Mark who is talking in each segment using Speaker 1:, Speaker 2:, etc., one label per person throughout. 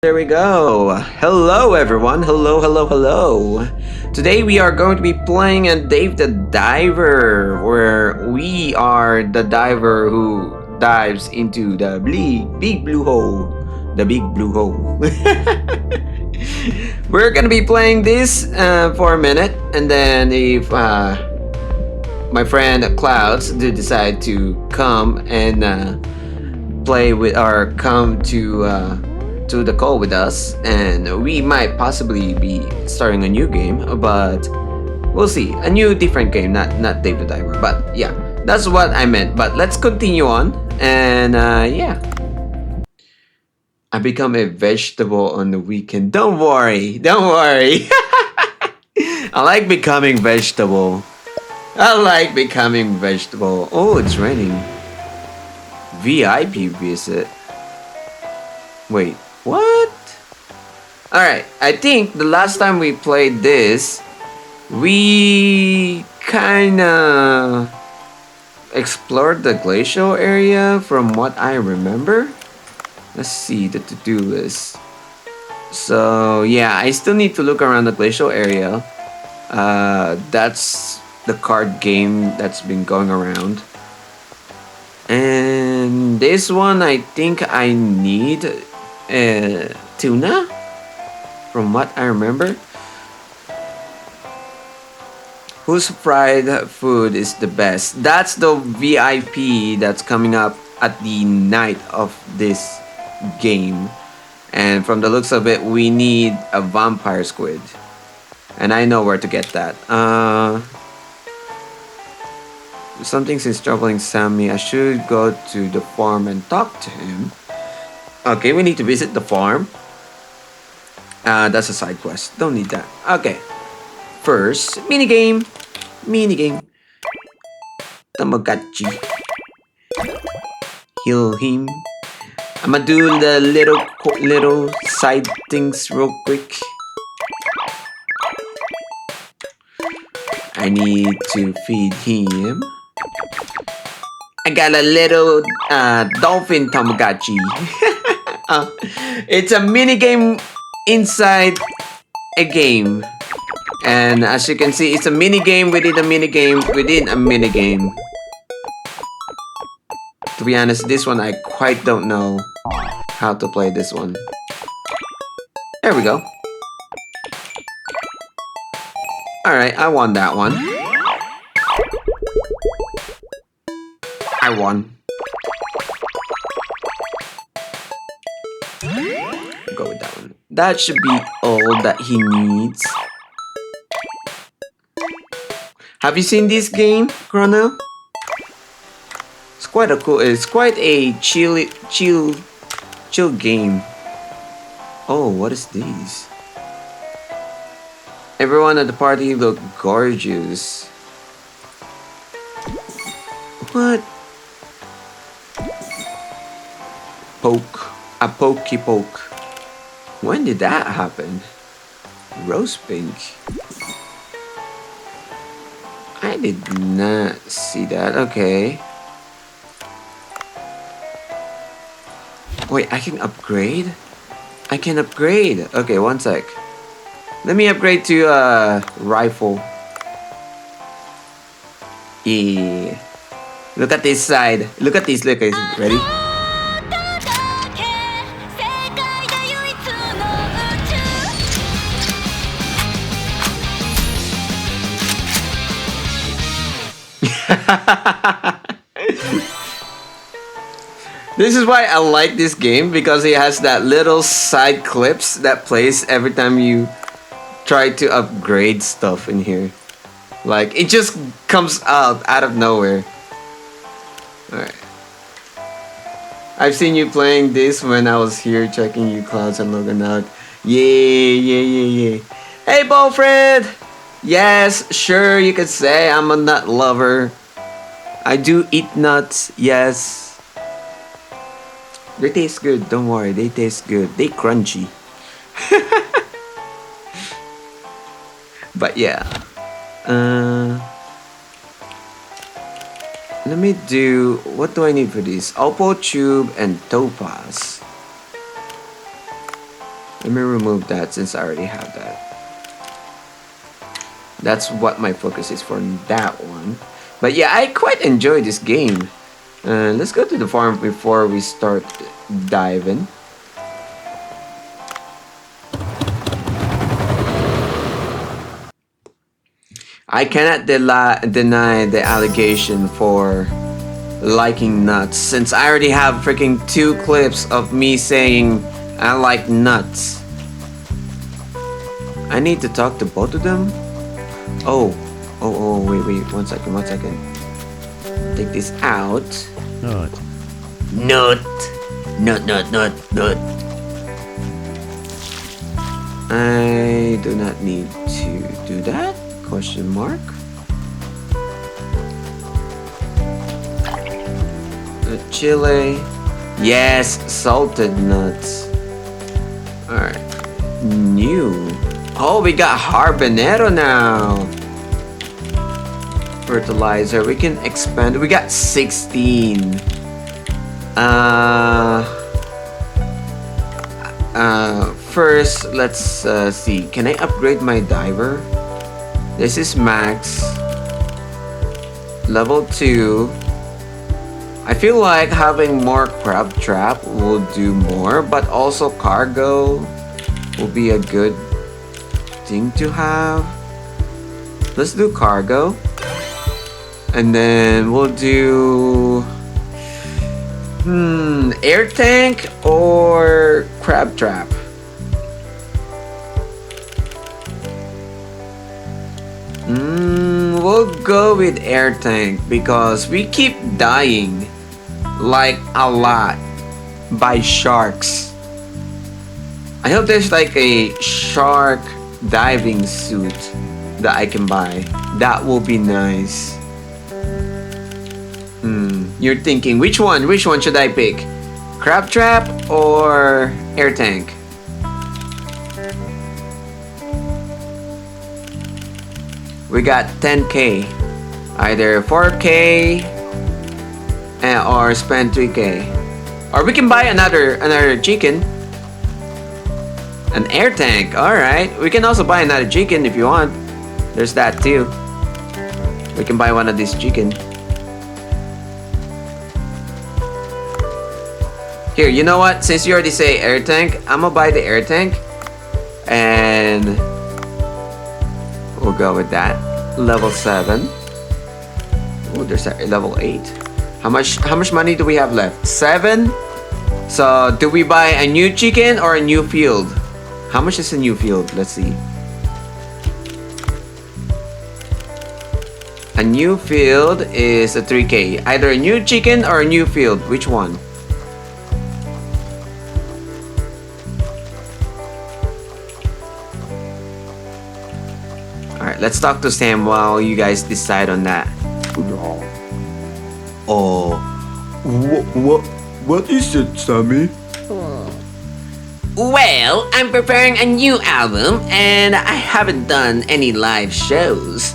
Speaker 1: There we go. Hello, everyone. Hello, hello, hello. Today we are going to be playing a Dave the Diver, where we are the diver who dives into the big blue hole. The big blue hole. We're gonna be playing this for a minute, and then if my friend Clouds do decide to come and play with or come to the call with us, and we might possibly be starting a new game, but we'll see. A new different game, not Dave the Diver, but yeah, that's what I meant. But let's continue on, and yeah. I become a vegetable on the weekend. Don't worry, don't worry. I like becoming vegetable. I like becoming vegetable. Oh, it's raining. VIP visit. Wait, what? Alright, I think the last time we played this, we kinda explored the glacial area from what I remember. Let's see the to-do list. So yeah, I still need to look around the glacial area. That's the card game that's been going around. And this one, I think I need tuna, from what I remember. Whose fried food is the best? That's the VIP that's coming up at the night of this game. And from the looks of it, we need a vampire squid. And I know where to get that. Something since troubling Sammy. I should go to the farm and talk to him. Okay, we need to visit the farm. That's a side quest. Don't need that. Okay. First, minigame. Minigame. Tamagotchi. Heal him. I'ma do the little side things real quick. I need to feed him. I got a little dolphin Tamagotchi. It's a mini game inside a game, and as you can see, it's a mini game within a mini game within a mini game. To be honest, this one I quite don't know how to play this one. There we go. Alright, I won that one. I won. Go with that one. That should be all that he needs. Have you seen this game, Chrono? It's quite a chill game. Oh, what is this? Everyone at the party looked gorgeous. What? A pokey poke. When did that happen? Rose pink. I did not see that. Okay. Wait, I can upgrade? I can upgrade. Okay, one sec. Let me upgrade to rifle. Yeah. Look at this side. Look at this. Look, ready? This is why I like this game, because it has that little side clips that plays every time you try to upgrade stuff in here. Like, it just comes out of nowhere. Alright. I've seen you playing this when I was here checking you Clouds and Logan out. Yeah. Hey, Bowfred! Yes, sure, you could say I'm a nut lover. I do eat nuts, yes. They taste good, don't worry, they taste good. They crunchy. But yeah. Let me do... What do I need for this? Opal tube and topaz. Let me remove that since I already have that. That's what my focus is for that one. But yeah, I quite enjoy this game. Let's go to the farm before we start diving. I cannot deny the allegation for liking nuts since I already have freaking 2 clips of me saying I like nuts. I need to talk to both of them. Oh, wait, 1 second. Take this out.
Speaker 2: Nut.
Speaker 1: I do not need to do that. Question mark. Chile. Yes, salted nuts. Alright. New. Oh, we got habanero now. Fertilizer. We can expand. We got 16. First, let's see. Can I upgrade my diver? This is max. Level 2. I feel like having more crab trap will do more, but also cargo will be a good thing to have. Let's do cargo. And then we'll do air tank or crab trap. We'll go with air tank because we keep dying like a lot by sharks. I hope there's like a shark diving suit that I can buy. That will be nice. You're thinking which one should I pick? Crab trap or air tank? We got 10k. Either 4k or spend 3k. Or we can buy another chicken. An air tank. Alright. We can also buy another chicken if you want. There's that too. We can buy one of these chicken. Here, you know what? Since you already say air tank, I'm gonna buy the air tank. And we'll go with that. Level 7. Oh, there's a level 8. How much money do we have left? 7? So do we buy a new chicken or a new field? How much is a new field? Let's see. A new field is a 3k. Either a new chicken or a new field. Which one? Alright, let's talk to Sam while you guys decide on that. Oh, what is it, Sammy? Well, I'm preparing a new album and I haven't done any live shows.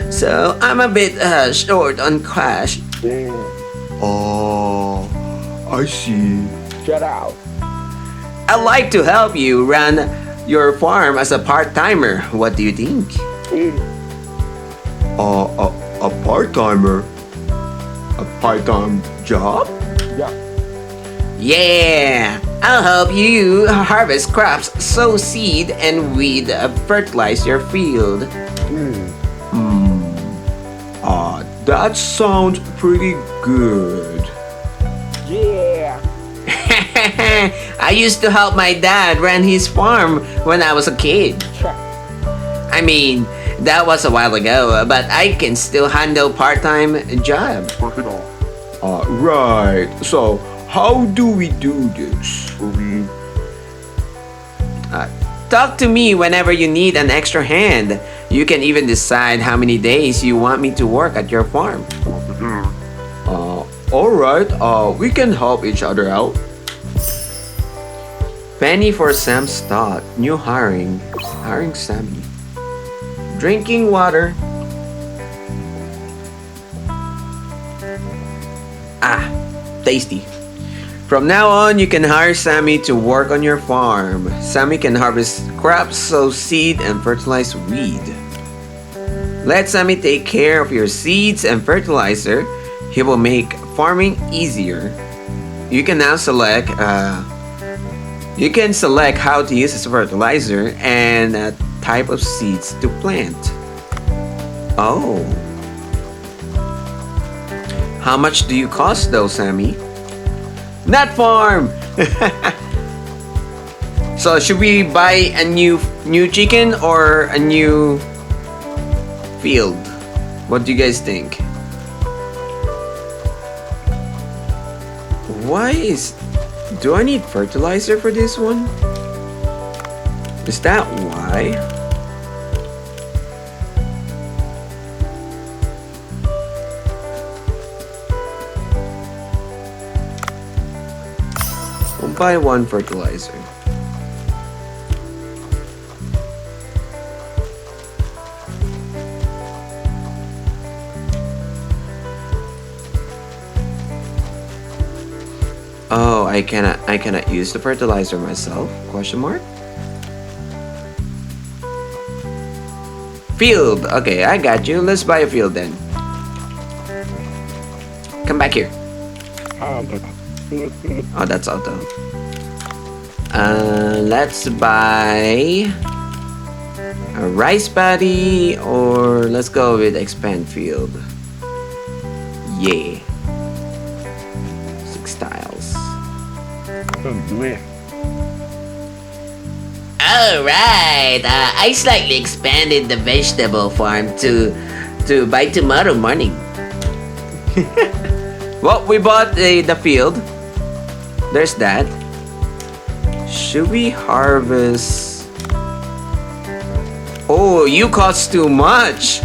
Speaker 1: So I'm a bit short on cash.
Speaker 2: Oh, I see.
Speaker 3: Shut out.
Speaker 1: I'd like to help you run your farm as a part-timer. What do you think?
Speaker 2: A part-timer? A part-time job?
Speaker 1: Yeah, I'll help you harvest crops, sow seed, and weed, fertilize your field.
Speaker 2: That sounds pretty good.
Speaker 3: Yeah.
Speaker 1: I used to help my dad run his farm when I was a kid. I mean, that was a while ago, but I can still handle part-time job.
Speaker 2: Right. So, how do we do this?
Speaker 1: Talk to me whenever you need an extra hand. You can even decide how many days you want me to work at your farm.
Speaker 2: Alright, we can help each other out.
Speaker 1: Penny for Sam's thought. New hiring. Hiring Sammy. Drinking water. Tasty. From now on, you can hire Sammy to work on your farm. Sammy can harvest crops, sow seed, and fertilize weed. Let Sammy take care of your seeds and fertilizer. He will make farming easier. You can now select how to use this fertilizer and a type of seeds to plant. Oh. How much do you cost though, Sammy? Nut farm! So should we buy a new chicken or a new field? What do you guys think? Do I need fertilizer for this one? Is that why? We'll buy one fertilizer. Oh, I cannot use the fertilizer myself? Question mark? Field. Okay, I got you. Let's buy a field then. Come back here. Oh, that's auto. Let's buy a rice paddy, or let's go with expand field. Yeah. 6 tiles.
Speaker 4: Alright, I slightly expanded the vegetable farm to by tomorrow morning.
Speaker 1: Well, we bought the field. There's that. Should we harvest? Oh, you cost too much,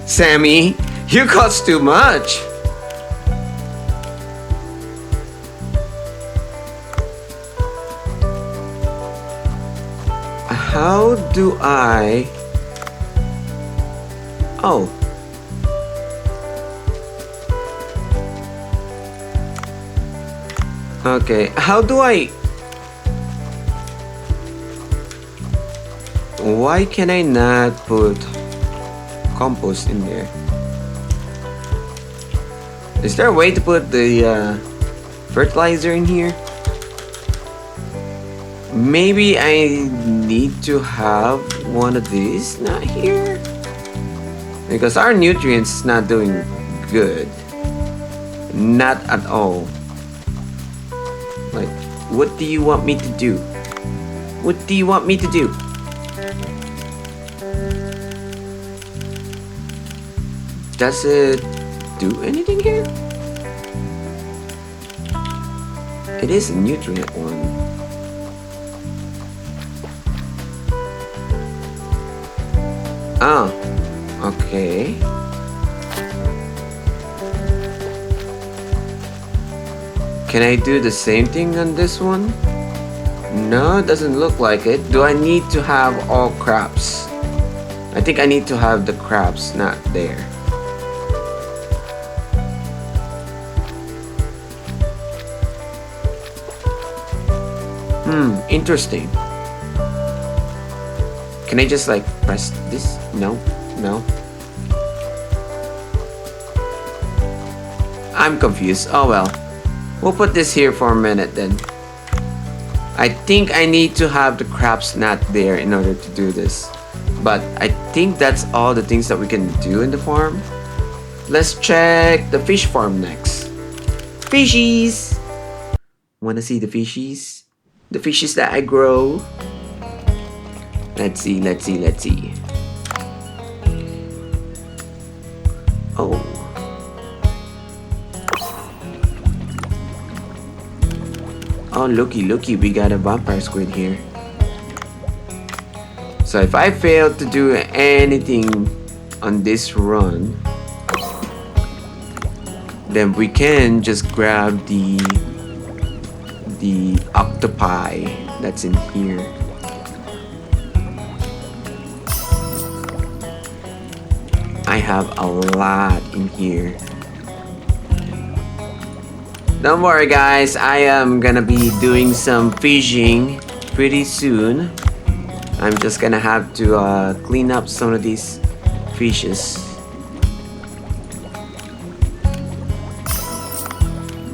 Speaker 1: Sammy. You cost too much. How do I... Oh. Okay, how do I... Why can I not put compost in there? Is there a way to put the fertilizer in here? Maybe I need to have one of these not here, because our nutrients is not doing good. Not at all. Like, what do you want me to do? What do you want me to do? Does it do anything here? It is a nutrient one. Ah, okay. Can I do the same thing on this one? No, it doesn't look like it. Do I need to have all crops? I think I need to have the crops not there. Interesting. Can I just like press this? No, no. I'm confused. Oh well. We'll put this here for a minute then. I think I need to have the crops not there in order to do this. But I think that's all the things that we can do in the farm. Let's check the fish farm next. Fishies! Wanna see the fishies? The fishes that I grow. Let's see, let's see, let's see. Oh. Oh, looky, looky, we got a vampire squid here. So if I fail to do anything on this run, then we can just grab the octopi that's in here. I have a lot in here. Don't worry, guys. I am gonna be doing some fishing pretty soon. I'm just gonna have to clean up some of these fishes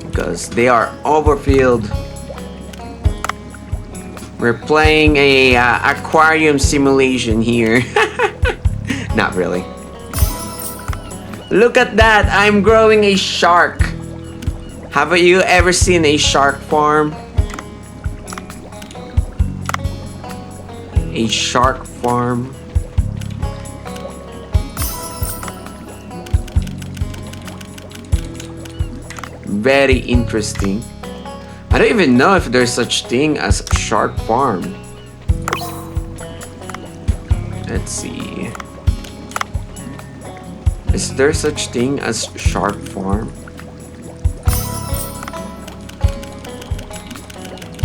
Speaker 1: because they are overfilled. We're playing a aquarium simulation here. Not really. Look at that! I'm growing a shark. Haven't you ever seen a shark farm? A shark farm. Very interesting. I don't even know if there's such thing as shark farm. Let's see. Is there such thing as shark farm?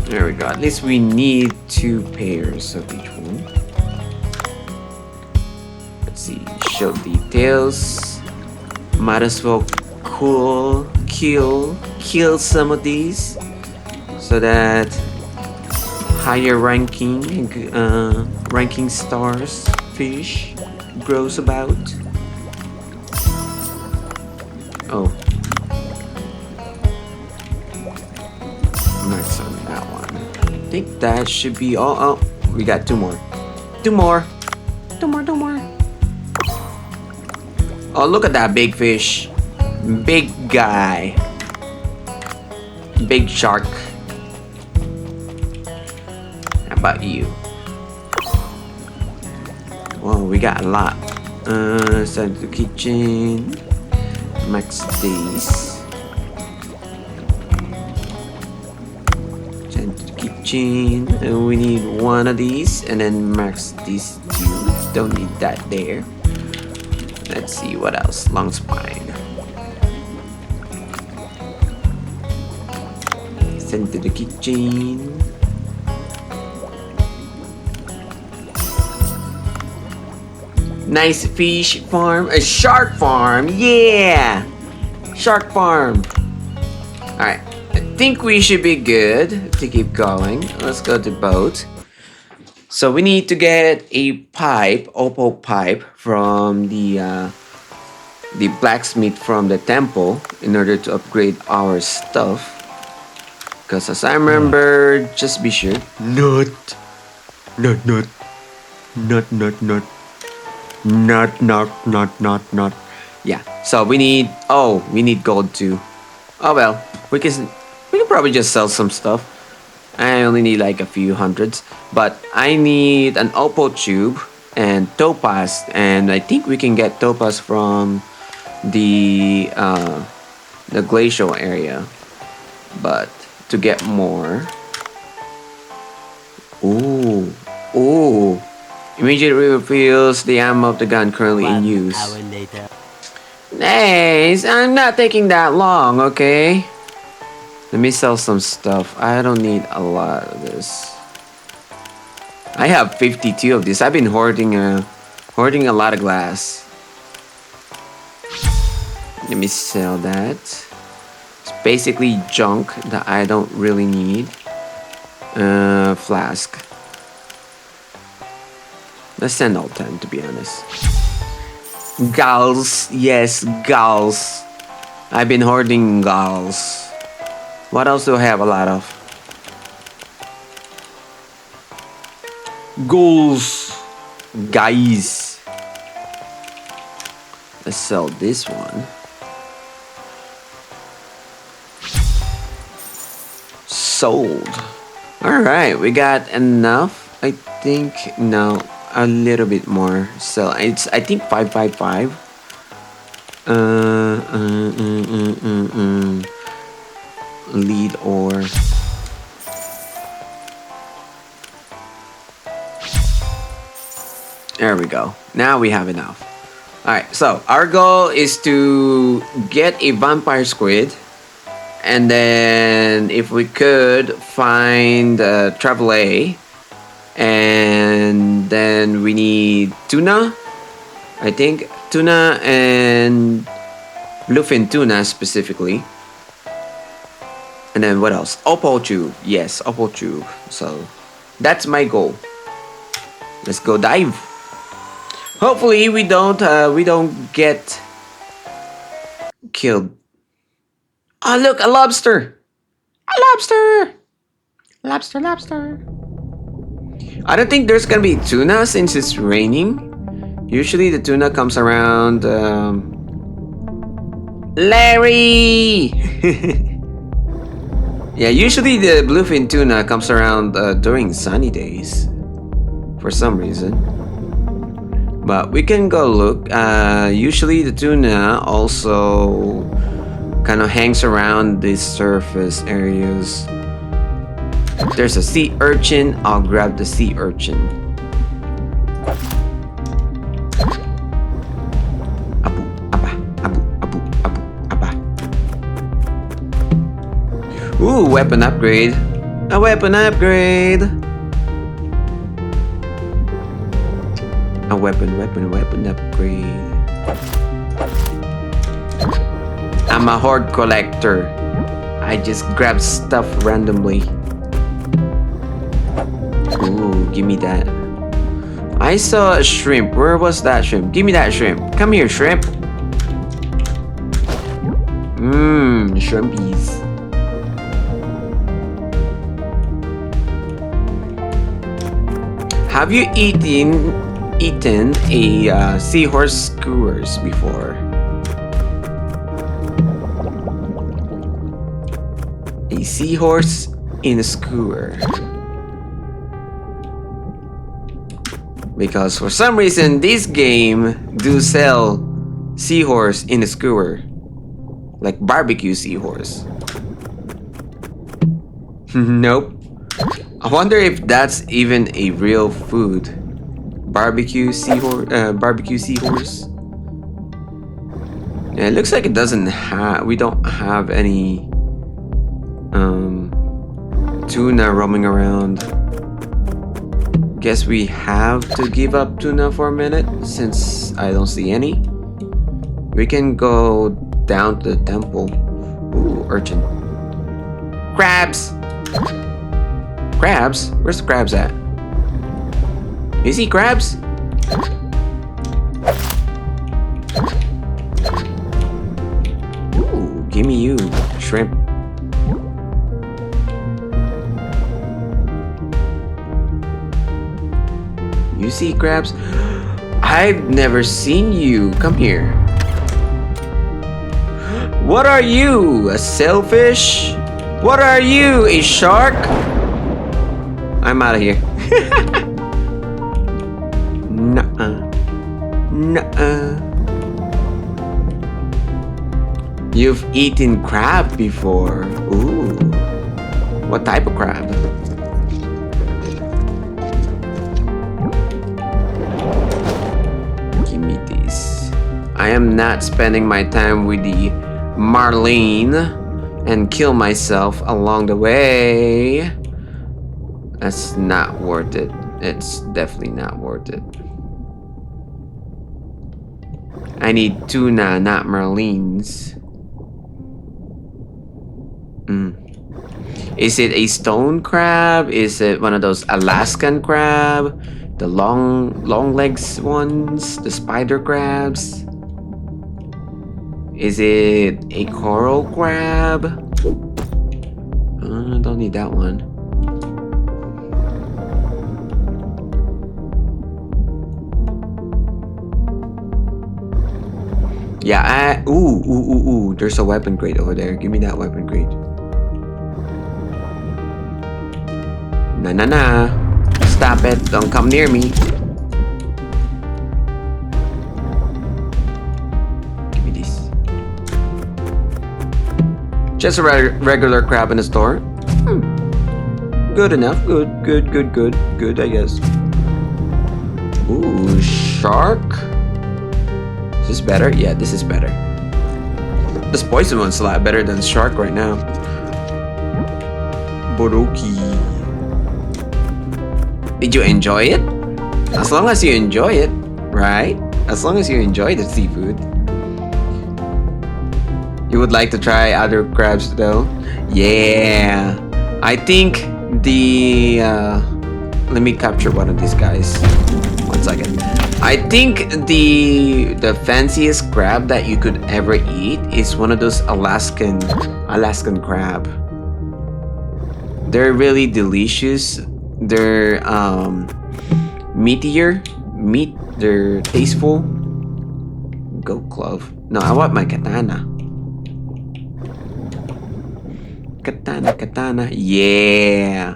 Speaker 1: There we go. At least we need 2 pairs of each one. Let's see. Show details. Might as well kill some of these so that higher ranking stars fish grows about. Oh. Max on that one. I think that should be all. Oh, we got 2 more. 2 more. 2 more, 2 more. Oh, look at that big fish. Big guy. Big shark. How about you? Whoa, we got a lot. Send to the kitchen. Max these. Send to the kitchen. And we need 1 of these. And then max these 2. Don't need that there. Let's see what else. Long spine. Send to the kitchen. Nice fish farm. A shark farm. Yeah. Shark farm. Alright. I think we should be good to keep going. Let's go to boat. So we need to get a pipe, opal pipe from the blacksmith from the temple in order to upgrade our stuff. Because as I remember, just be sure. Not. Yeah. So we need. Oh, we need gold too. Oh well, we can probably just sell some stuff. I only need like a few hundreds, but I need an opal tube and topaz, and I think we can get topaz from the glacial area. But to get more, ooh, immediately reveals the ammo of the gun currently in use. Nice, I'm not taking that long, okay? Let me sell some stuff. I don't need a lot of this. I have 52 of this. I've been hoarding a lot of glass. Let me sell that. It's basically junk that I don't really need. Flask. Let's send all 10 to be honest. Gals, yes, gals. I've been hoarding gals. What else do I have a lot of? Goals. Guys. Let's sell this one. Sold. Alright, we got enough. I think, no, a little bit more. So it's, I think 555. Lead ore. There we go. Now we have enough. Alright, so our goal is to get a vampire squid. And then if we could find Travel. And then we need tuna. I think tuna and bluefin tuna specifically. And then what else? Opal tube. Yes, opal tube. So that's my goal. Let's go dive. Hopefully we don't get killed. Oh look, a lobster! A lobster! Lobster, lobster. I don't think there's gonna be tuna since it's raining. Usually the tuna comes around Larry! Yeah, usually the bluefin tuna comes around during sunny days. For some reason. But we can go look. Usually the tuna also kind of hangs around these surface areas. If there's a sea urchin, I'll grab the sea urchin. Abu, aba, abu, abu, abu, aba. Ooh, weapon upgrade. A weapon upgrade. A weapon upgrade. I'm a horde collector. I just grab stuff randomly. Ooh, give me that. I saw a shrimp. Where was that shrimp? Give me that shrimp. Come here, shrimp. Mmm, shrimpies. Have you eaten a seahorse skewers before? A seahorse in a skewer. Because for some reason this game do sell seahorse in a skewer. Like barbecue seahorse. Nope. I wonder if that's even a real food. Barbecue seahorse. Yeah, it looks like it doesn't have. We don't have any tuna roaming around. Guess we have to give up tuna for a minute since I don't see any. We can go down to the temple. Ooh, urchin. Crabs! Crabs? Where's the crabs at? You see crabs? Ooh, gimme you, shrimp. You see crabs? I've never seen you. Come here. What are you? A sailfish? What are you? A shark? I'm out of here. Nuh-uh. Nuh-uh. You've eaten crab before. Ooh. What type of crab? Give me this. I am not spending my time with the Marlene and kill myself along the way. That's not worth it. It's definitely not worth it. I need tuna, not Marlene's. Is it a stone crab? Is it one of those Alaskan crab? The long legs ones? The spider crabs? Is it a coral crab? Don't need that one. Yeah, ooh, there's a weapon crate over there. Give me that weapon crate. Nah. Stop it. Don't come near me. Give me this. Just a regular crab in the store. Good enough. Good, I guess. Ooh, shark. Is this better? Yeah, this is better. This poison one's a lot better than shark right now. Boroki. Did you enjoy it? As long as you enjoy it, right? As long as you enjoy the seafood. You would like to try other crabs though? Yeah. I think the let me capture one of these guys. 1 second. I think the fanciest crab that you could ever eat is one of those Alaskan crab. They're really delicious. They're they're tasteful. Goat glove. No, I want my katana. Katana. Yeah.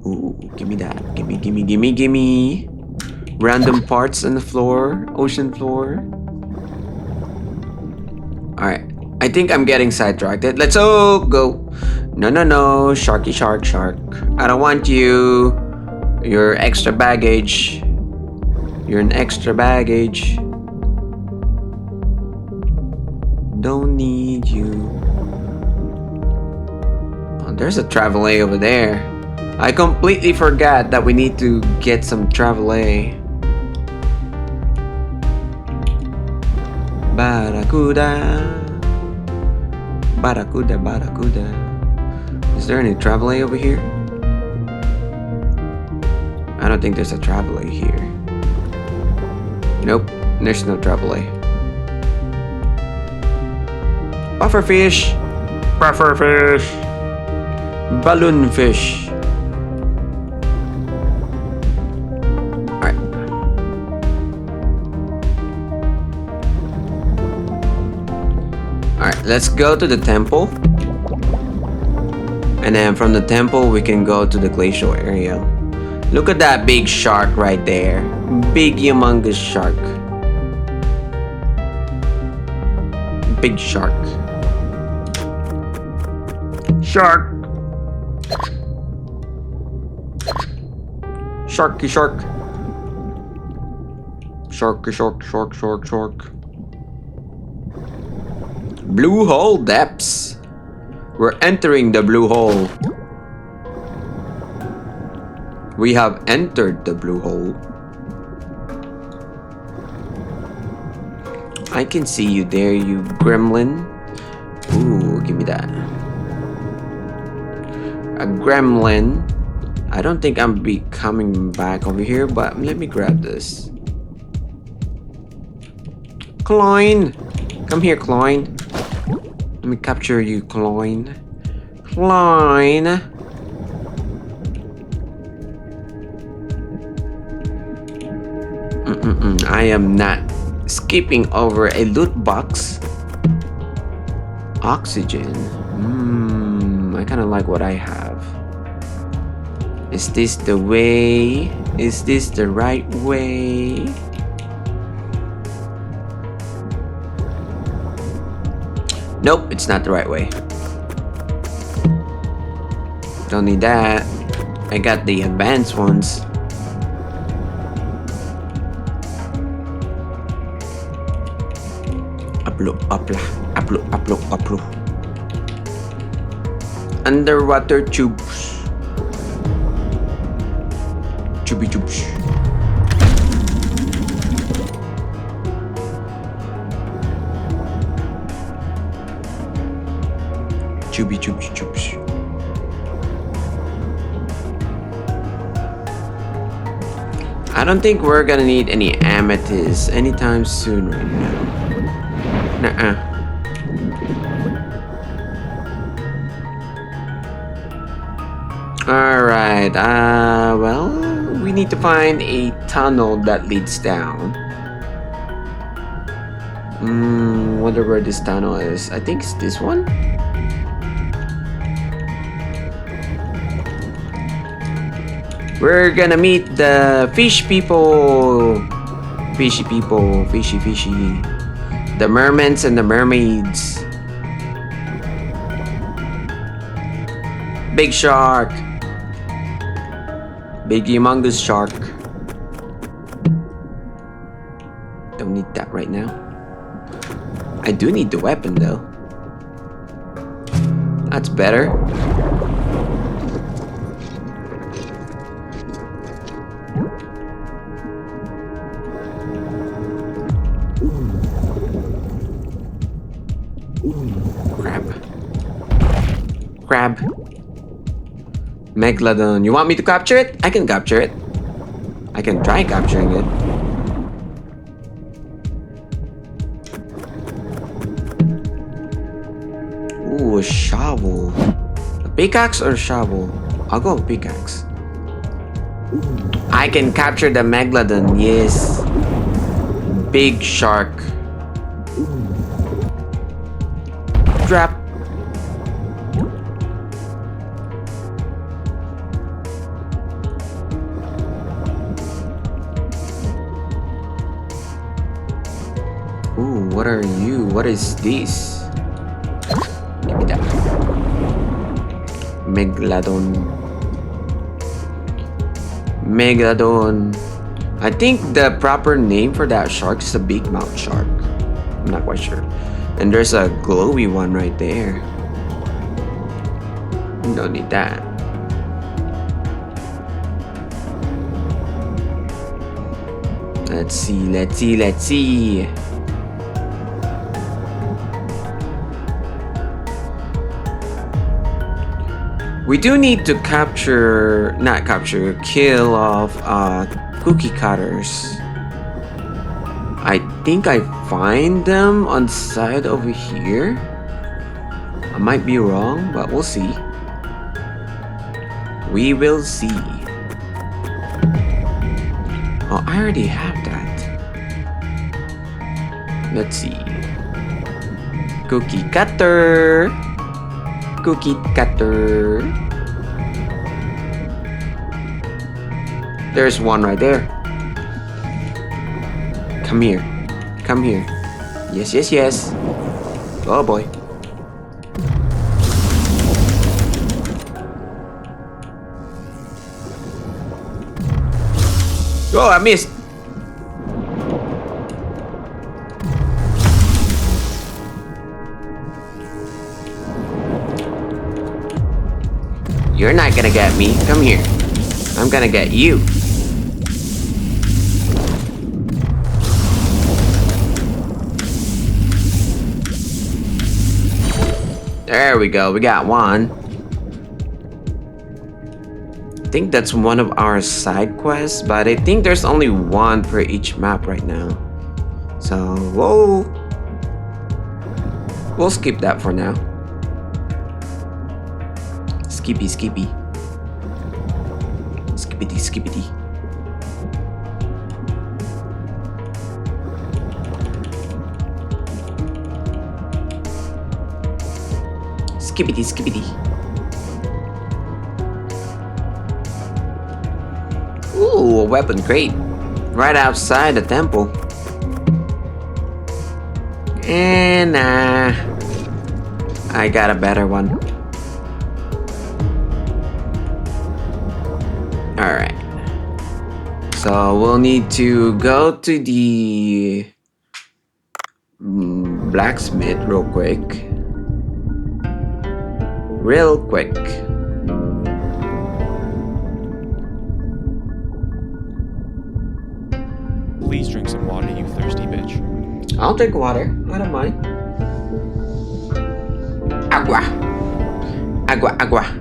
Speaker 1: Ooh, give me that. Gimme. Random parts on the floor. Ocean floor. Alright. I think I'm getting sidetracked. Let's go. No. Sharky shark. I don't want you. You're extra baggage. You're an extra baggage. Don't need you. Oh, there's a Travelay over there. I completely forgot that we need to get some Travelay. Barracuda. Is there any Travelay over here? I don't think there's a Travelay here. Nope, there's no Travelay. Pufferfish. Balloonfish. Alright. Alright, let's go to the temple. And then from the temple, we can go to the glacial area. Look at that big shark right there. Big, humongous shark. Big shark. Sharky shark. Sharky shark. Blue hole depths. We're entering the blue hole. We have entered the blue hole. I can see you there, you gremlin. Ooh, give me that. A gremlin. I don't think I'm be coming back over here, but let me grab this. Cloyne! Come here, Cloyne. Let me capture you, Cloyne. Cloyne! I am not skipping over a loot box. Oxygen. I kind of like what I have. Is this the way? Is this the right way? Nope, it's not the right way. Don't need that. I got the advanced ones. Upload. Underwater tubes. Chubby tubes. Chubby tubes. I don't think we're gonna need any amethyst anytime soon right now. Nuh-uh. Alright, well, we need to find a tunnel that leads down. Wonder where this tunnel is. I think it's this one. We're gonna meet the fish people. Fishy. The mermaids and the mermaids. Big shark. Big humongous shark. Don't need that right now. I do need the weapon though. That's better. Crap. crab. Megalodon. You want me to capture it? I can capture it. I can try capturing it. Ooh, a shovel. A pickaxe or a shovel? I'll go with pickaxe. I can capture the Megalodon, yes. Big shark. Trap. Ooh, what are you? What is this? Give me that. Megalodon. Megalodon. I think the proper name for that shark is a big mouth shark. I'm not quite sure. And there's a glowy one right there. Don't need that. Let's see, let's see, let's see. We do need to kill off cookie cutters. I think I find them on the side over here. I might be wrong, but we'll see. We will see. Oh, I already have that. Let's see. Cookie cutter. Cookie cutter. There's one right there. Come here. Come here. Yes, yes, yes. Oh boy. Oh, I missed. You're not gonna get me. Come here. I'm gonna get you. There we go. We got one. I think that's one of our side quests, but I think there's only one per each map right now. So, whoa. We'll skip that for now. Skippy, skippy. Skippity, skippity. Skippity, skippity. Ooh, a weapon crate. Right outside the temple. And I got a better one. Alright. So we'll need to go to the blacksmith real quick. Real quick.
Speaker 5: Please drink some water, you thirsty bitch.
Speaker 1: I'll drink water. I don't mind. Agua. Agua, agua.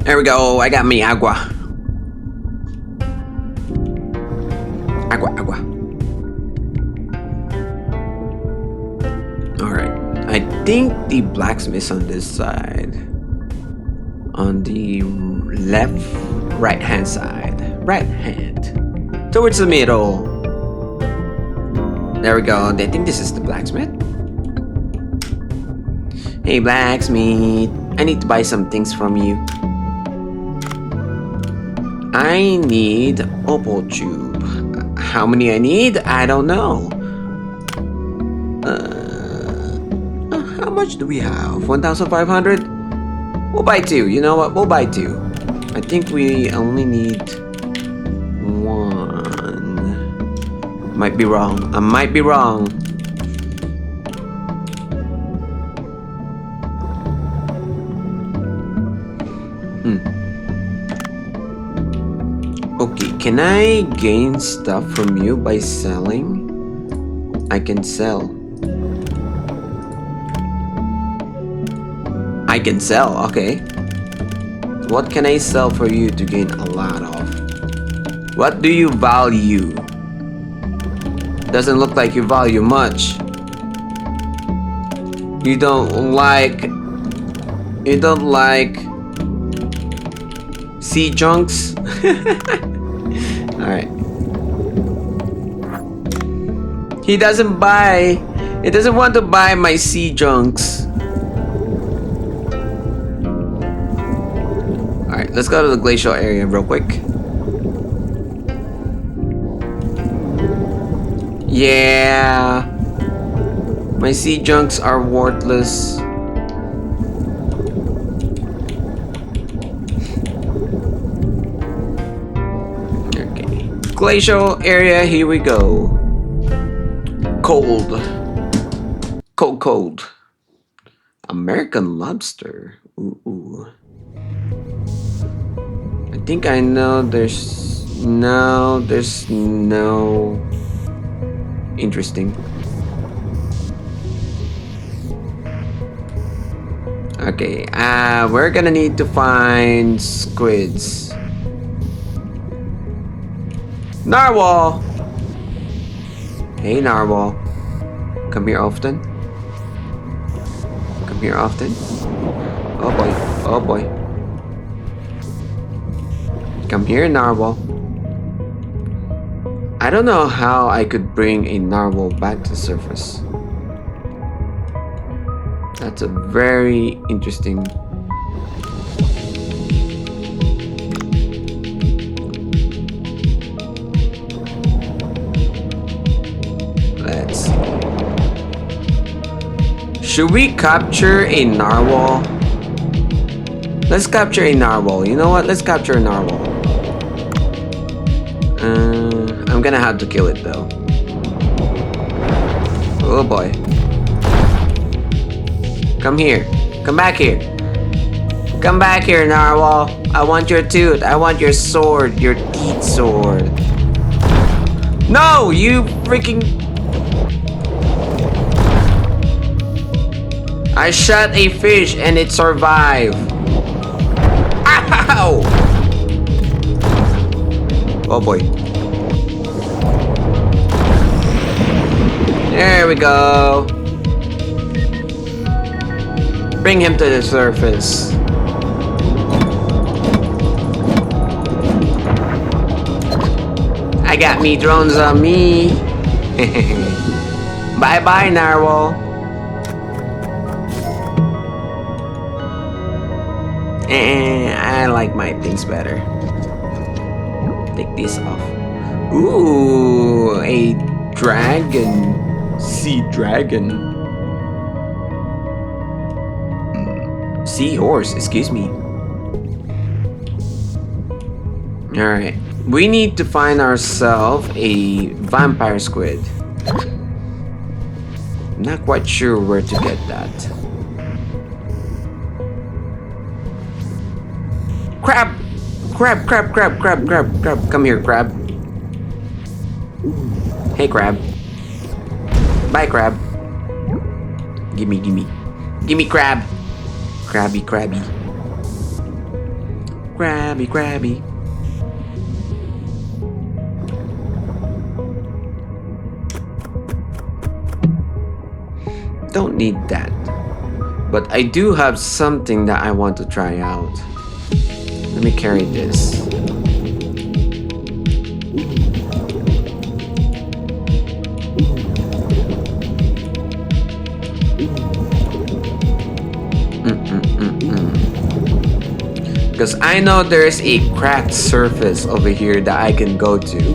Speaker 1: There we go. I got me agua. Agua, agua. Alright. I think the blacksmith's on this side. On the left, right hand side. Right hand. Towards the middle. There we go. I think this is the blacksmith. Hey, blacksmith. I need to buy some things from you. I need opal tube. How many I need? I don't know. How much do we have? 1,500? We'll buy two. You know what? We'll buy two. I think we only need one. Might be wrong. I might be wrong. Can I gain stuff from you by selling? I can sell. I can sell, okay. What can I sell for you to gain a lot of? What do you value? Doesn't look like you value much. You don't like sea junks? Alright. He doesn't want to buy my sea junks. Alright, let's go to the glacial area real quick. Yeah. My sea junks are worthless. Okay. Glacial area, here we go. Cold. Cold. American lobster. Ooh. I think I know there's no interesting. Okay, we're gonna need to find squids. Narwhal! Hey, Narwhal. Come here often? Oh boy. Come here, Narwhal. I don't know how I could bring a Narwhal back to the surface. That's a very interesting. Let's see. Should we capture a Narwhal? Let's capture a Narwhal. You know what? Let's capture a Narwhal. I'm gonna have to kill it though. Oh boy. Come here. Come back here. Come back here, Narwhal. I want your tooth. I want your sword. Your teeth sword. No! You freaking... I shot a fish and it survived. Ow! Oh boy. There we go. Bring him to the surface. I got me drones on me. Bye bye, Narwhal. I like my things better. Take this off. Ooh, a dragon. Sea dragon. Seahorse, excuse me. Alright. We need to find ourselves a vampire squid. Not quite sure where to get that. Crab! Crab. Come here, crab. Hey, crab. Bye, crab. Gimme. Gimme, crab. Crabby. Don't need that. But I do have something that I want to try out. Let me carry this. Because I know there's a cracked surface over here that I can go to.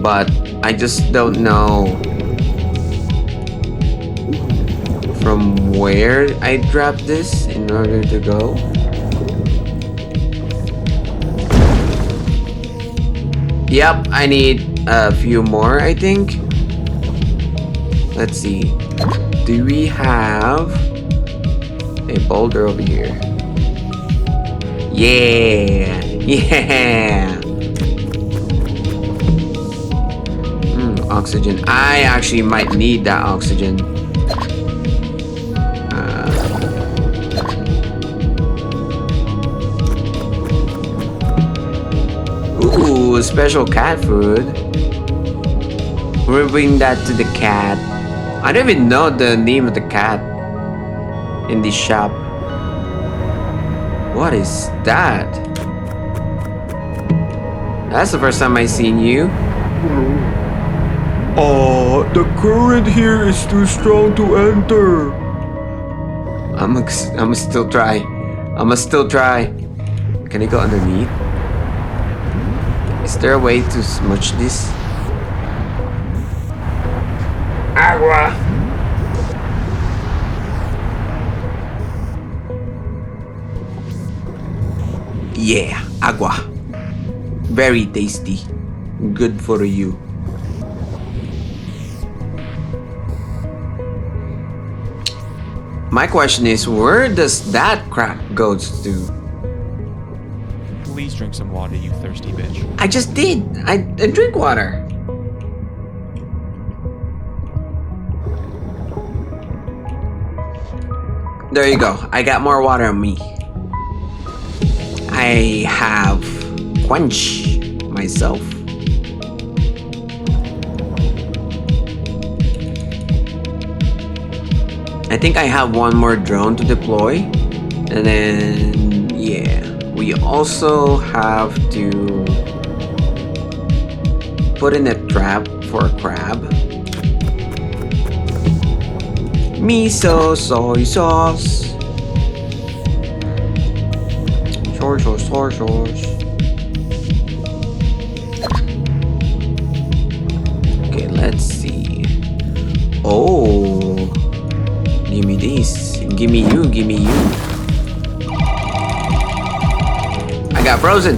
Speaker 1: But I just don't know from where I drop this in order to go. Yep, I need a few more, I think. Let's see. Do we have a boulder over here? Yeah. Oxygen. I actually might need that oxygen. Ooh, special cat food. We'll bring that to the cat. I don't even know the name of the cat in this shop. What is that? That's the first time I seen you.
Speaker 2: The current here is too strong to enter.
Speaker 1: I'ma still try. I'ma still try. Can I go underneath? Is there a way to smudge this? Agua! Yeah, agua. Very tasty. Good for you. My question is, where does that crap goes to?
Speaker 5: Please drink some water, you thirsty bitch.
Speaker 1: I just did. I drink water. There you go. I got more water on me. I have quench myself. I think I have one more drone to deploy. And then, yeah. We also have to put in a trap for a crab. Miso soy sauce. Soy sauce. Okay, let's see. Oh, give me this. Give me you. I got frozen.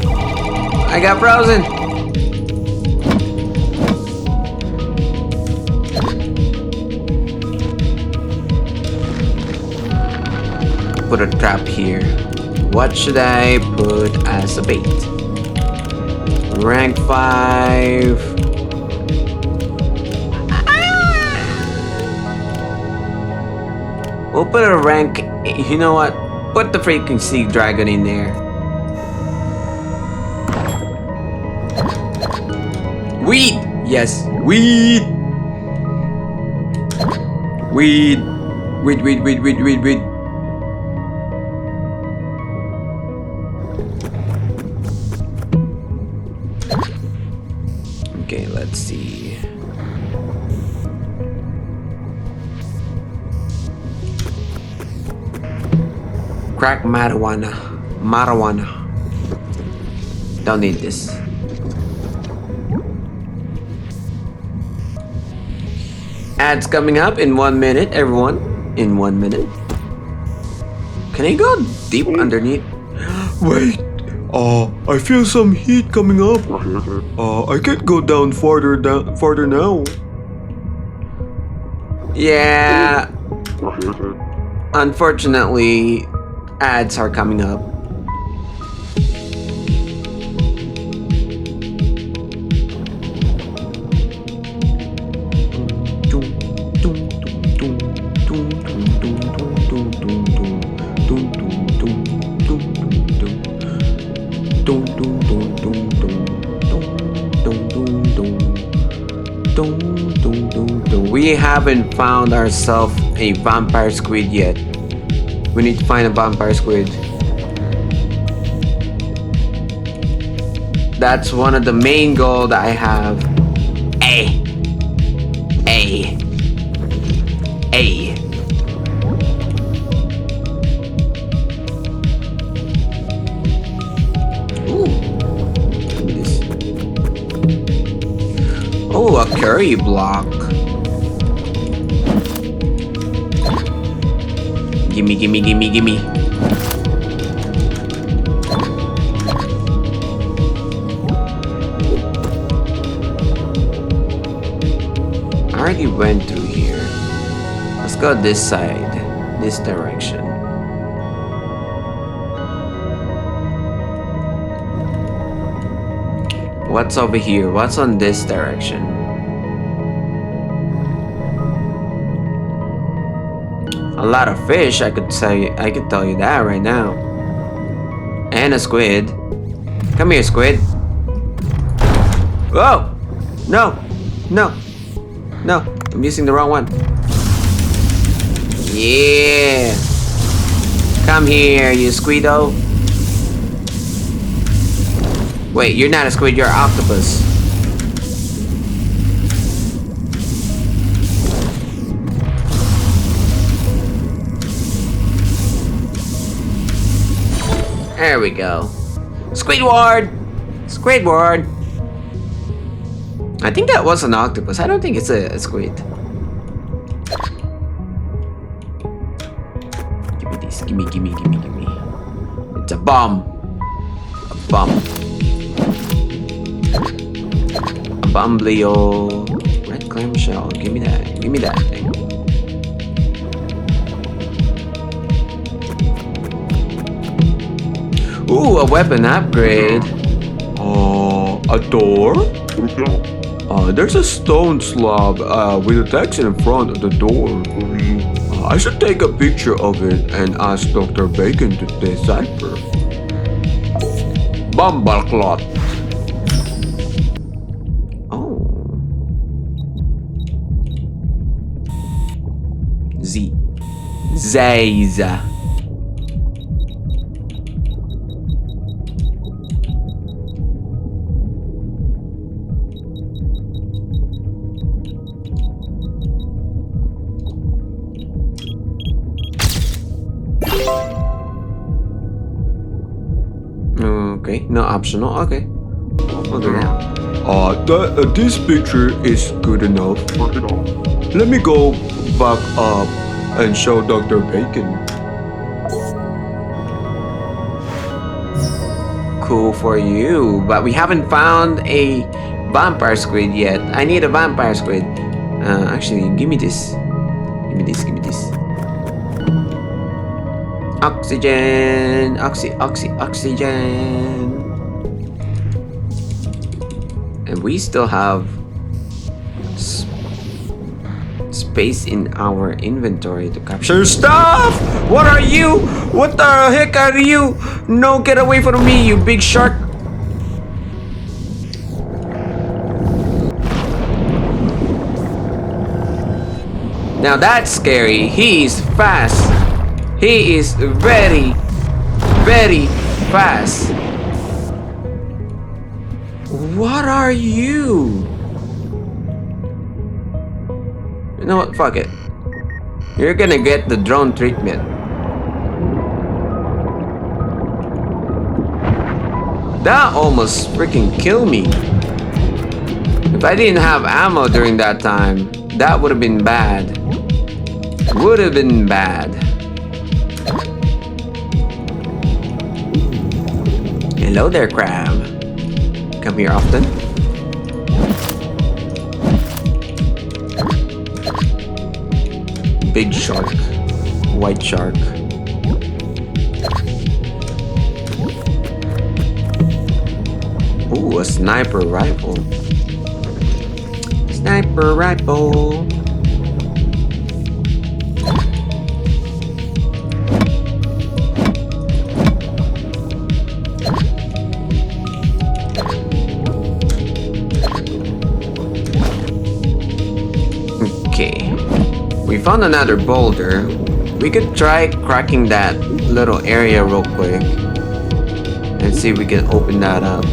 Speaker 1: Put a trap here. What should I put as a bait? Rank 5. We'll put a rank. You know what? Put the freaking sea dragon in there. Weed! Yes, weed! Weed! Weed. Okay, let's see. Crack marijuana. Don't need this. Ads coming up in 1 minute, everyone. In 1 minute. Can I go deep underneath?
Speaker 2: Wait. I feel some heat coming up. I can't go down farther now.
Speaker 1: Yeah. Unfortunately, ads are coming up. We haven't found ourselves a vampire squid yet. We need to find a vampire squid. That's one of the main goals that I have. A. Ooh. This. Oh, a curry block. Gimme. I already went through here. Let's go this side, this direction. What's over here? What's on this direction? A lot of fish, I could tell you that right now. And a squid. Come here, squid. Whoa! No! No! No! I'm using the wrong one. Yeah! Come here, you squido. Wait, you're not a squid, you're an octopus. There we go. Squidward! Squidward! I think that was an octopus. I don't think it's a squid. Give me this. Gimme. It's a bomb. A bomb. A bomblio. Red clamshell. Give me that. Give me that thing. Ooh, a weapon upgrade.
Speaker 2: A door? There's a stone slab with a text in front of the door. I should take a picture of it and ask Dr. Bacon to decipher. Bumbleclot.
Speaker 1: Oh. Zayza. Okay, no optional. Okay, we'll do that.
Speaker 2: This picture is good enough. Let me go back up and show Dr. Bacon.
Speaker 1: Cool for you, but we haven't found a vampire squid yet. I need a vampire squid. Actually, give me this. Give me this. Oxygen! Oxygen! And we still have space in our inventory to capture stuff! What are you? What the heck are you? No, get away from me, you big shark! Now that's scary. He's fast. He is very, very fast. What are you? You know what? Fuck it. You're gonna get the drone treatment. That almost freaking killed me. If I didn't have ammo during that time, that would have been bad. Would have been bad. Hello there, crab. Come here often. Big shark. White shark. Ooh, a sniper rifle. Sniper rifle. We found another boulder. We could try cracking that little area real quick and see if we can open that up.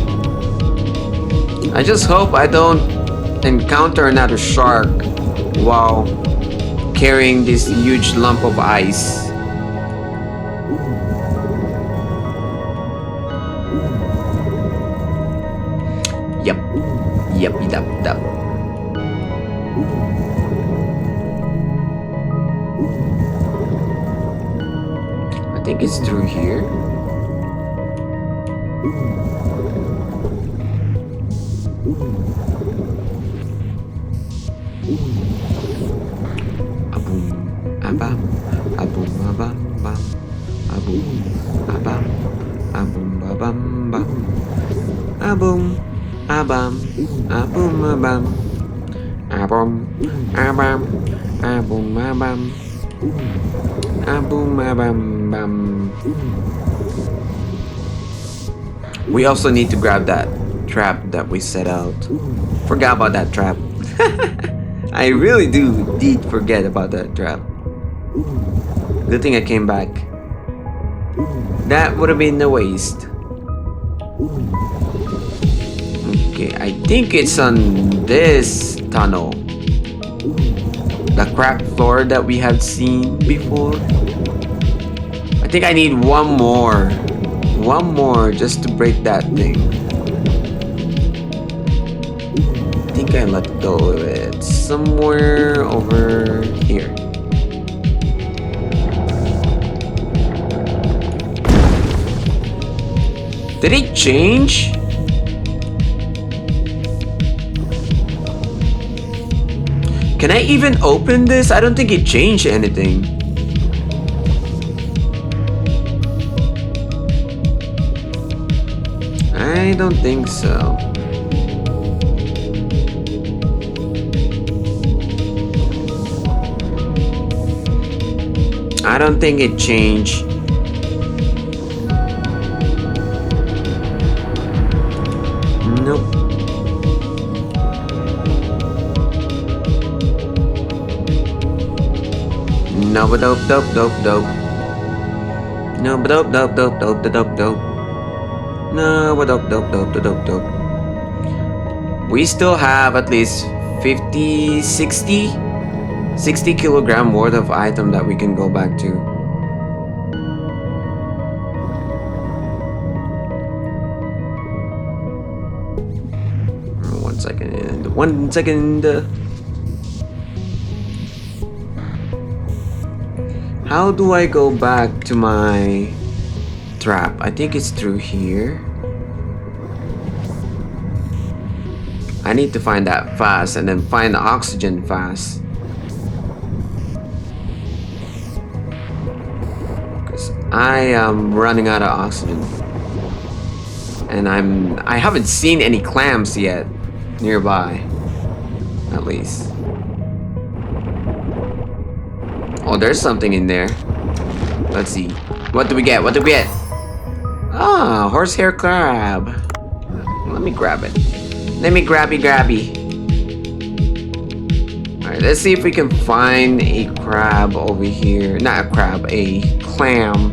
Speaker 1: I just hope I don't encounter another shark while carrying this huge lump of ice. Yep. I think it's through here. Aboom, abam, aboom, abam, bam, aboom, abam, aboom, abam, bam, aboom, abam, aboom, abam, aboom, abam, aboom, abam. Boom, bam, bam. We also need to grab that trap that we set out. Forgot about that trap. I really did forget about that trap. Good thing I came back. That would have been a waste. Okay, I think it's on this tunnel. The cracked floor that we have seen before. I think I need one more. One more just to break that thing. I think I let go of it somewhere over here. Did it change? Can I even open this? I don't think it changed anything. I don't think so. I don't think it changed. Nope. No, but dope. No, but dope. No, but dope. We still have at least 50, 60 kilogram worth of item that we can go back to. One second. How do I go back to my trap? I think it's through here. I need to find that fast and then find the oxygen fast. Because I am running out of oxygen. And I haven't seen any clams yet nearby. At least. Oh, there's something in there. Let's see. What do we get? Ah, horsehair crab. Let me grab it. Let me grabby. Alright, let's see if we can find a crab over here. Not a crab, a clam.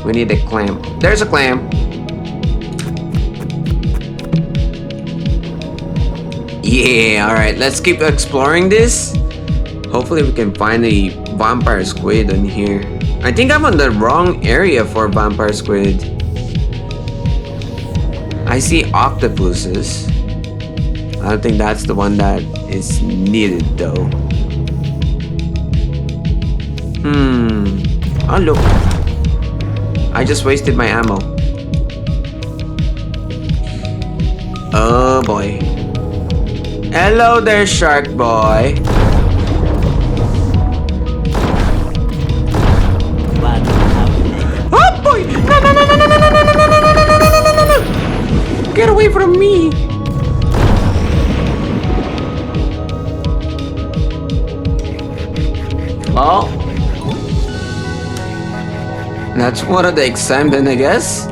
Speaker 1: We need a clam. There's a clam. Yeah, alright, let's keep exploring this. Hopefully we can find a vampire squid in here. I think I'm on the wrong area for vampire squid. I see octopuses. I don't think that's the one that is needed though. Oh look. I just wasted my ammo. Oh boy. Hello there, shark boy. Oh boy! No! Get away from me! Well, that's one of the excitement, I guess.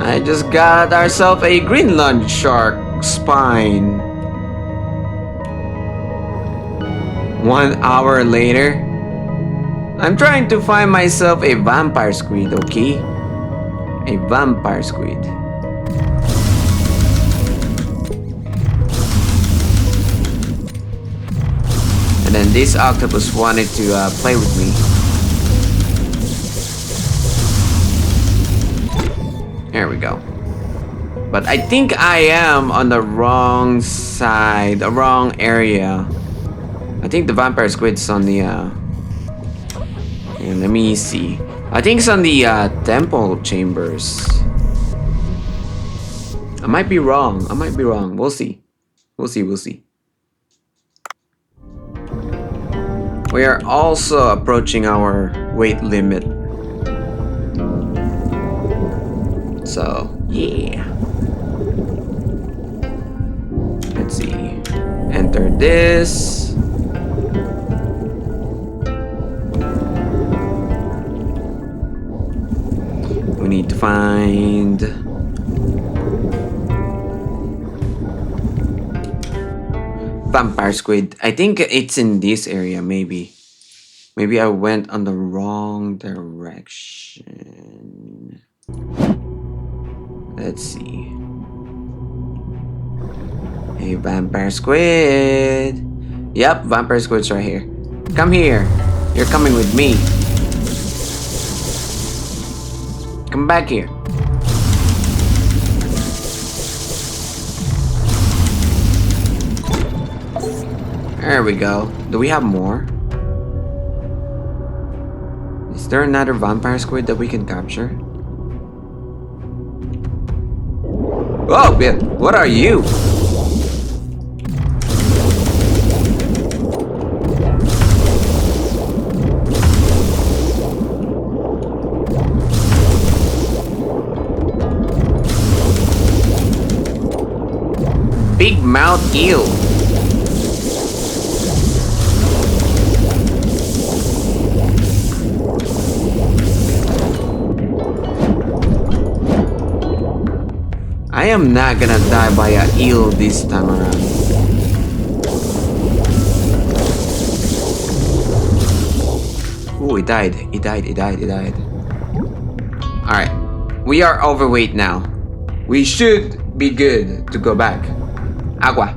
Speaker 1: I just got ourselves a Greenland shark spine. 1 hour later, I'm trying to find myself a vampire squid, okay? A vampire squid. And then this octopus wanted to play with me. There we go. But I think I am on the wrong side, the wrong area. I think the vampire squid's on the let me see. I think it's on the temple chambers. I might be wrong. We'll see. We'll see. We are also approaching our weight limit. So, yeah. Let's see. Enter this. find... vampire squid. I think it's in this area, maybe. Maybe I went on the wrong direction. Let's see. Hey, vampire squid. Yep, vampire squid's right here. Come here. You're coming with me. Come back here. There we go. Do we have more? Is there another vampire squid that we can capture? Oh, man. What are you? Big mouth eel. I am not gonna die by a eel this time around. Oh, he died. He died. He died. He died. Alright. We are overweight now. We should be good to go back. Agua.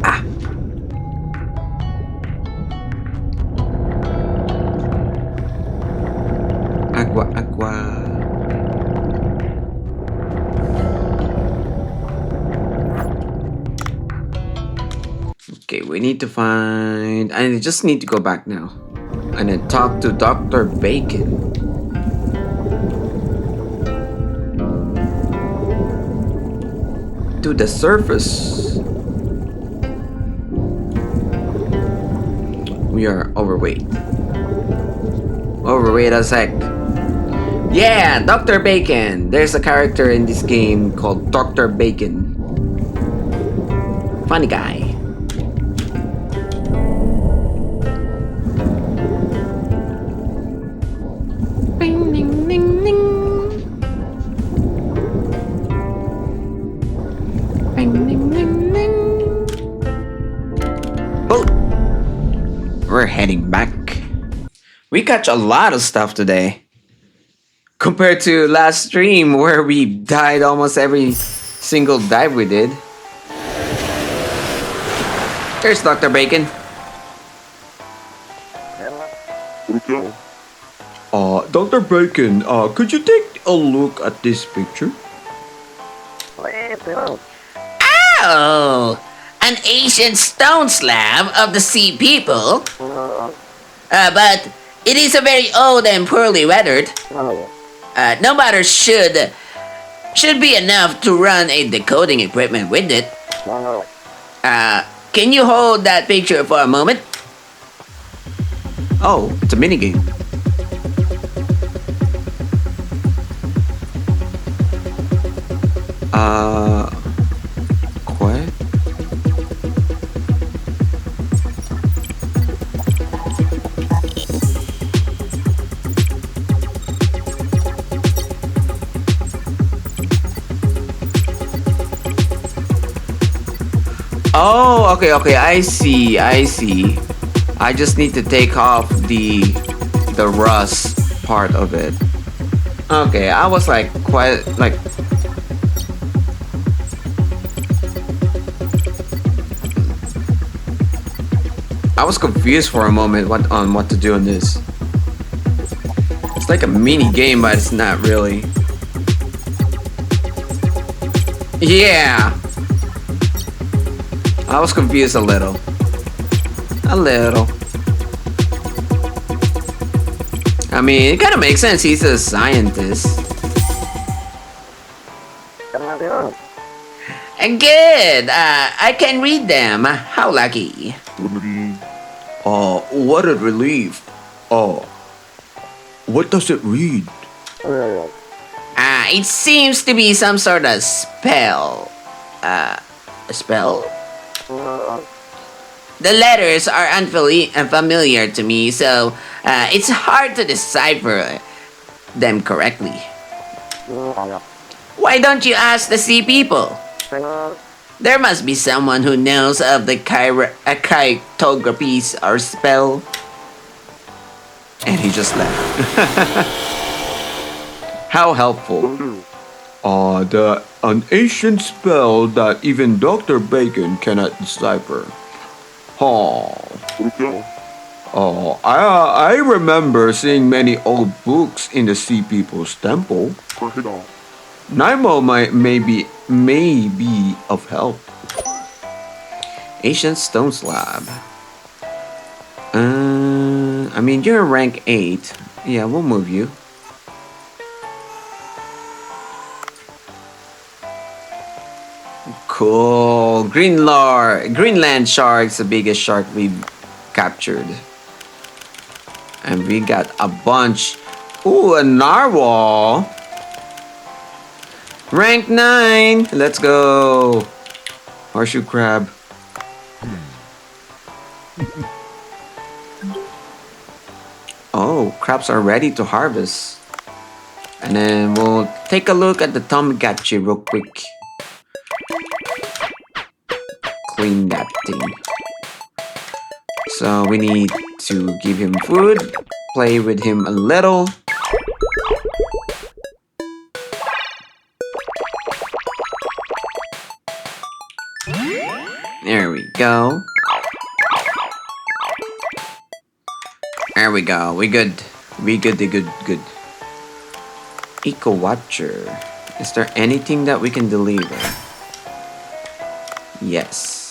Speaker 1: Ah. Agua, agua. Okay, we need to find... I just need to go back now. And then talk to Dr. Bacon. To the surface. We are overweight. Overweight as heck. Yeah, Dr. Bacon. There's a character in this game called Dr. Bacon. Funny guy. Bing, ding, ding, ding. Bing, ding, ding, ding. Oh, we're heading back. We catch a lot of stuff today. Compared to last stream where we died almost every single dive we did. There's Dr. Bacon.
Speaker 2: Dr. Bacon, could you take a look at this picture?
Speaker 4: Oh, an ancient stone slab of the sea people. But it is a very old and poorly weathered. No matter should be enough to run a decoding equipment with it. Can you hold that picture for a moment?
Speaker 1: Oh, it's a minigame. What? Oh, okay, I see. I just need to take off the rust part of it. Okay, I was like quite like I was confused for a moment on what to do on this. It's like a mini game, but it's not really. Yeah. I was confused a little. A little. I mean, it kind of makes sense. He's a scientist.
Speaker 4: Good. I can read them. How lucky.
Speaker 2: What a relief. What does it read?
Speaker 4: It seems to be some sort of spell. A spell? The letters are unfamiliar to me, so it's hard to decipher them correctly. Why don't you ask the sea people? There must be someone who knows of the charactographies or spell.
Speaker 1: And he just left. How helpful.
Speaker 2: An ancient spell that even Dr. Bacon cannot decipher. I remember seeing many old books in the Sea People's Temple. Naimo may be of help.
Speaker 1: Ancient stone slab. I mean, you're rank 8. Yeah, we'll move you. Cool. Greenland shark's the biggest shark we've captured. And we got a bunch. Ooh, a narwhal. Rank 9. Let's go. Horseshoe crab. Oh, crabs are ready to harvest. And then we'll take a look at the Tamagotchi real quick. Clean that thing. So we need to give him food, play with him a little. There we go. There we go. We good. We good. Good. Eco Watcher. Is there anything that we can deliver? Yes.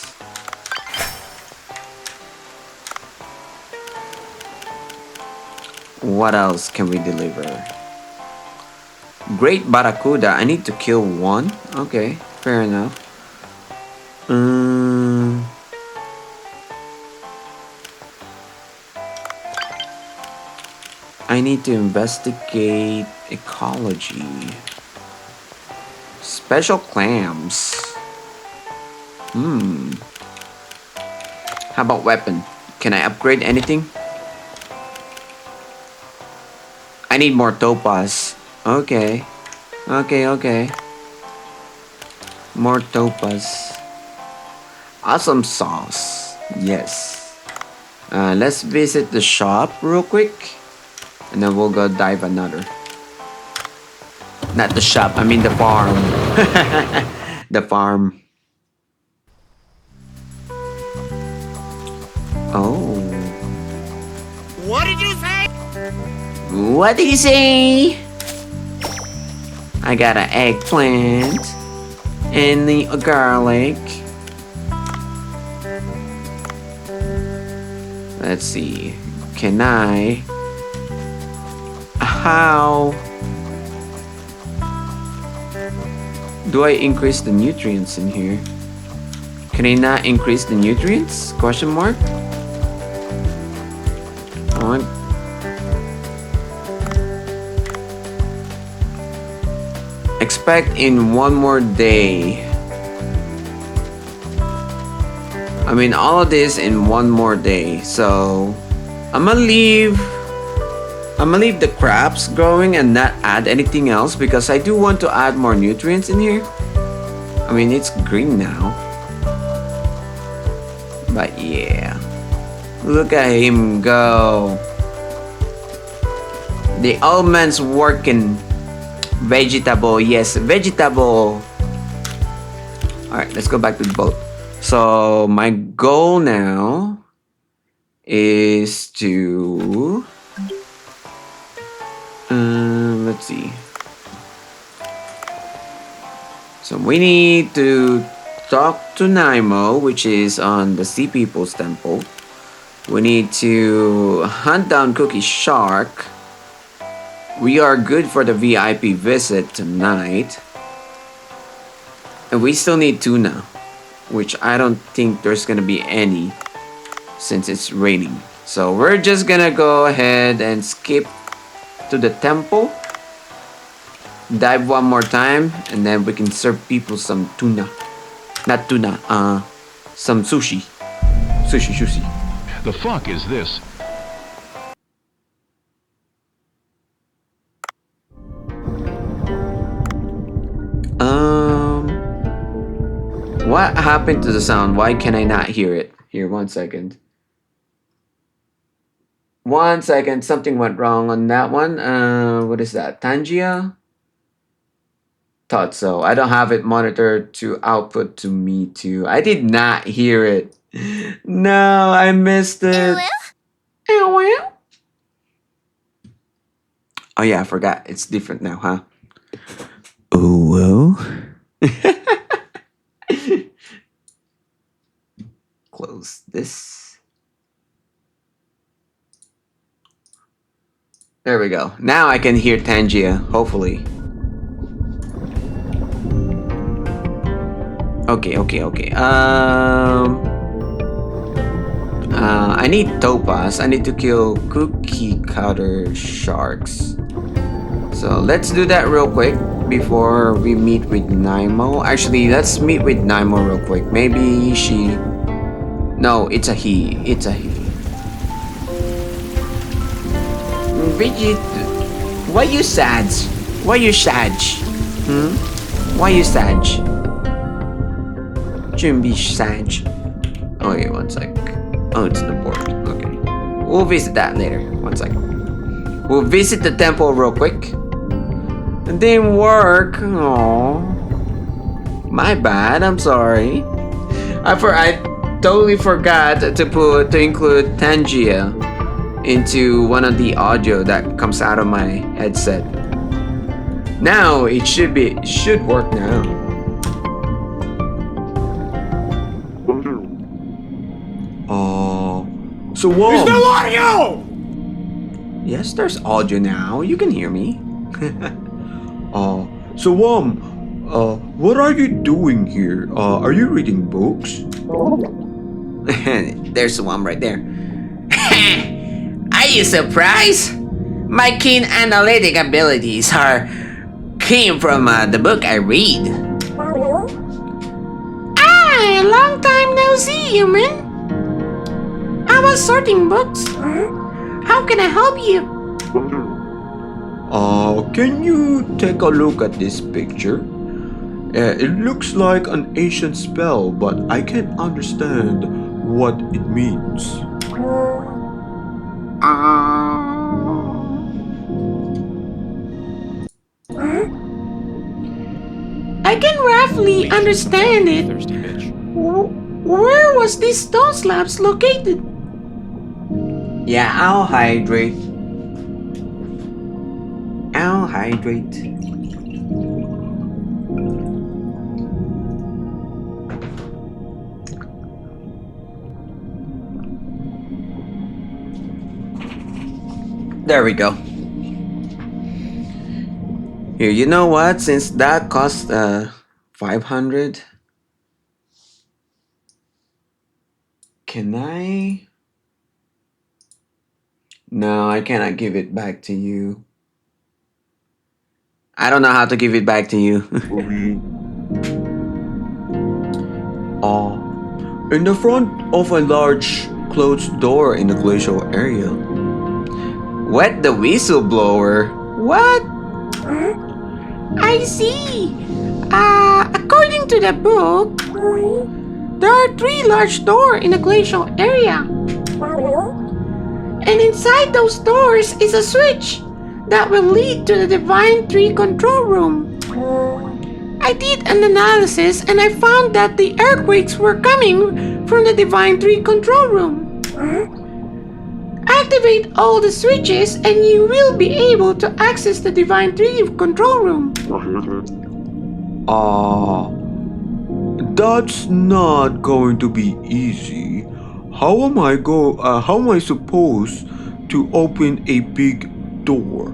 Speaker 1: What else can we deliver? Great Barracuda. I need to kill one. Okay, fair enough. I need to investigate ecology. Special clams. How about weapon? Can I upgrade anything? I need more topaz. Okay. More topaz. Awesome sauce. Yes. Let's visit the shop real quick. And then we'll go dive another. Not the shop, I mean the farm. The farm. Oh.
Speaker 4: What did you say? What did you say?
Speaker 1: I got an eggplant and the garlic. Let's see. Can I? How do I increase the nutrients in here? Can I not increase the nutrients? Question mark. On. Expect in one more day. I mean, all of this in one more day. So I'm gonna leave the crabs growing and not add anything else because I do want to add more nutrients in here. I mean, it's green now. But yeah. Look at him go. The old man's working. Vegetable, yes, vegetable. Alright, let's go back to the boat. So my goal now is to let's see. So we need to talk to Naimo, which is on the Sea People's Temple. We need to hunt down Cookie Shark. We are good for the VIP visit tonight. And we still need tuna, which I don't think there's gonna be any since it's raining. So we're just gonna go ahead and skip to the temple. Dive one more time and then we can serve people some tuna. Not tuna, some sushi.
Speaker 2: Sushi, sushi.
Speaker 6: The fuck is this?
Speaker 1: What happened to the sound? Why can I not hear it? Here, 1 second. 1 second. Something went wrong on that one. What is that? Tangia? Thought so. I don't have it monitored to output to me too. I did not hear it. No, I missed it. Oh yeah, I forgot. It's different now, huh? Oh well. Close this. There we go. Now I can hear Tangia, hopefully. Okay. I need topaz. I need to kill cookie cutter sharks. So let's do that real quick before we meet with Naimo. Actually, let's meet with Naimo real quick. Maybe she... No, it's a he. It's a he. Bridget, why you sad? Why you sad? Why you sad? Shouldn't be sad. Oh wait, 1 sec. Oh, it's the board. Okay. We'll visit that later. 1 second. We'll visit the temple real quick. It didn't work. Aww. My bad. I'm sorry. I totally forgot to include Tangia into one of the audio that comes out of my headset. Now it should work now.
Speaker 2: So what?
Speaker 3: There's no audio!
Speaker 1: Yes, there's audio now. You can hear me.
Speaker 2: So what are you doing here? Are you reading books?
Speaker 1: There's the one right there.
Speaker 4: Are you surprised? My keen analytic abilities came from the book I read. Ah, long time no see, human. I was sorting books. How can I help you?
Speaker 2: Can you take a look at this picture? It looks like an ancient spell, but I can't understand what it means.
Speaker 4: I can roughly understand it.
Speaker 5: Thirsty bitch.
Speaker 4: Where was this stone slabs located?
Speaker 1: Yeah, I'll hydrate. I'll hydrate. There we go. Here, you know what? Since that cost 500, can I? No, I cannot give it back to you. I don't know how to give it back to you.
Speaker 2: In the front of a large closed door in the glacial area.
Speaker 1: What the whistleblower? What?
Speaker 4: I see. According to the book, there are 3 large doors in the glacial area. And inside those doors is a switch that will lead to the Divine Tree control room. I did an analysis and I found that the earthquakes were coming from the Divine Tree control room. Activate all the switches and you will be able to access the Divine Tree control room.
Speaker 2: That's not going to be easy. How am I supposed to open a big door?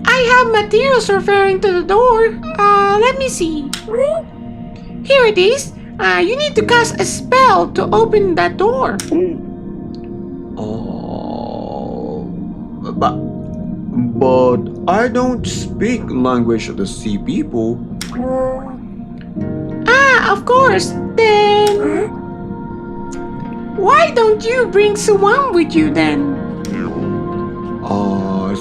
Speaker 4: I have materials referring to the door. Let me see. Here it is. You need to cast a spell to open that door.
Speaker 2: But I don't speak language of the sea people.
Speaker 4: Of course. Then
Speaker 1: Why don't you bring Suwam with you then?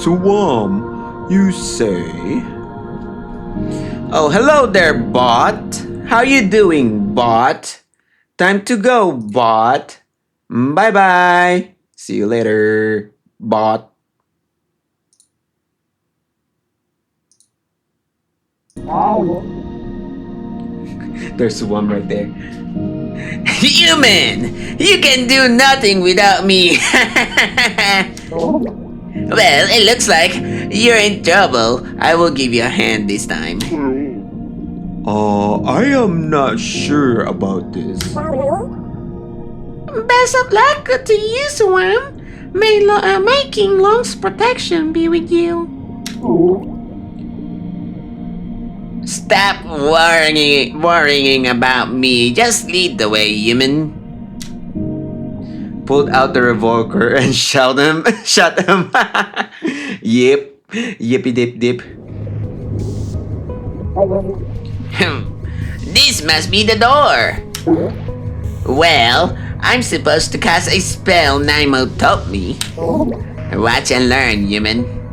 Speaker 2: Suwam, you say?
Speaker 1: Oh, hello there, bot. How you doing, bot? Time to go, bot. Bye bye. See you later, bot. There's one right there.
Speaker 4: Human, you can do nothing without me. Well, it looks like you're in trouble. I will give you a hand this time.
Speaker 2: I am not sure about this.
Speaker 1: Best of luck to you, Swam. May King Long's protection be with you.
Speaker 4: Stop worrying about me. Just lead the way, human.
Speaker 1: Pulled out the revolver and shot him. Yep. Yippee dip dip.
Speaker 4: This must be the door. Well, I'm supposed to cast a spell Naimo taught me. Watch and learn, human.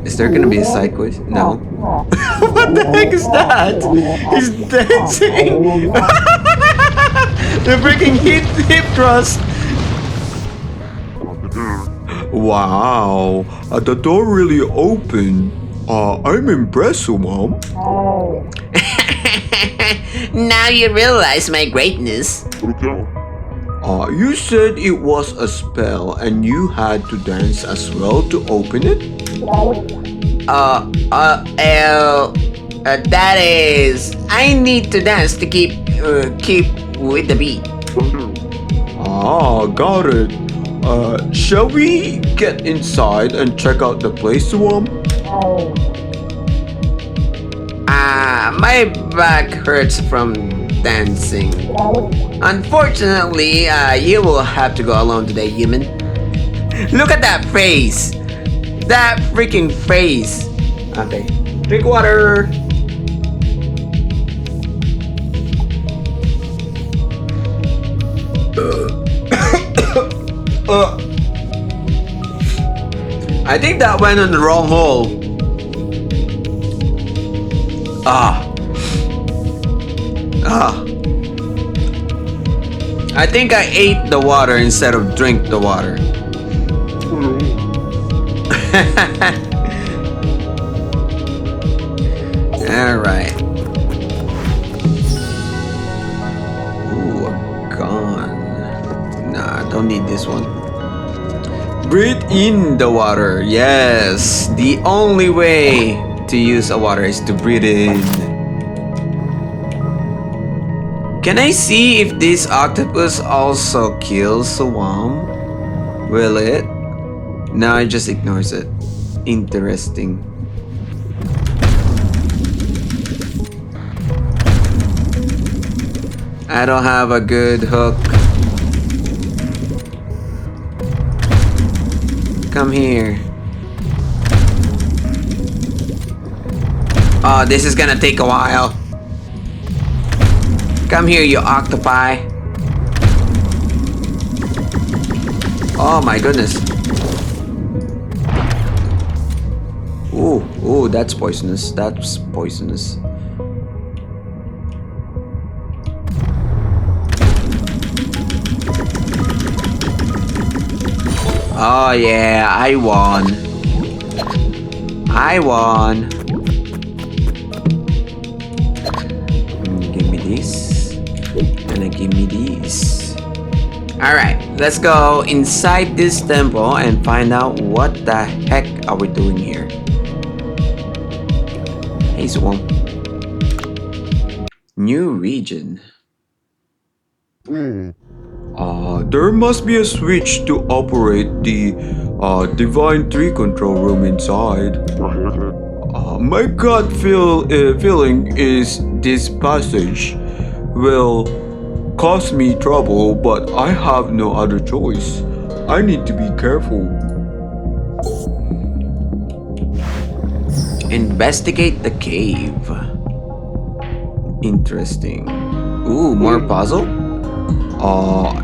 Speaker 1: Is there gonna be a side quest? No. What the heck is that? He's dancing. The freaking hip thrust.
Speaker 2: Wow, the door really opened. I'm impressed, Mom.
Speaker 4: Now you realize my greatness.
Speaker 2: You said it was a spell and you had to dance as well to open it?
Speaker 4: That is, I need to dance to keep with the beat.
Speaker 2: Got it. Shall we get inside and check out the place, Swam?
Speaker 1: My back hurts from dancing. Unfortunately, you will have to go alone today, human. Look at that face! That freaking face! Okay. Drink water! I think that went in the wrong hole. I think I ate the water instead of drink the water. Alright. Ooh, a gun. Nah, don't need this one. Breathe in the water. Yes. The only way to use a water is to breathe in. Can I see if this octopus also kills a worm? Will it? No, it just ignores it. Interesting. I don't have a good hook. Come here. Oh, this is gonna take a while. Come here, you octopi. Oh my goodness. Ooh, that's poisonous. That's poisonous. Oh yeah, I won. I won. Give me this. And give me these. Alright, let's go inside this temple and find out what the heck are we doing here. Hey, Swan. New region.
Speaker 2: There must be a switch to operate the Divine Tree control room inside. My gut feeling is this passage will cause me trouble, but I have no other choice. I need to be careful.
Speaker 1: Investigate the cave. Interesting. Ooh, more puzzle?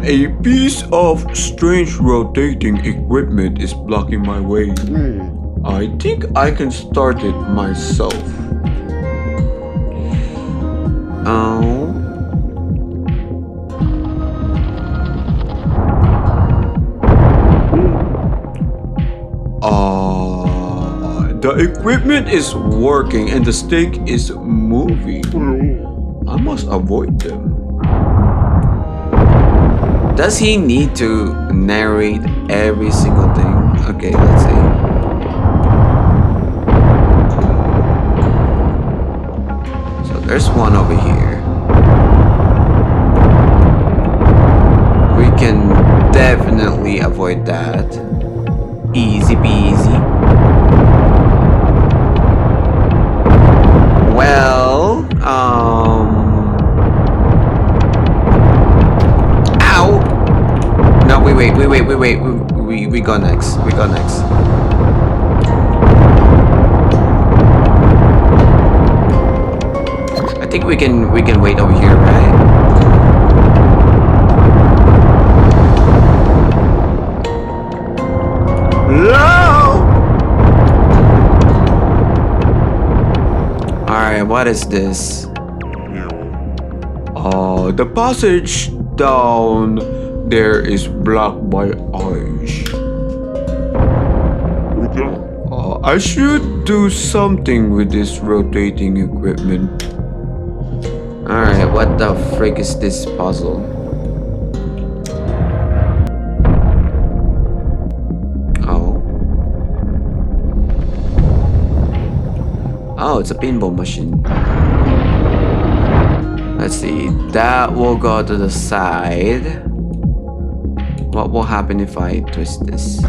Speaker 2: A piece of strange rotating equipment is blocking my way. I think I can start it myself.
Speaker 1: Oh.
Speaker 2: The equipment is working and the stick is moving. I must avoid them.
Speaker 1: Does he need to narrate every single thing? Okay, let's see. So there's one over here. We can definitely avoid that. Easy peasy. Well, ow! No, we wait. We go next. We go next. I think we can wait over here, right?
Speaker 2: No!
Speaker 1: Alright, what is this?
Speaker 2: The passage down there is blocked by ice. I should do something with this rotating equipment.
Speaker 1: Alright, what the frick is this puzzle? Oh. Oh, it's a pinball machine. Let's see. That will go to the side. What will happen if I twist this?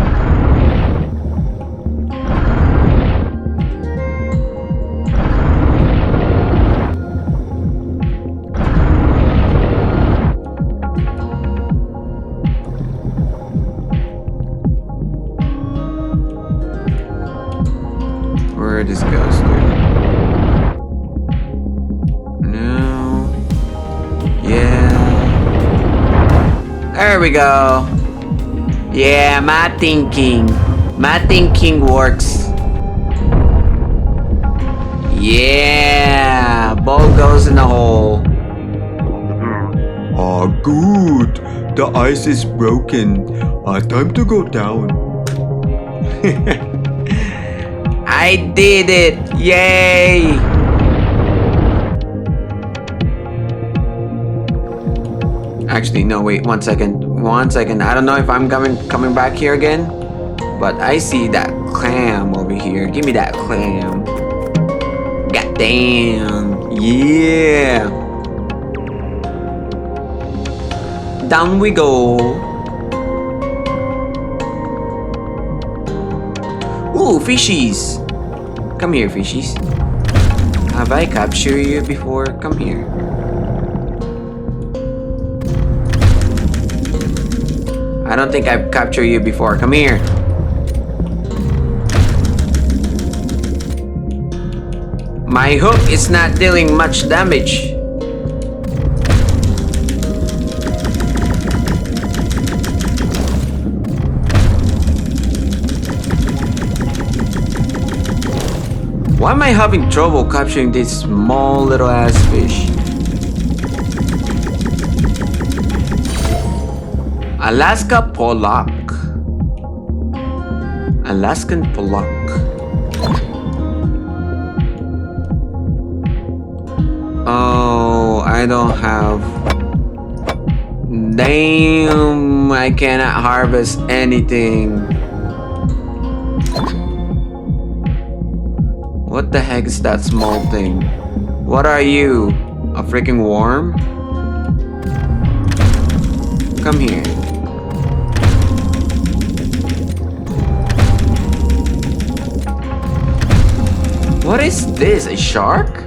Speaker 1: Where this goes to? No. Yeah. There we go. Yeah, my thinking works. Yeah, ball goes in the hole.
Speaker 2: Good. The ice is broken. Time to go down.
Speaker 1: I did it! Yay! Actually, no, wait, 1 second. 1 second. I don't know if I'm coming back here again, but I see that clam over here. Give me that clam. God damn. Yeah. Down we go. Ooh, fishies. Come here, fishies. Have I captured you before? Come here. I don't think I've captured you before. Come here. My hook is not dealing much damage. Why am I having trouble capturing this small little ass fish? Alaska pollock. Alaskan pollock. Oh, I don't have. Damn, I cannot harvest anything. What the heck is that small thing? What are you? A freaking worm? Come here. What is this? A shark?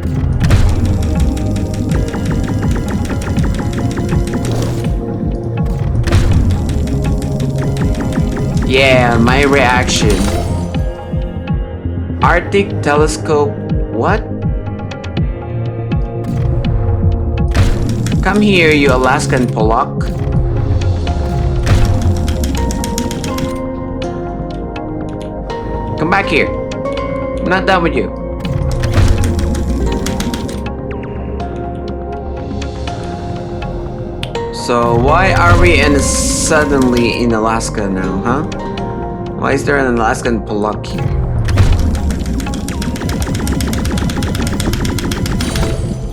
Speaker 1: Yeah, my reaction. Arctic telescope. What? Come here, you Alaskan Pollock. Come back here. I'm not done with you. So why are we suddenly in Alaska now, huh? Why is there an Alaskan Pollock here?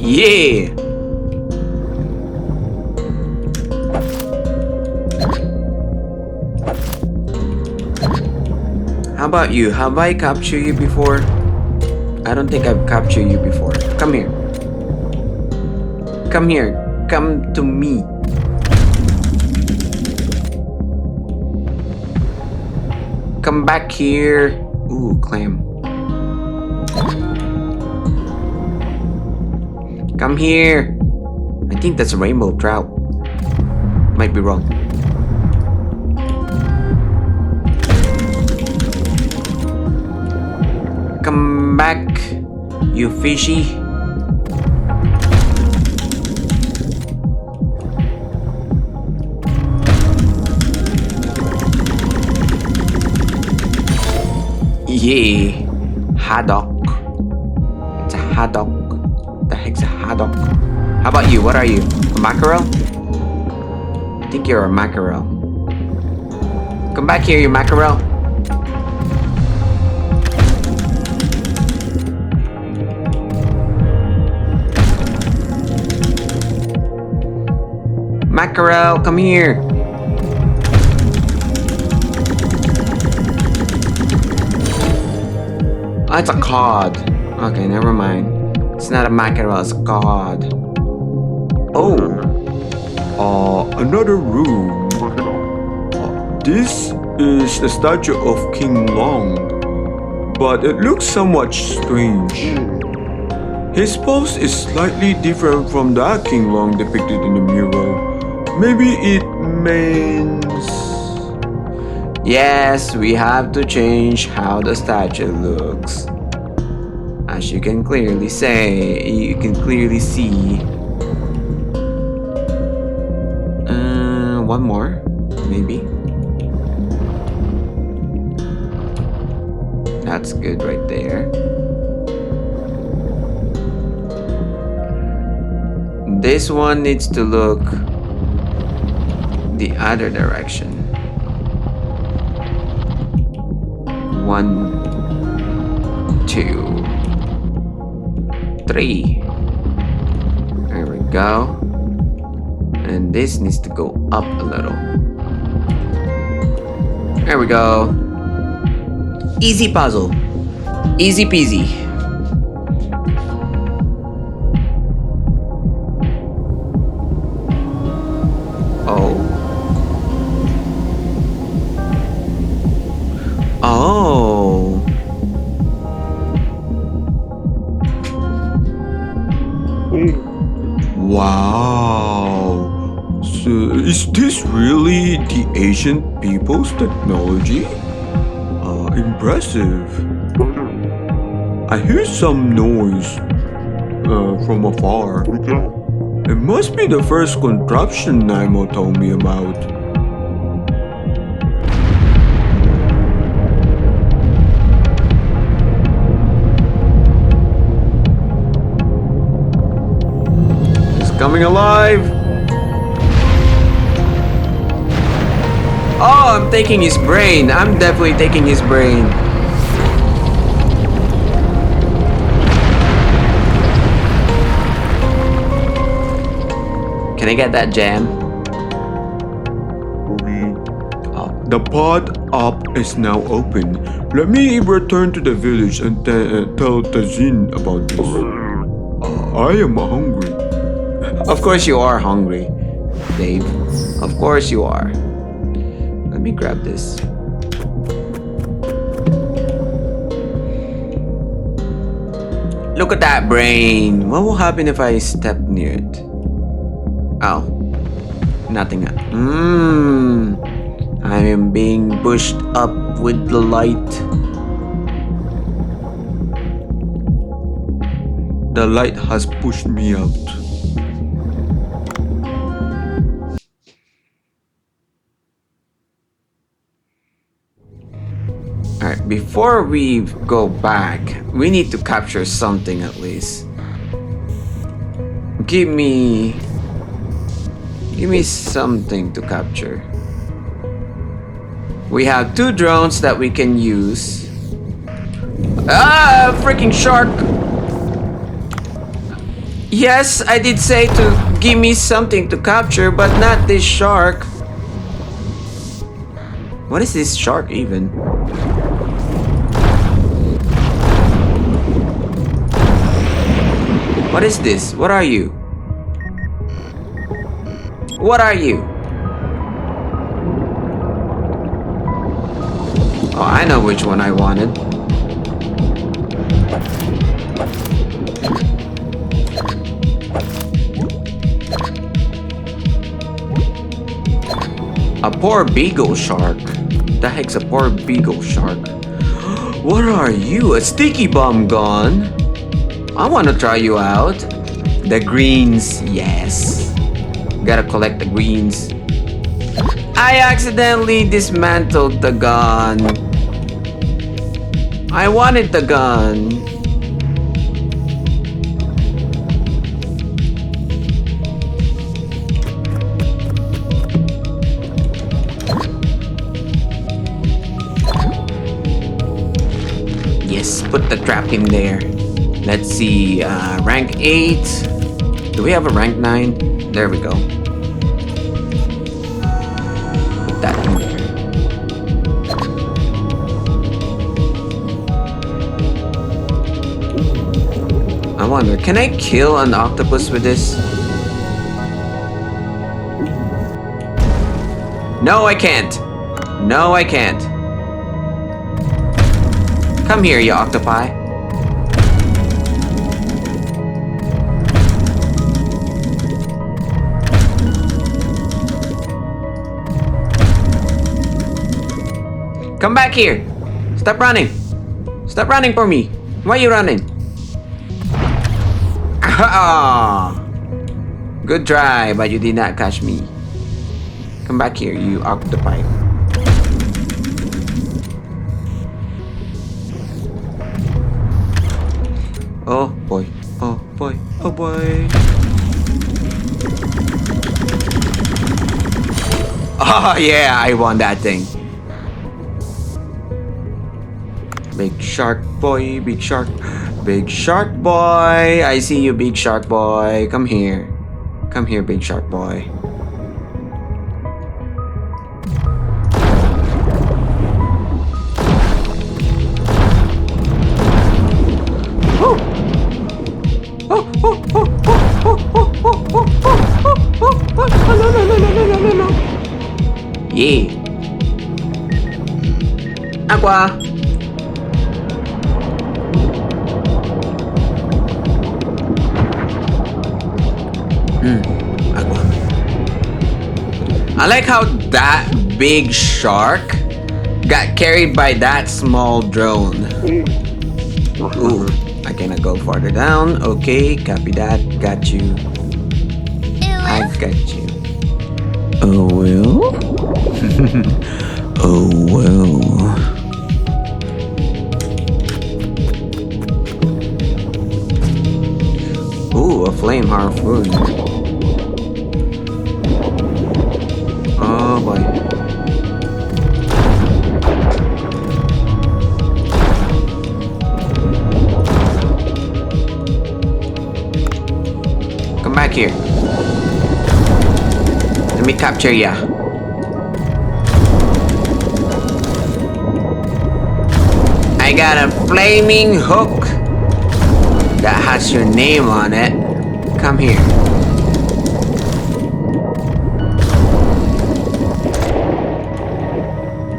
Speaker 1: Yeah! How about you? Have I captured you before? I don't think I've captured you before. Come here. Come here. Come to me. Come back here. Ooh, clam. Come here. I think that's a rainbow trout. Might be wrong. Come back, you fishy. Yeah, haddock. It's a haddock. The heck's a haddock? How about you? What are you? A mackerel? I think you're a mackerel. Come back here, you mackerel. Mackerel, come here. Oh, it's a cod. Okay, never mind. It's not a mackerel, it's a cod. Oh.
Speaker 2: Another room. This is the statue of King Long, but it looks somewhat strange. His pose is slightly different from that King Long depicted in the mural. Maybe it means...
Speaker 1: Yes, we have to change how the statue looks. As you can clearly see. One more, maybe. That's good right there. This one needs to look the other direction. 1, 2, 3. There we go. And this needs to go up a little. There we go. Easy puzzle. Easy peasy. Oh. Oh.
Speaker 2: Wow. So, is this really the ancient people's technology? Impressive. I hear some noise from afar. It must be the first contraption Naimo told me about.
Speaker 1: It's coming alive. Oh, I'm taking his brain. I'm definitely taking his brain. Can I get that jam?
Speaker 2: The pod up is now open. Let me return to the village and tell Tazin about this. I am hungry.
Speaker 1: Of course you are hungry, Dave. Of course you are. Let me grab this. Look at that brain. What will happen if I step near it? Oh, nothing. I am being pushed up with the light.
Speaker 2: The light has pushed me out.
Speaker 1: before we go back, we need to capture something at least. Give me something to capture. We have 2 drones that we can use. Ah, freaking shark! Yes, I did say to give me something to capture, but not this shark. What is this shark even? What is this? What are you? What are you? Oh, I know which one I wanted. A poor beagle shark. The heck's a poor beagle shark? What are you? A sticky bomb gun? I want to try you out. The greens, yes. Gotta collect the greens. I accidentally dismantled the gun. I wanted the gun. Yes, put the trap in there. Let's see, rank 8. Do we have a rank 9? There we go. Put that in there. I wonder, can I kill an octopus with this? No, I can't. No, I can't. Come here, you octopi. Come back here. Stop running. Stop running for me. Why are you running? Good try, but you did not catch me. Come back here, you octopi. Oh boy. Oh boy. Oh boy. Oh yeah, I won that thing. Big shark boy, big shark boy. I see you, big shark boy. Come here. Come here, big shark boy. Yeah. Aqua. Aqua. I like how that big shark got carried by that small drone. Ooh, I cannot go farther down. Okay, copy that. Got you. I got you. Oh well. Oh well. Ooh, a flame harpoon. Oh boy. Come back here. Let me capture ya. I got a flaming hook that has your name on it. Come here.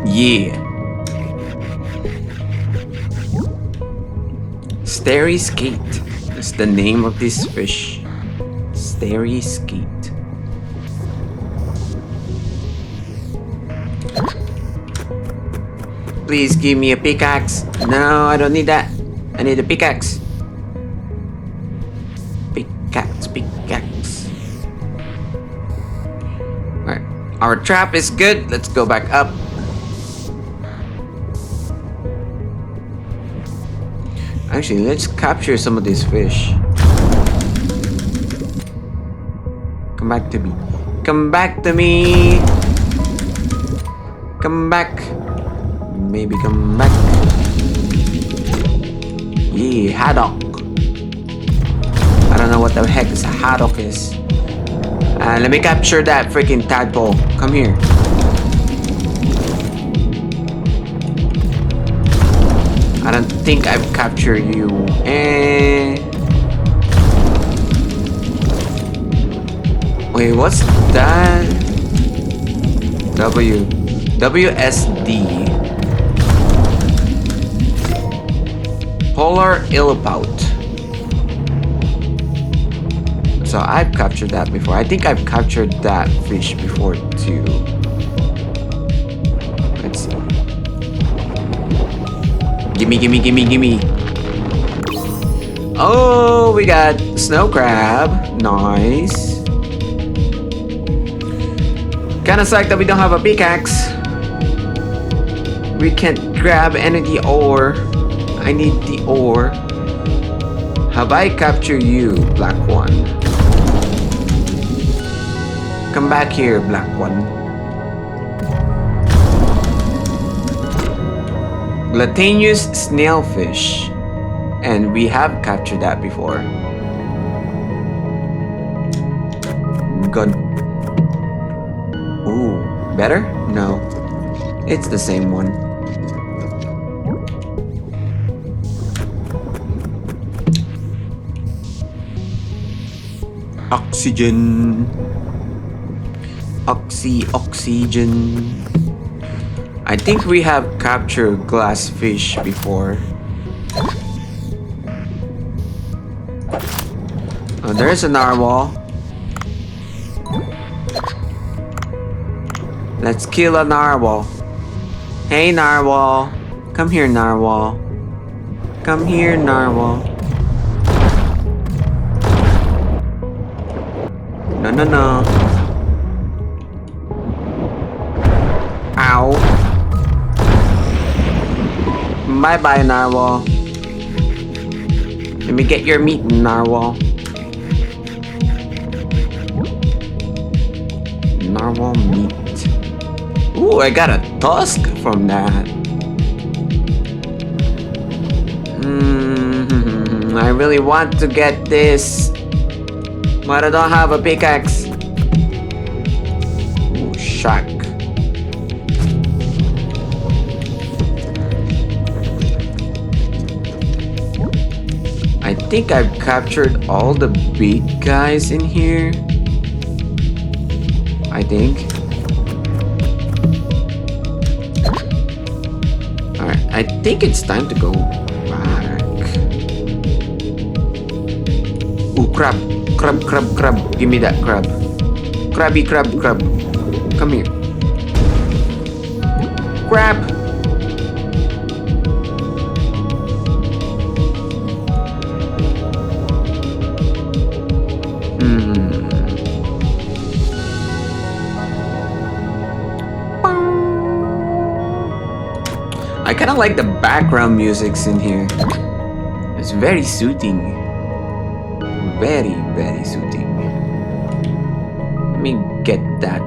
Speaker 1: Yeah. Starry skate. That's the name of this fish. Starry skate. Please give me a pickaxe. No, I don't need that. I need a pickaxe. Pickaxe, pickaxe. Alright. Our trap is good. Let's go back up. Actually, let's capture some of these fish. Come back to me. Come back to me. Come back. Maybe come back. Yeah, haddock. I don't know what the heck this haddock is. Let me capture that freaking tadpole. Come here. I don't think I've captured you. Wait, what's that? WSD. Polar Illiput. So I've captured that before. I think I've captured that fish before too. Let's see. Gimme, gimme, gimme, gimme. Oh, we got snow crab. Nice. Kinda suck that we don't have a pickaxe. We can't grab any of the ore. I need the ore. Have I captured you, black one? Come back here, black one. Glutinous snailfish. And we have captured that before. Gun. Ooh, better? No. It's the same one. Oxygen. Oxygen. I think we have captured glassfish before. Oh, there's a narwhal. Let's kill a narwhal. Hey, narwhal. Come here, narwhal. Come here, narwhal. No, no, no. Ow. Bye-bye, narwhal. Let me get your meat, narwhal. Narwhal meat. Ooh, I got a tusk from that. I really want to get this, but I don't have a pickaxe. Ooh, shark. I think I've captured all the big guys in here. I think. Alright, I think it's time to go back. Ooh, crab. Crab, crab, crab. Give me that crab. Crabby, crab, crab. Come here. Crab. I kind of like the background musics in here. It's very soothing. Very, very soothing. Let me get that.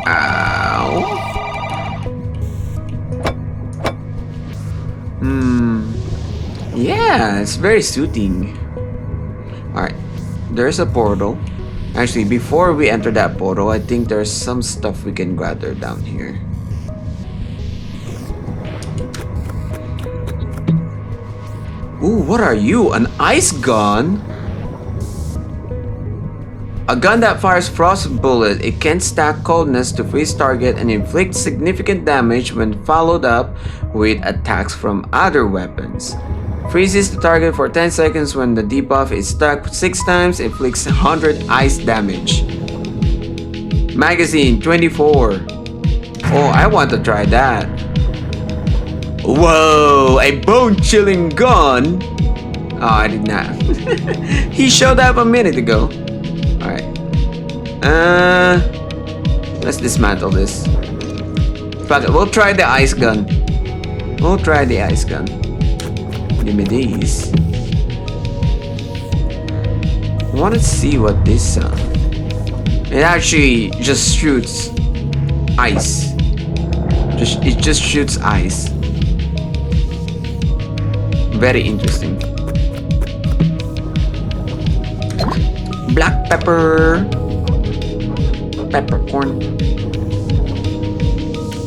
Speaker 1: Ow. Yeah, it's very soothing. Alright, there's a portal. Actually, before we enter that portal, I think there's some stuff we can gather down here. Ooh, what are you? An ice gun? A gun that fires frost bullet. It can stack coldness to freeze target and inflict significant damage when followed up with attacks from other weapons. Freezes the target for 10 seconds when the debuff is stuck 6 times, inflicts 100 ice damage. Magazine 24. Oh, I want to try that. Whoa, a bone-chilling gun. Oh, I did not. He showed up a minute ago. Alright. Let's dismantle this. Fuck it, we'll try the ice gun. We'll try the ice gun. Give me these. I want to see what this it actually just shoots ice. It just shoots ice. Very interesting. Black pepper. Peppercorn.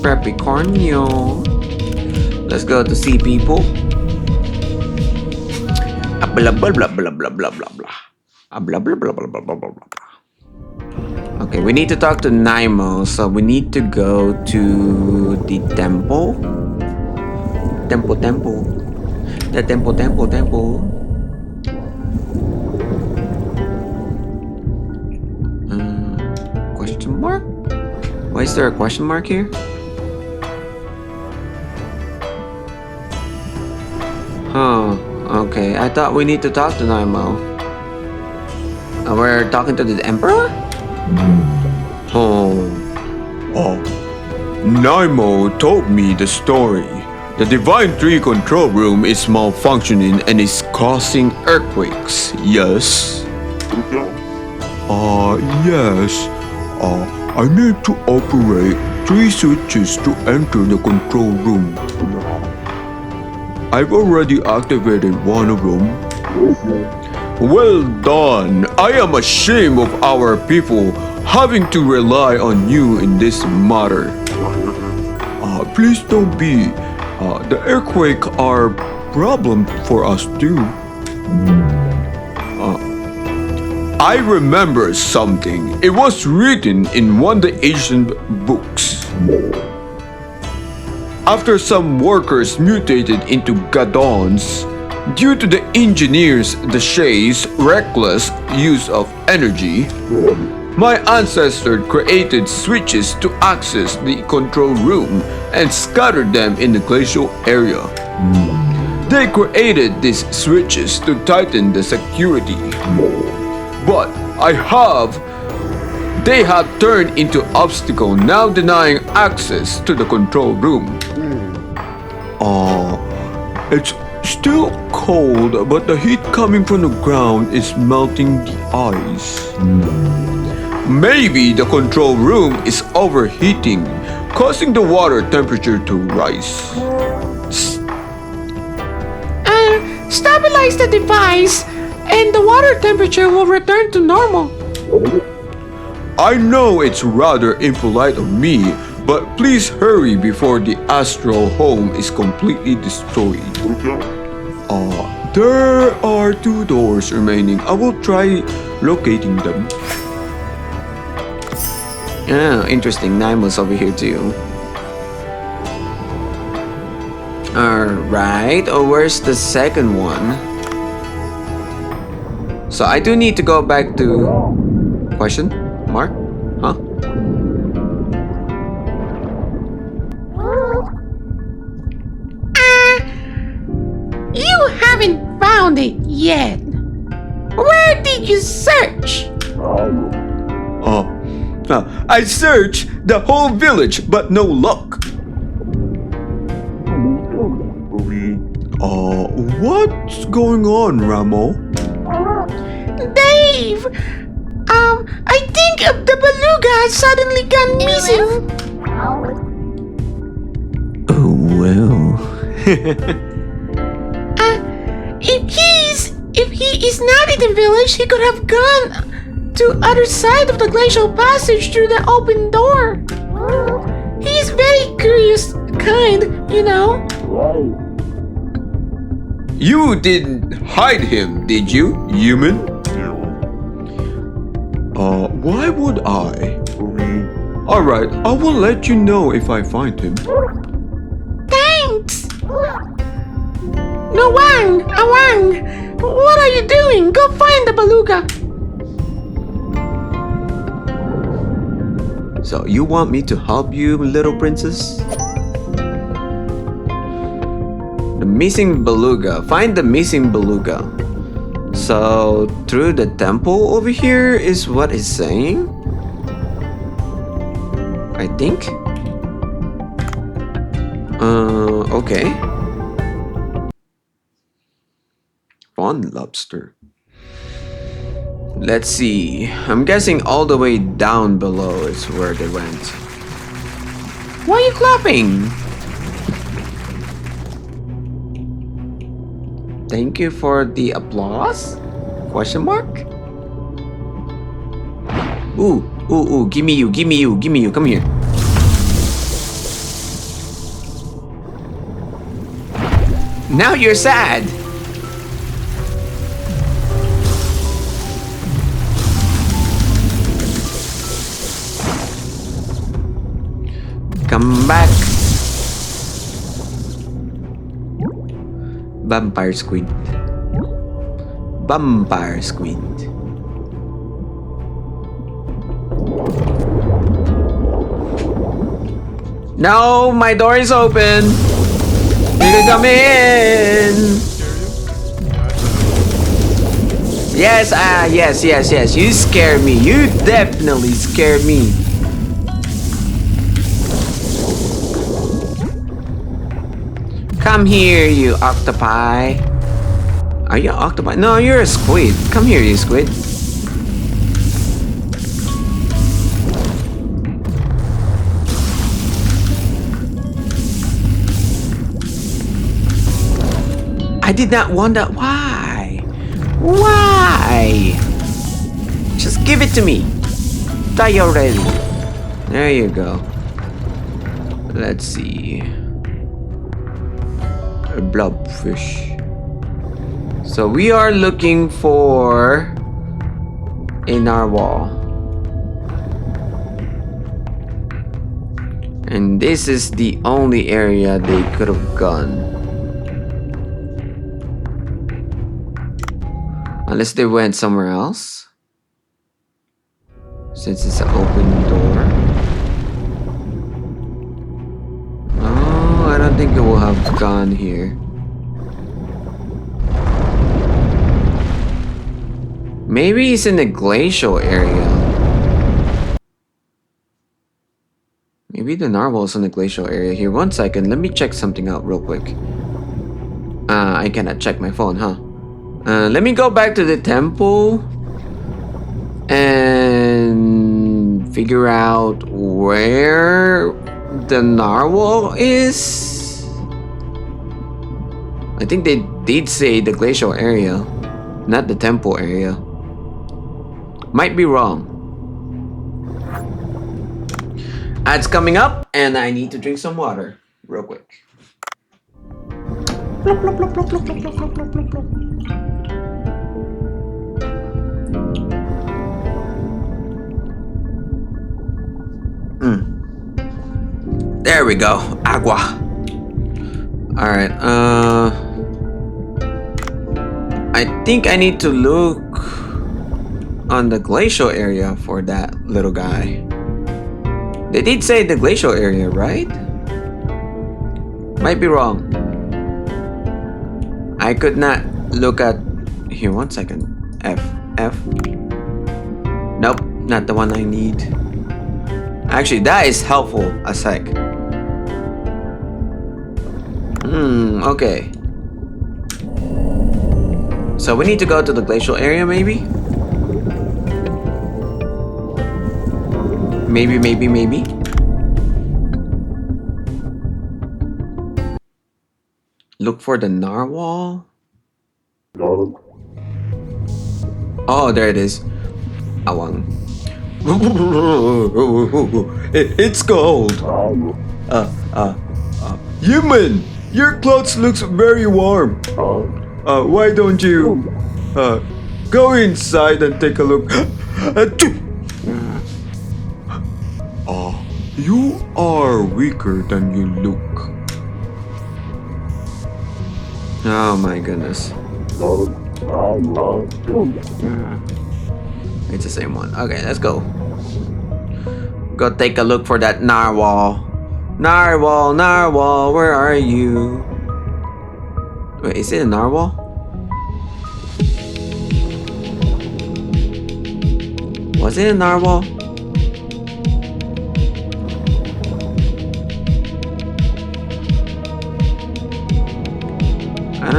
Speaker 1: Peppercornio. Let's go to see people. Blah blah blah blah blah blah blah blah. Blah blah blah blah blah blah blah blah. Okay, we need to talk to Naimo, so we need to go to the temple. Temple. The temple. Question mark? Why is there a question mark here? Huh. Okay, I thought we need to talk to Naimo. We're talking to the Emperor?
Speaker 2: Oh. Naimo told me the story. The Divine Tree control room is malfunctioning and is causing earthquakes. Yes? Yes. I need to operate 3 switches to enter the control room. I've already activated one of them. Well done! I am ashamed of our people having to rely on you in this matter. Please don't be. The earthquake are problem for us too. I remember something. It was written in one of the ancient books. After some workers mutated into Gadons, due to the engineers' Deshay's reckless use of energy, my ancestor created switches to access the control room and scattered them in the glacial area. They created these switches to tighten the security. But they have turned into obstacle, now denying access to the control room. It's still cold, but the heat coming from the ground is melting the ice. Maybe the control room is overheating, causing the water temperature to rise.
Speaker 1: Stabilize the device, and the water temperature will return to normal.
Speaker 2: I know it's rather impolite of me, but please hurry before the astral home is completely destroyed. There are 2 doors remaining. I will try locating them.
Speaker 1: Oh, interesting. Naimo's over here too. Alright, where's the second one? So I do need to go back to... Question? Mark? Huh? You haven't found it yet. Where did you search?
Speaker 2: I searched the whole village, but no luck. What's going on, Ramo?
Speaker 1: Dave! I think the beluga has suddenly gone missing.
Speaker 2: Oh, well.
Speaker 1: If he is not in the village, he could have gone to other side of the glacial passage through the open door. He is very curious kind, you know.
Speaker 2: You didn't hide him, did you, human? Why would I? Alright, I will let you know if I find him.
Speaker 1: Thanks! No, Awang! What are you doing? Go find the beluga!
Speaker 2: So you want me to help you, little princess?
Speaker 1: The missing beluga. Find the missing beluga. So through the temple over here is what it's saying? I think. Okay. Pond lobster. Let's see. I'm guessing all the way down below is where they went. Why are you clapping? Thank you for the applause? Question mark? Ooh, give me you, come here. Now you're sad. Come back. Vampire squid. Vampire squid. No, my door is open. You can come in. Yes, yes. You scared me. You definitely scared me. Come here, you octopi. Are you an octopi? No, you're a squid. Come here, you squid. I did not want that. Why? Why? Just give it to me. Die already. There you go. Let's see. A blobfish. So we are looking for a narwhal. And this is the only area they could have gone. Unless they went somewhere else. Since it's an open door. No, I don't think it will have gone here. Maybe it's in the glacial area. Maybe the narwhal is in the glacial area here. 1 second, let me check something out real quick. I cannot check my phone, huh? Let me go back to the temple and figure out where the narwhal is. I think they did say the glacial area, not the temple area. Might be wrong. Ads coming up, and I need to drink some water real quick. Plop, plop, plop, plop, plop, plop, plop, plop, plop, plop. There we go. Agua. Alright, I think I need to look on the glacial area for that little guy. They did say the glacial area, right? Might be wrong. I could not look at... Here, 1 second. F. Nope, not the one I need. Actually, that is helpful. A sec. Okay. So we need to go to the glacial area, maybe? Maybe. Look for the narwhal. Oh, there it is. Awang. It's cold. Human, your clothes looks very warm. Why don't you go inside and take a look? You are weaker than you look. Oh my goodness. It's the same one. Okay, let's go. Go take a look for that narwhal. Narwhal, where are you? Wait, is it a narwhal? Was it a narwhal?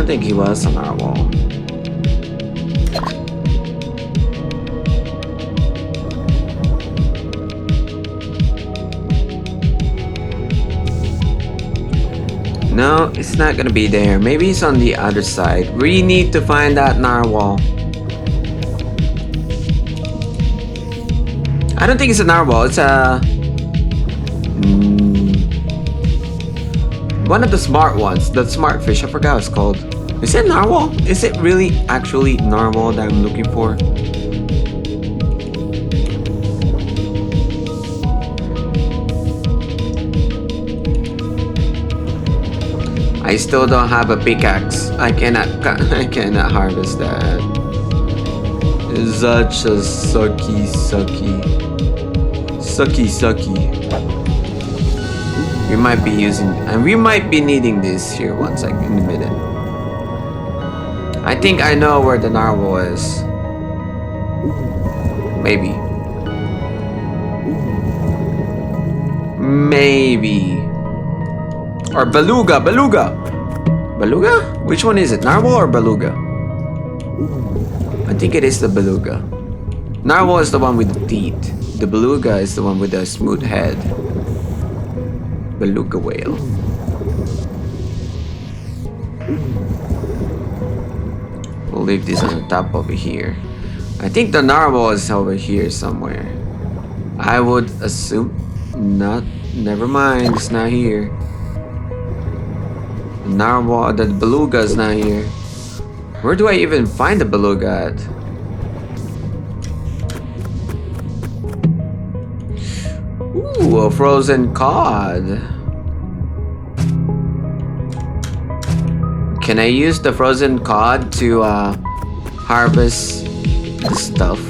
Speaker 1: don't think he was a narwhal. No, it's not gonna be there. Maybe it's on the other side. We need to find that narwhal. I don't think it's a narwhal. It's a... one of the smart ones. The smart fish. I forgot what it's called. Is it narwhal? Is it really actually narwhal that I'm looking for? I still don't have a pickaxe. I cannot harvest that. It's such a sucky. We might be using, and we might be needing this here. 1 second, in a minute. I think I know where the narwhal is. Maybe. Or beluga. Beluga? Which one is it? Narwhal or beluga? I think it is the beluga. Narwhal is the one with the teeth. The beluga is the one with the smooth head. Beluga whale. We'll leave this on the top over here. I think the narwhal is over here somewhere. I would assume not. Never mind, it's not here. The narwhal, the beluga is not here. Where do I even find the beluga at? Ooh, a frozen cod. Can I use the frozen cod to harvest the stuff?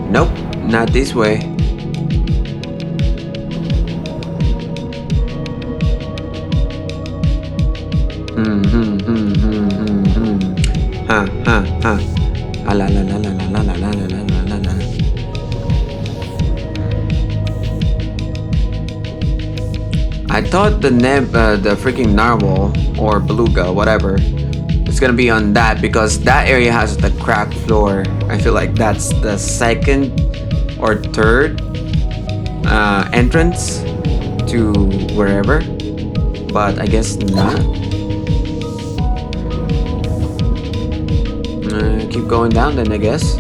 Speaker 1: Nope, not this way. I thought the freaking narwhal or beluga, whatever, it's gonna be on that because that area has the cracked floor. I feel like that's the second or third entrance to wherever, but I guess not. Keep going down then, I guess.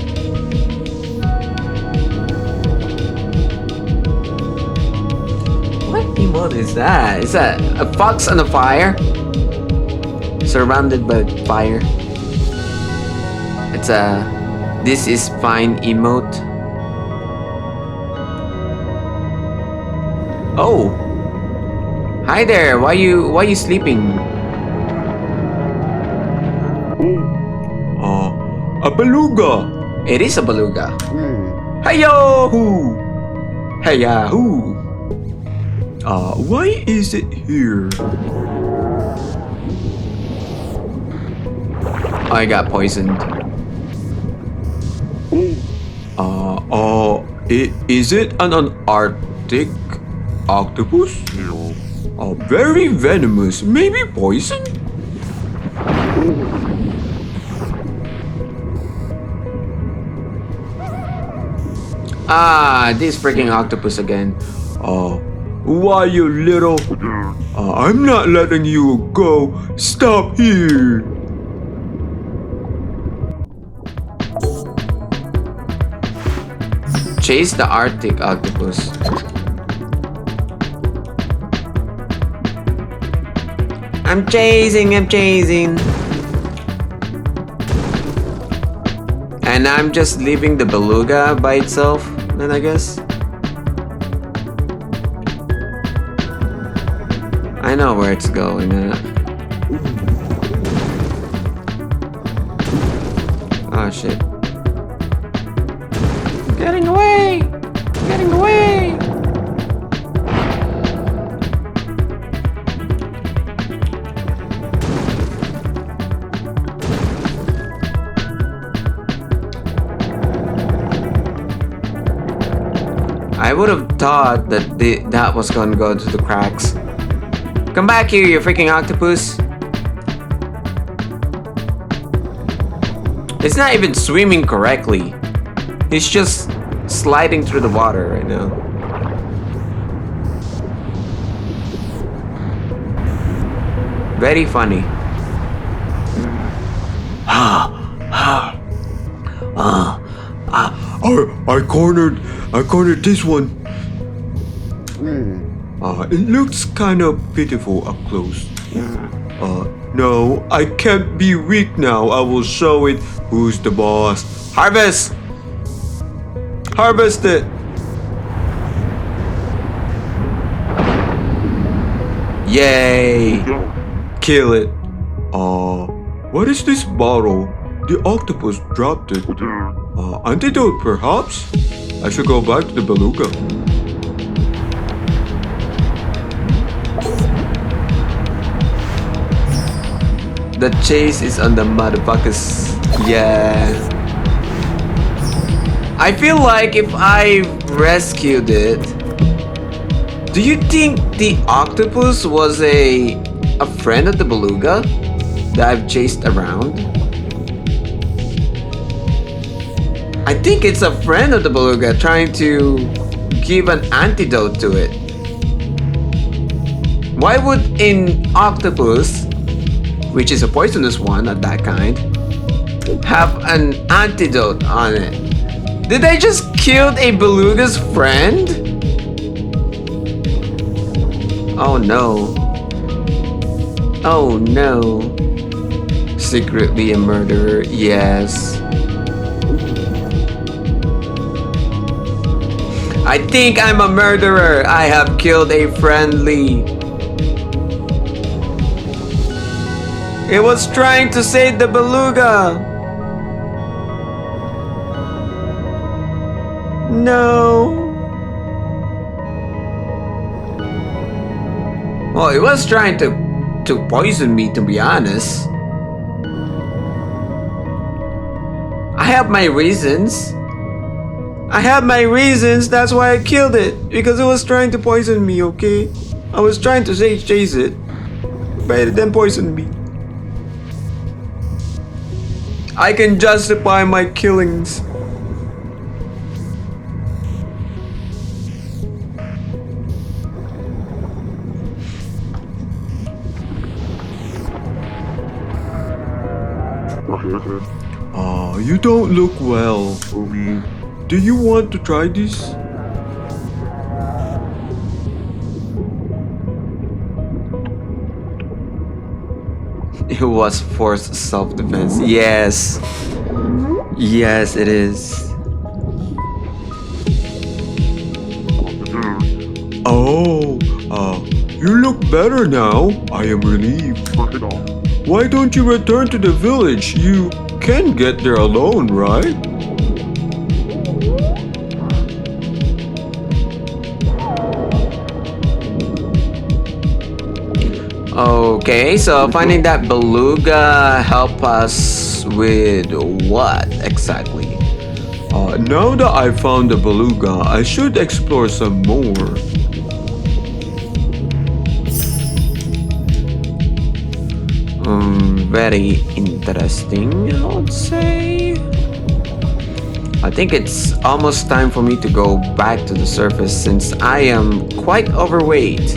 Speaker 1: What emote is that? Is that a fox on a fire? Surrounded by fire. It's a "this is fine" emote. Oh, hi there. Why you sleeping?
Speaker 2: A beluga.
Speaker 1: It is a beluga. Hey-yo-hoo! Hey-yahoo!
Speaker 2: Why is it here?
Speaker 1: I got poisoned.
Speaker 2: Is it an Arctic octopus? Very venomous. Maybe poison?
Speaker 1: This freaking octopus again.
Speaker 2: Why, you little... I'm not letting you go. Stop here.
Speaker 1: Chase the Arctic octopus. I'm chasing. And I'm just leaving the beluga by itself, then I guess. I know where it's going at. Oh shit. Getting away! Getting away! I would have thought that that was gonna go to the cracks. Come back here, you freaking octopus. It's not even swimming correctly. He's just sliding through the water right now. Very funny.
Speaker 2: I cornered this one. It looks kind of pitiful up close. No, I can't be weak now. I will show it who's the boss.
Speaker 1: Harvest!
Speaker 2: Harvest it.
Speaker 1: Yay!
Speaker 2: Kill it. What is this bottle? The octopus dropped it. Antidote, perhaps? I should go back to the beluga.
Speaker 1: The chase is on the motherfuckers. Yeah. I feel like if I rescued it, do you think the octopus was a friend of the beluga that I've chased around? I think it's a friend of the beluga trying to give an antidote to it. Why would an octopus, which is a poisonous one of that kind, have an antidote on it? Did I just kill a beluga's friend? Oh no. Oh no. Secretly a murderer, yes. I think I'm a murderer. I have killed a friendly. It was trying to save the beluga. No. Well, it was trying to poison me, to be honest. I have my reasons. That's why I killed it. Because it was trying to poison me, okay? I was trying to chase it. But it then poisoned me. I can justify my killings.
Speaker 2: You don't look well. Do you want to try this?
Speaker 1: It was forced self-defense. Yes. Yes, it is.
Speaker 2: You look better now. I am relieved. Why don't you return to the village? You can get there alone, right?
Speaker 1: Okay, so finding that beluga help us with what exactly?
Speaker 2: Now that I found the beluga, I should explore some more.
Speaker 1: Very interesting, I would say. I think it's almost time for me to go back to the surface since I am quite overweight.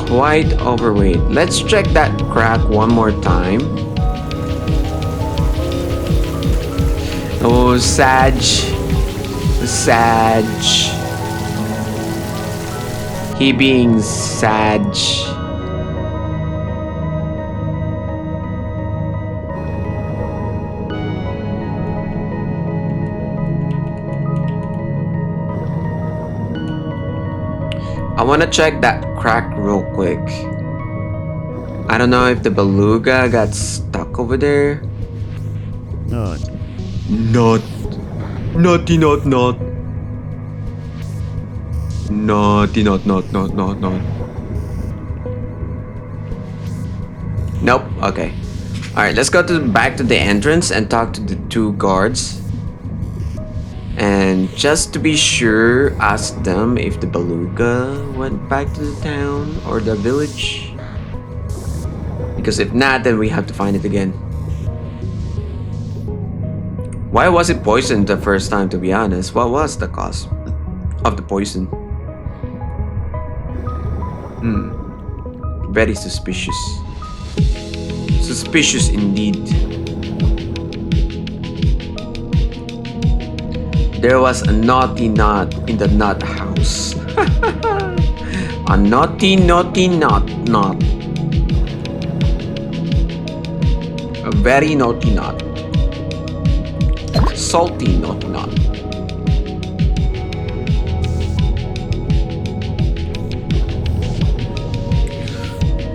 Speaker 1: Quite overweight. Let's check that crack one more time. Oh, Sag. He being Sag. I want to check that crack real quick. I don't know if the beluga got stuck over there.
Speaker 2: Not. Naughty, not. Naughty, not.
Speaker 1: Nope. Okay. All right. Let's go back to the entrance and talk to the two guards. And just to be sure, ask them if the beluga went back to the town or the village. Because if not, then we have to find it again. Why was it poisoned the first time, to be honest? What was the cause of the poison? Very suspicious. Suspicious indeed. There was a naughty knot in the nut house. A naughty knot. A very naughty knot. Salty naughty knot.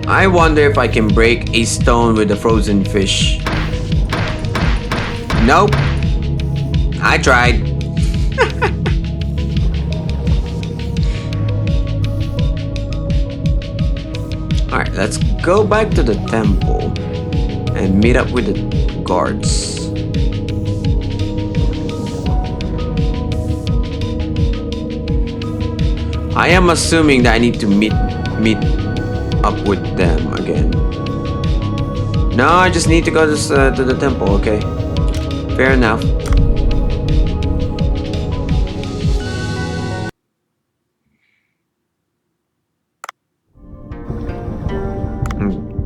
Speaker 1: I wonder if I can break a stone with a frozen fish. Nope. I tried. Alright, let's go back to the temple and meet up with the guards. I am assuming that I need to meet up with them again. No, I just need to go to the temple, okay. Fair enough.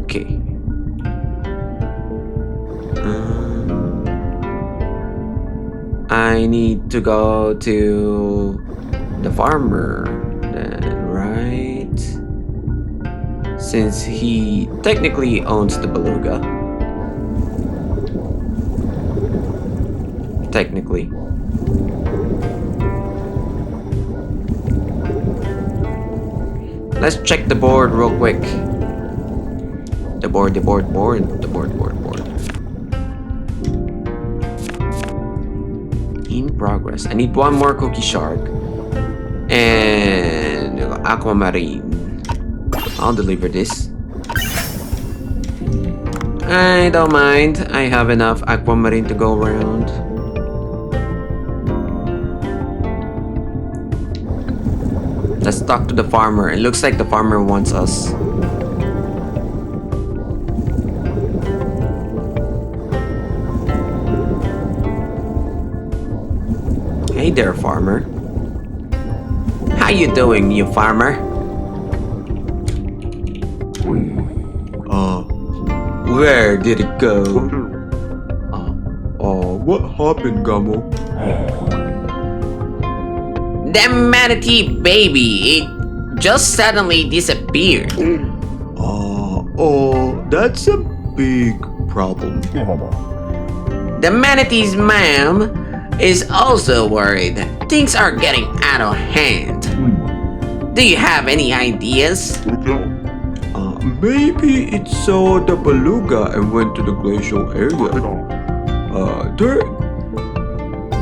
Speaker 1: Okay. I need to go to the farmer then, right? Since he technically owns the beluga. Technically. Let's check the board real quick. The board. In progress. I need one more cookie shark. And aquamarine. I'll deliver this. I don't mind. I have enough aquamarine to go around. Let's talk to the farmer. It looks like the farmer wants us. Hey there, farmer. How you doing, you farmer? Where did it go?
Speaker 2: What happened, Gamo?
Speaker 4: That manatee baby, it just suddenly disappeared.
Speaker 2: That's a big problem.
Speaker 4: The manatee's mom is also worried. Things are getting out of hand. Do you have any ideas?
Speaker 2: Maybe it saw the beluga and went to the glacial area.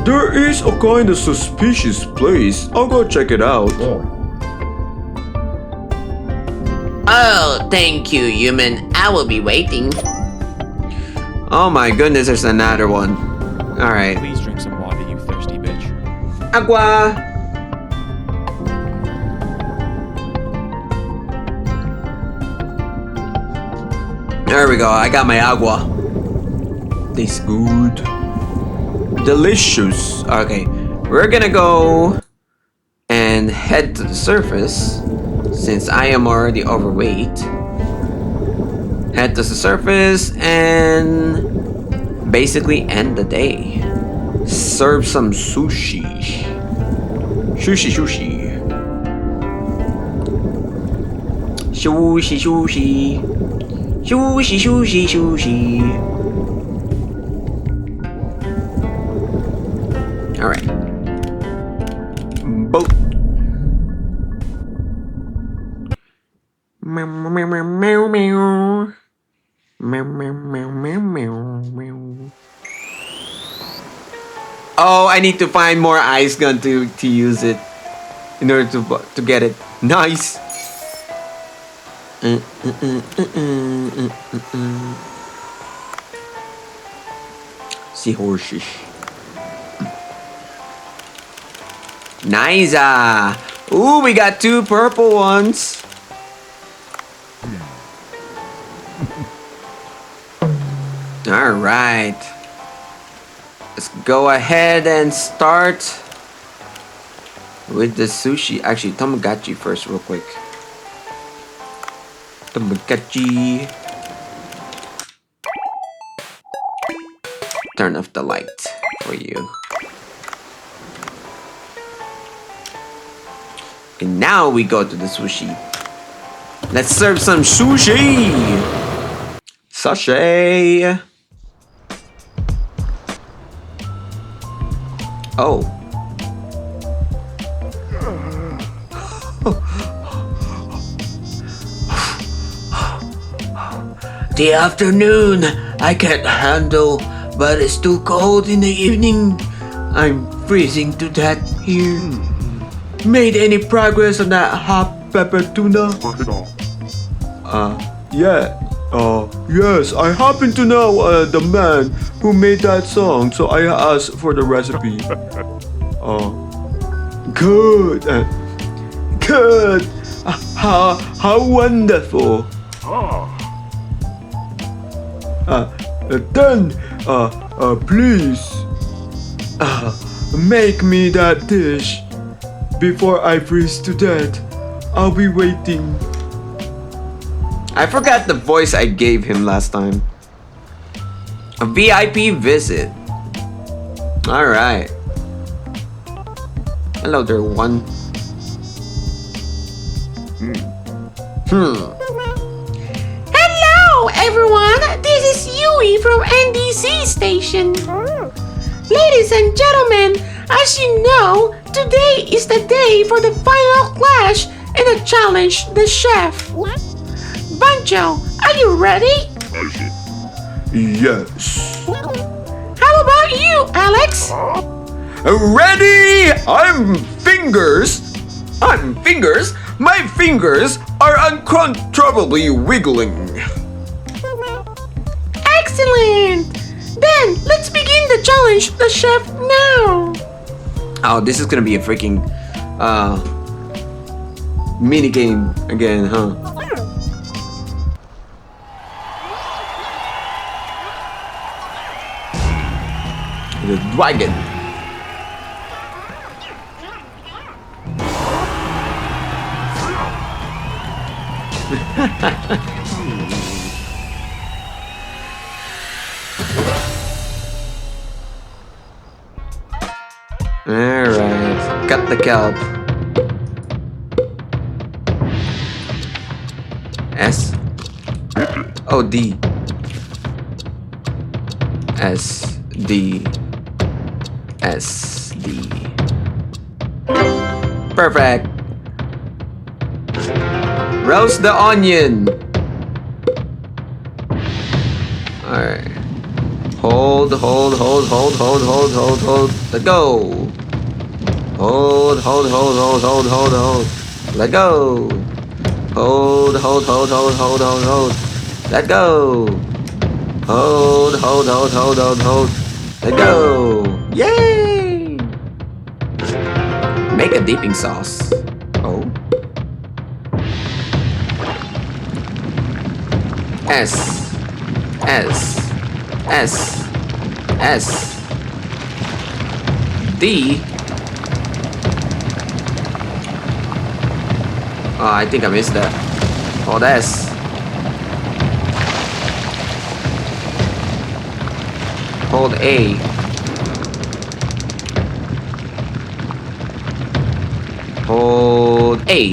Speaker 2: There is a kind of suspicious place. I'll go check it out.
Speaker 4: Oh, thank you, human. I will be waiting.
Speaker 1: Oh my goodness, there's another one. Alright.
Speaker 5: Please drink some water, you thirsty bitch.
Speaker 1: Agua! There we go, I got my agua. Tastes good. Delicious. Okay, we're gonna go and head to the surface since I am already overweight. Head to the surface and basically end the day. Serve some sushi. Sushi. Sushi. Alright. Boat. Meow meow meow meow meow. Meow meow meow meow meow. Oh, I need to find more ice gun to use it in order to get it. Nice. Seahorses. Nice. Ooh, we got 2 purple ones. All right. Let's go ahead and start with the sushi. Actually, Tamagotchi first, real quick. Tamagotchi. Turn off the light for you. And now we go to the sushi. Let's serve some sushi. Sachet. Oh.
Speaker 2: The afternoon I can't handle, but it's too cold in the evening. I'm freezing to death here. Made any progress on that hot pepper tuna? Yes, I happen to know the man who made that song, so I asked for the recipe. Good. Good. How wonderful. Then, please, make me that dish before I freeze to death. I'll be waiting.
Speaker 1: I forgot the voice I gave him last time. A VIP visit. Alright. Hello there, one.
Speaker 7: Hello, everyone. This is Yui from NDC Station. Ladies and gentlemen, as you know, today is the day for the final clash in the challenge the chef. Bancho, are you ready?
Speaker 2: Yes.
Speaker 7: How about you, Alex?
Speaker 2: Ready? I'm fingers. My fingers are uncontrollably wiggling.
Speaker 7: Excellent. Then let's begin the challenge the chef now.
Speaker 1: Oh, this is gonna be a freaking mini game again, huh? The dragon. Alright, cut the kelp. S? Oh, D. S, D. S, D. Perfect. Roast the onion. Alright. Hold. Let go. Hold. Let go. Hold. Let go. Hold. Let go. Yay! Make a dipping sauce. Oh. S. D. Oh, I think I missed that. Hold S. Hold A. Hold A.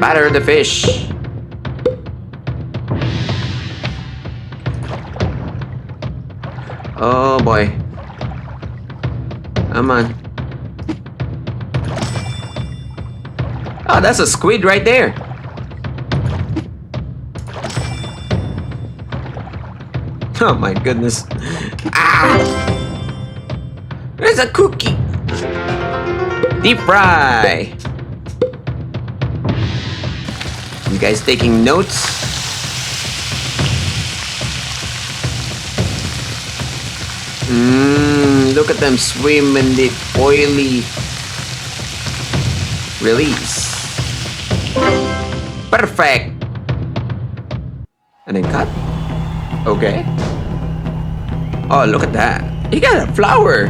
Speaker 1: Batter the fish. Oh boy. Come on. Oh, that's a squid right there. Oh my goodness. Ah! There's a cookie. Deep fry. You guys taking notes? Look at them swim in the oily release. Perfect. And then cut. Okay. Oh, look at that. He got a flower.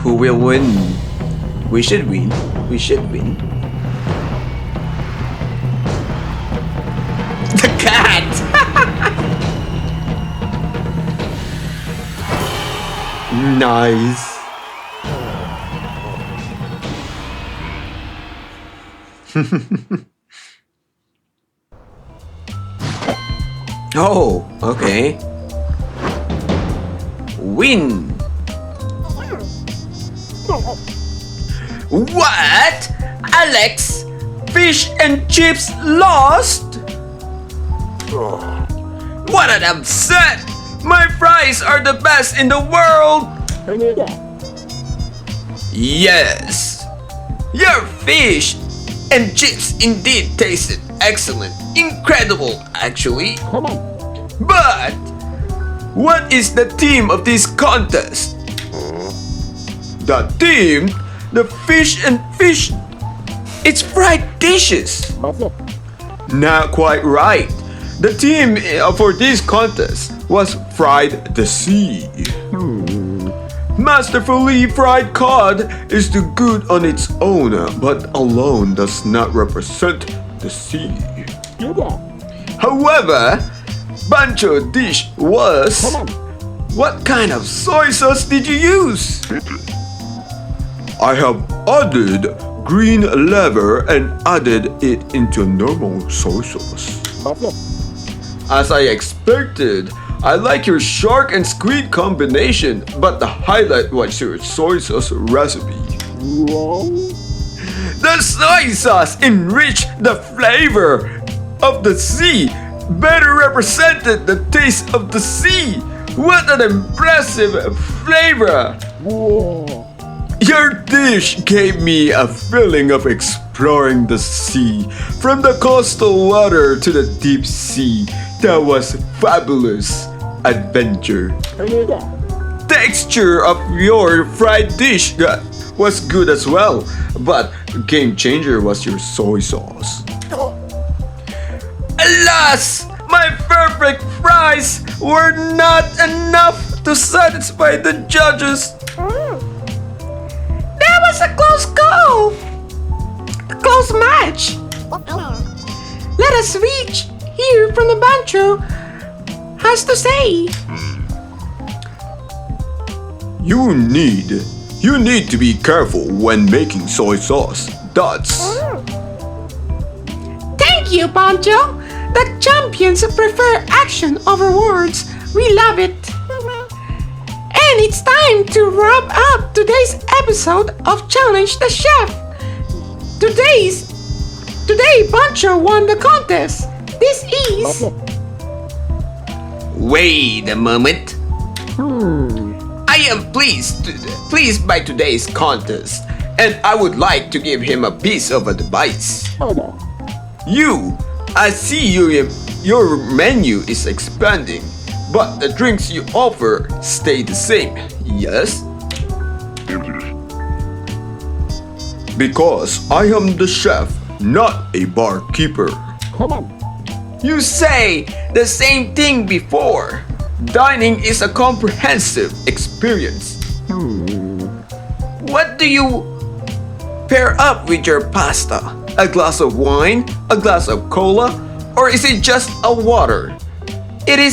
Speaker 1: Who will win? We should win. We should win. The cat! Nice. Oh, okay. Win. What? Alex? Fish and chips lost? What an upset! My fries are the best in the world! Yes! Your fish and chips indeed tasted excellent. Incredible, actually. But what is the theme of this contest? The theme? The fish and fish. It's fried dishes. Not quite right. The theme for this contest was fried the sea. Masterfully fried cod is too good on its own, but alone does not represent the sea. However, bancho dish was... What kind of soy sauce did you use? I have added green lever and added it into normal soy sauce. As I expected, I like your shark and squid combination, but the highlight was your soy sauce recipe. The soy sauce enriched the flavor of the sea, better represented the taste of the sea. What an impressive flavor! Your dish gave me a feeling of exploring the sea, from the coastal water to the deep sea. That was fabulous adventure. Texture of your fried dish was good as well, but game changer was your soy sauce. Alas! My perfect fries were not enough to satisfy the judges.
Speaker 7: That was a close call. A close match. Let us reach hear from the bancho has to say.
Speaker 2: You need to be careful when making soy sauce. That's...
Speaker 7: Thank you, Pancho. The champions prefer action over words. We love it. And it's time to wrap up today's episode of Challenge the Chef. Today, Pancho won the contest. This is...
Speaker 1: Wait a moment. I am pleased by today's contest, and I would like to give him a piece of advice. I see your menu is expanding, but the drinks you offer stay the same, yes?
Speaker 2: because I am the chef, not a barkeeper.
Speaker 1: You say the same thing before. Dining is a comprehensive experience. What do you pair up with your pasta? A glass of wine? A glass of cola? Or is it just a water? It will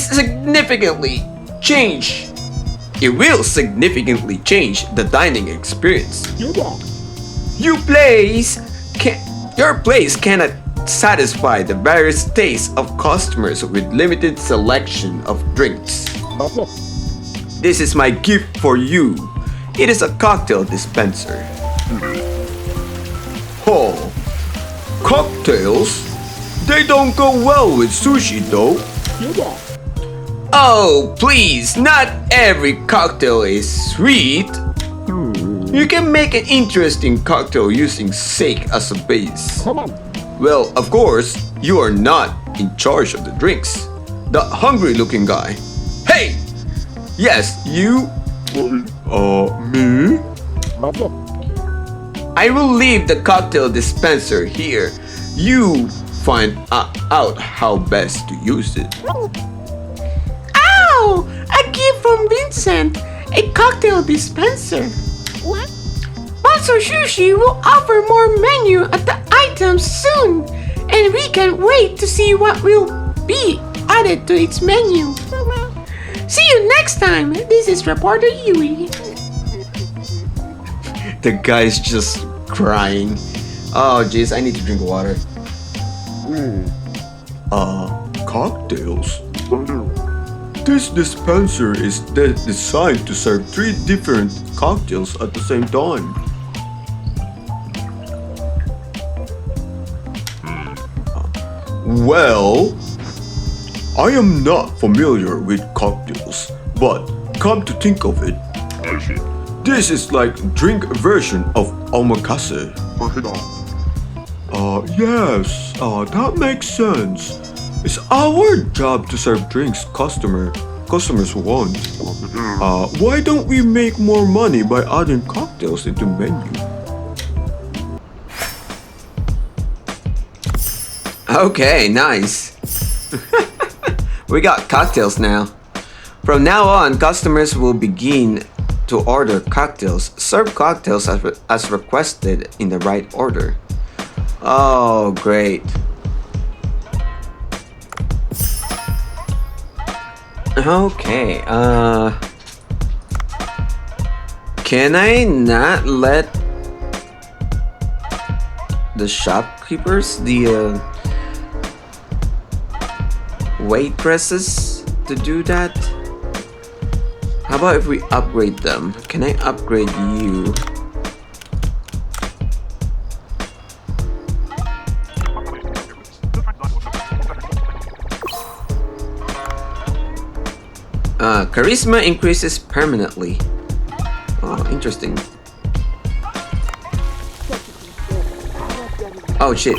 Speaker 1: significantly change the dining experience. Your place cannot satisfy the various tastes of customers with limited selection of drinks. This is my gift for you. It is a cocktail dispenser.
Speaker 2: Oh, cocktails? They don't go well with sushi though.
Speaker 1: Oh, please, not every cocktail is sweet. You can make an interesting cocktail using sake as a base. Well, of course, you are not in charge of the drinks. The hungry looking guy. Hey! Yes, you.
Speaker 2: Me?
Speaker 1: I will leave the cocktail dispenser here. You find out how best to use it.
Speaker 7: Ow! A gift from Vincent, a cocktail dispenser.
Speaker 3: What?
Speaker 7: Monster Sushi will offer more menu at the items soon, and we can't wait to see what will be added to its menu. See you next time. This is Reporter Yui.
Speaker 1: The guy's just crying. Oh, jeez, I need to drink water.
Speaker 2: Cocktails? This dispenser is designed to serve 3 different cocktails at the same time. Well, I am not familiar with cocktails, but come to think of it, this is like drink version of omakase. Yes, that makes sense. It's our job to serve drinks customers want. Why don't we make more money by adding cocktails into menu?
Speaker 1: Okay, nice. We got cocktails now. From now on, customers will begin to order cocktails. Serve cocktails as requested in the right order. Oh, great. Okay, can I not let the shopkeepers, the waitresses to do that? How about if we upgrade them? Can I upgrade you? Charisma increases permanently. Oh, interesting. Oh shit.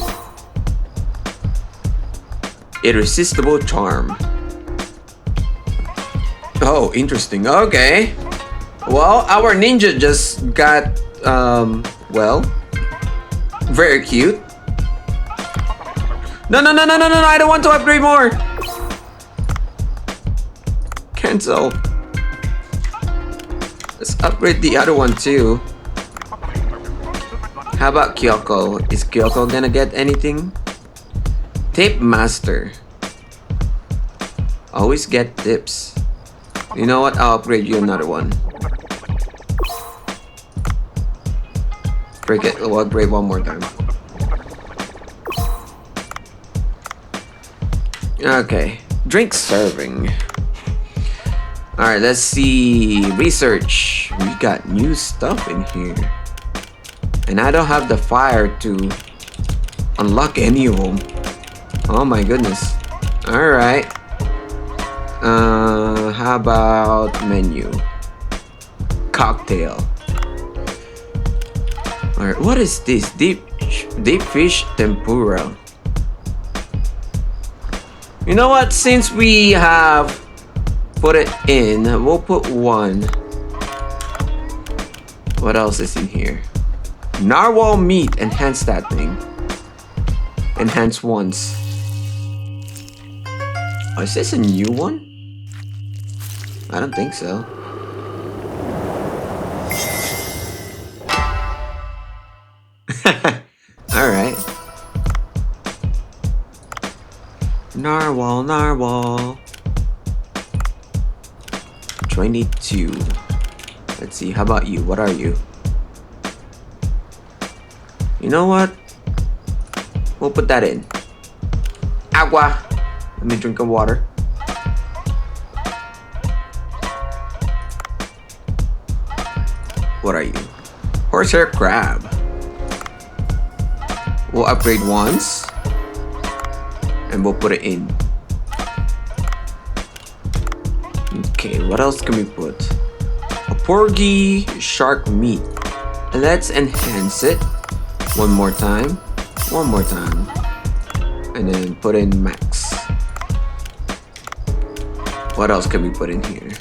Speaker 1: Irresistible charm. Oh, interesting. Okay. Well, our ninja just got, well, very cute. No, I don't want to upgrade more. Cancel. Let's upgrade the other one too. How about Kyoko? Is Kyoko gonna get anything? Tip Master. Always get tips. You know what? I'll upgrade you another one. Break it. We'll upgrade one more time. Okay. Drink serving. Alright, let's see. Research. We got new stuff in here. And I don't have the fire to unlock any of them. Oh my goodness. Alright. How about menu? Cocktail. Alright, what is this? Deep fish tempura. You know what? Since we have put it in, we'll put one. What else is in here? Narwhal meat. Enhance that thing. Enhance once. Oh, is this a new one? I don't think so. Alright. Narwhal. 22. Let's see, how about you? What are you? You know what? We'll put that in. Agua. Let me drink of water. What are you? Horsehair crab. We'll upgrade once. And we'll put it in. Okay, what else can we put? A porgy shark meat. Let's enhance it. One more time. One more time. And then put in max. What else can we put in here?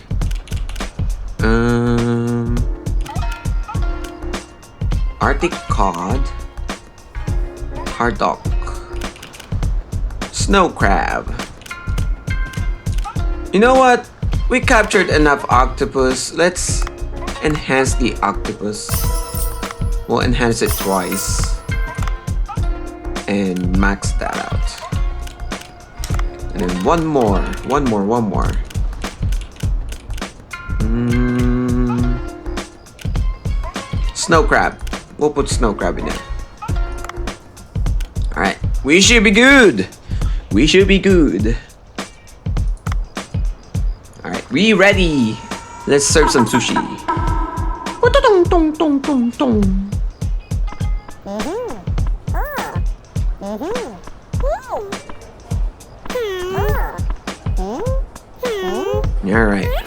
Speaker 1: Arctic cod. Hardock. Snow crab. You know what? We captured enough octopus. Let's enhance the octopus. We'll enhance it twice. And max that out. And then one more. One more. Snow crab. We'll put snow crab in there. Alright. We should be good. We should be good. Alright, we ready. Let's serve some sushi.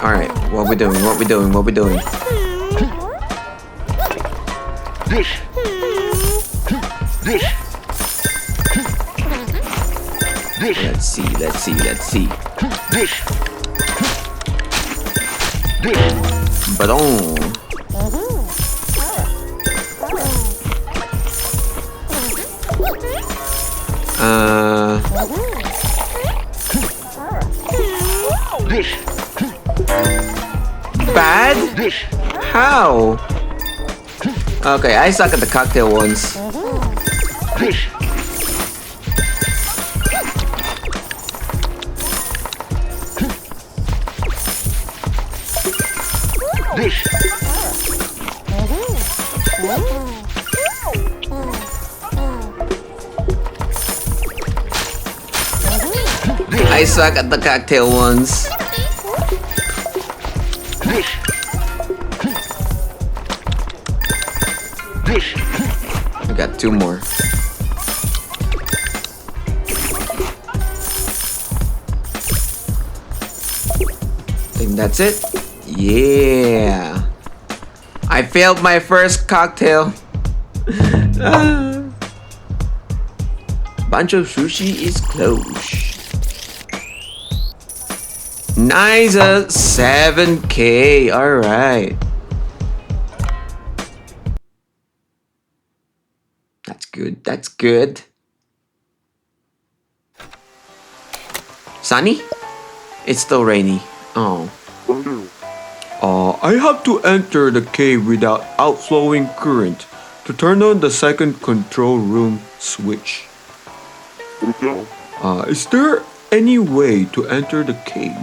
Speaker 1: Alright. What we doing? Let's see. Badon. Bad? How? Okay, I suck at the cocktail ones. I suck at the cocktail ones. I got two more. Think that's it? Yeah. I failed my first cocktail. Bunch of sushi is closed. Nice, 7K. Alright. That's good. Sunny? It's still rainy. Oh.
Speaker 2: I have to enter the cave without outflowing current to turn on the second control room switch. Is there any way to enter the cave?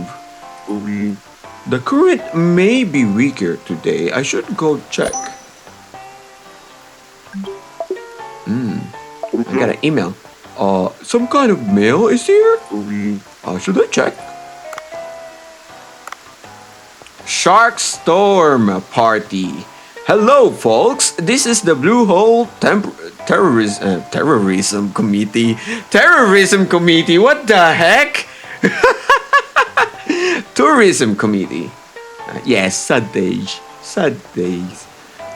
Speaker 2: The current may be weaker today. I should go check.
Speaker 1: I got an email.
Speaker 2: Some kind of mail is here? Should I check?
Speaker 1: Shark Storm Party. Hello, folks. This is the Blue Hole Terrorism Committee. Terrorism Committee. What the heck? Tourism Committee. Yes, sad days.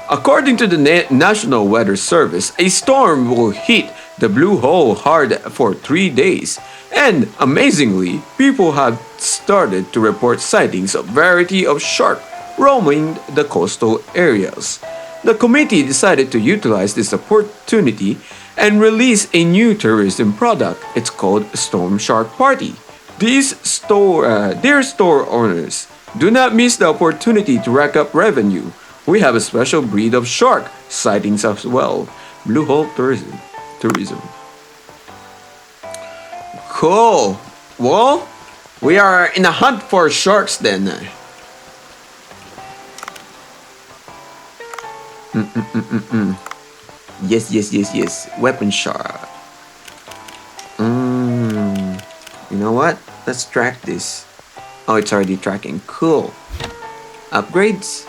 Speaker 1: According to the National Weather Service, a storm will hit the Blue Hole hard for 3 days. And amazingly, people have started to report sightings of variety of shark roaming the coastal areas. The committee decided to utilize this opportunity and release a new tourism product. It's called Storm Shark Party. Dear store owners, do not miss the opportunity to rack up revenue. We have a special breed of shark sightings as well. Blue Hole Tourism. Cool. Well, we are in a hunt for sharks then. Yes. Weapon shark. You know what? Let's track this. Oh, it's already tracking. Cool. Upgrades.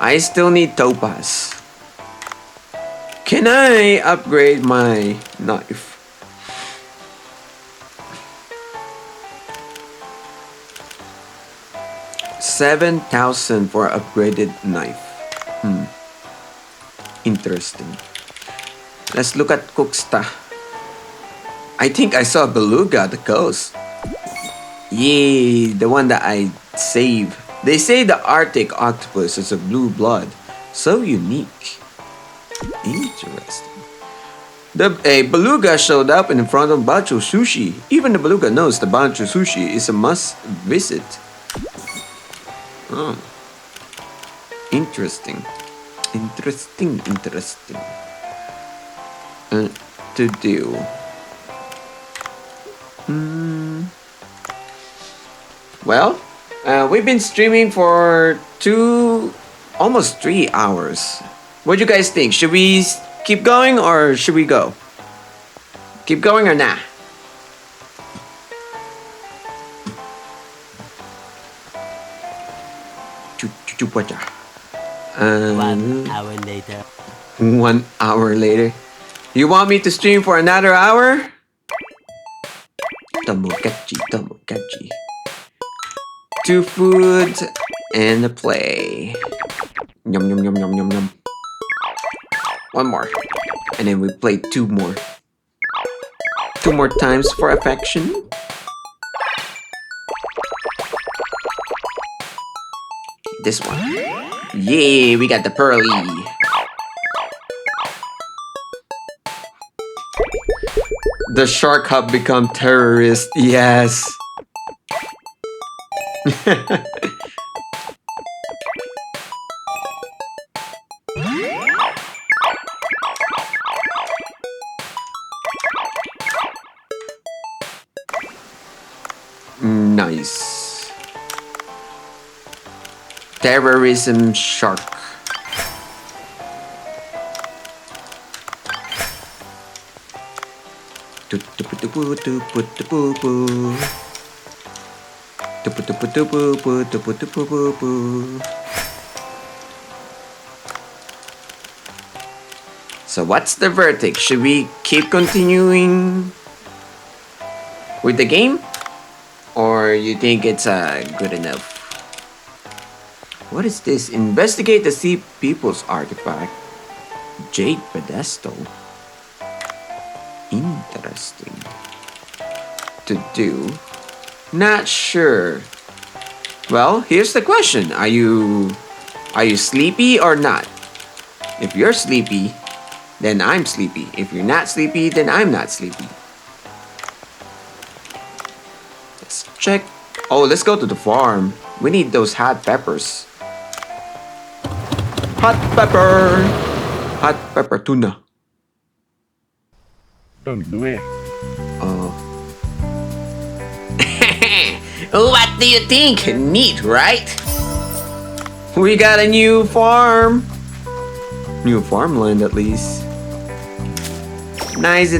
Speaker 1: I still need topaz. Can I upgrade my knife? 7,000 for upgraded knife. Interesting. Let's look at Cooksta. I think I saw Beluga at the coast. Yay, the one that I saved. They say the Arctic octopus is a blue blood. So unique. Interesting. A beluga showed up in front of Bancho Sushi. Even the beluga knows the Bancho Sushi is a must visit. Oh. Interesting. Interesting. To do. Well, we've been streaming for almost 3 hours. What do you guys think? Should we keep going or should we go? Keep going or nah?
Speaker 8: One hour later.
Speaker 1: 1 hour later. You want me to stream for another hour? Tomokachi. 2 foods and a play. Yum. 1 more. And then we play 2 more. 2 more times for affection. This one. Yay, we got the pearly. The shark have become terrorist. Yes. Nice. Terrorism shark. So what's the verdict? Should we keep continuing with the game? Or you think it's good enough? What is this? Investigate the Sea People's artifact. Jade pedestal. Interesting. To do. Not sure. Well, here's the question. Are you sleepy or not? If you're sleepy, then I'm sleepy. If you're not sleepy, then I'm not sleepy. Let's check. Oh, let's go to the farm. We need those hot peppers. Hot pepper. Hot pepper tuna.
Speaker 3: Don't do it.
Speaker 1: Oh.
Speaker 4: What do you think? Neat, right?
Speaker 1: We got a new farm. New farmland at least. Nice.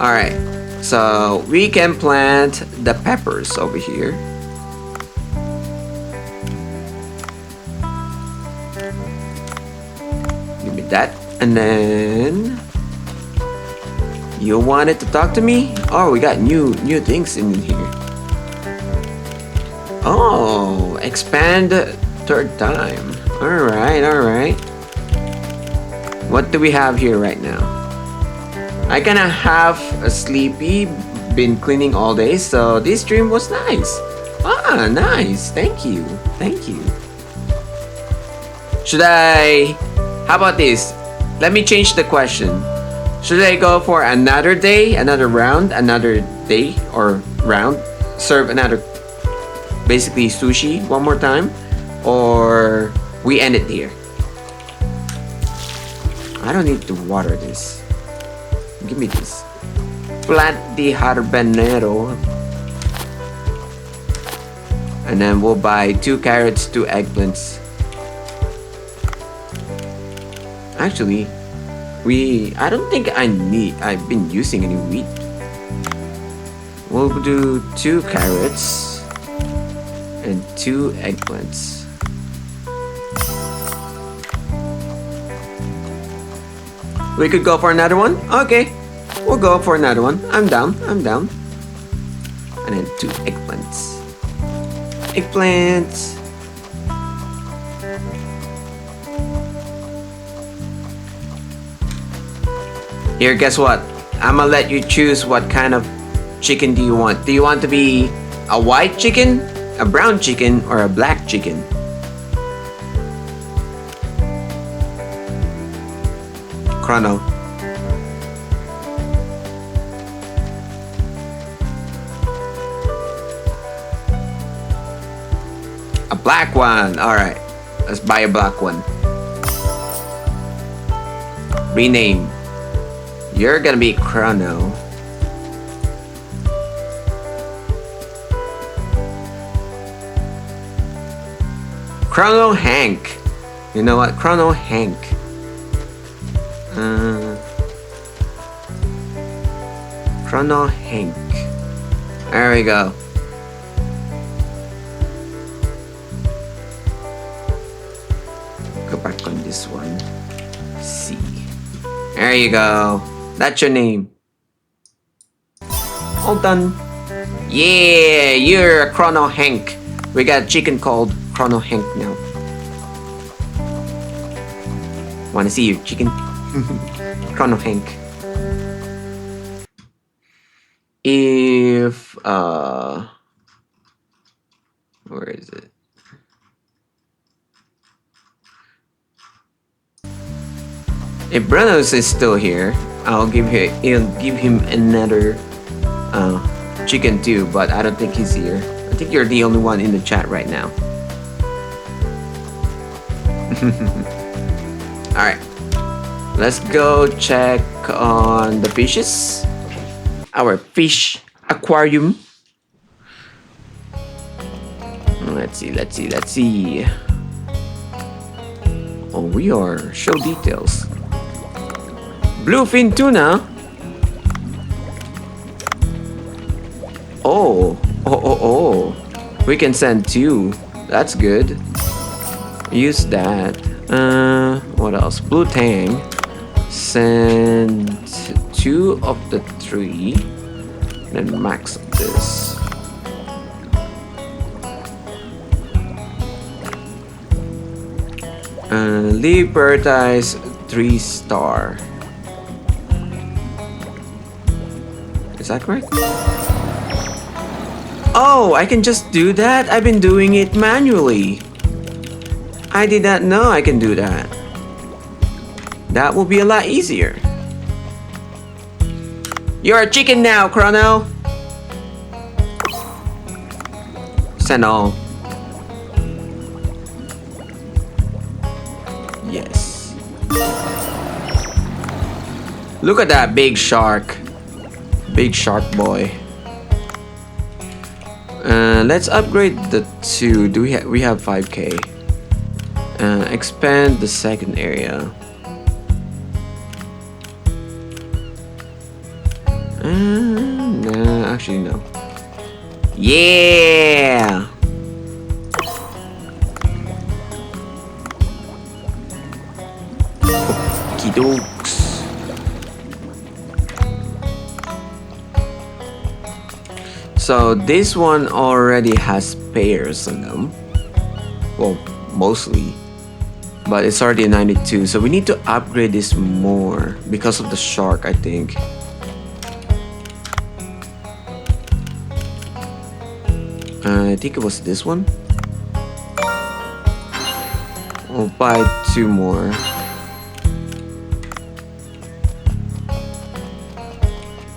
Speaker 1: Alright. So we can plant the peppers over here. Give me that. And then you wanted to talk to me? Oh, we got new things in here. Oh, expand 3rd time. Alright. What do we have here right now? I kinda have a sleepy, been cleaning all day, so this stream was nice. Ah, nice. Thank you. How about this? Let me change the question. Should I go for another day, another round, another day or round? Serve another, basically sushi one more time? Or we end it here? I don't need to water this. Give me this. Plant the habanero. And then we'll buy 2 carrots, 2 eggplants. Actually, I don't think I've been using any wheat. We'll do 2 carrots and 2 eggplants. We could go for another one? Okay. We'll go for another one. I'm down. And then 2 eggplants. Eggplants. Here, guess what? I'm gonna let you choose what kind of chicken do you want. Do you want to be a white chicken, a brown chicken, or a black chicken? Chrono. A black one. Alright. Let's buy a black one. Rename. You're gonna be Chrono. Chrono Hank. You know what? Chrono Hank. Chrono Hank. There we go. Go back on this one. C. There you go. That's your name. All done. Yeah, you're a Chrono Hank. We got a chicken called Chrono Hank now. Wanna see your chicken? Chrono Hank. If where is it? If Bruno's is still here, I'll give him another chicken too, but I don't think he's here. I think you're the only one in the chat right now. Alright. Let's go check on the fishes. Our fish aquarium. Let's see. Oh, we are show details. Bluefin tuna. Oh. We can send 2. That's good. Use that. What else? Blue tang. Send 2 of the 3. Then max this. Leave prioritize 3-star. Is that correct? Oh, I can just do that? I've been doing it manually. I did not know I can do that. That will be a lot easier. You're a chicken now, Chrono. Send all. Yes. Look at that big shark. Big shark boy. Let's upgrade the 2. We have 5k. Expand the second area. No, actually no. Yeah. Okey-dokes. So this one already has pairs on them. Well, mostly. But it's already 92, so we need to upgrade this more because of the shark, I think. I think it was this one. We'll buy 2 more.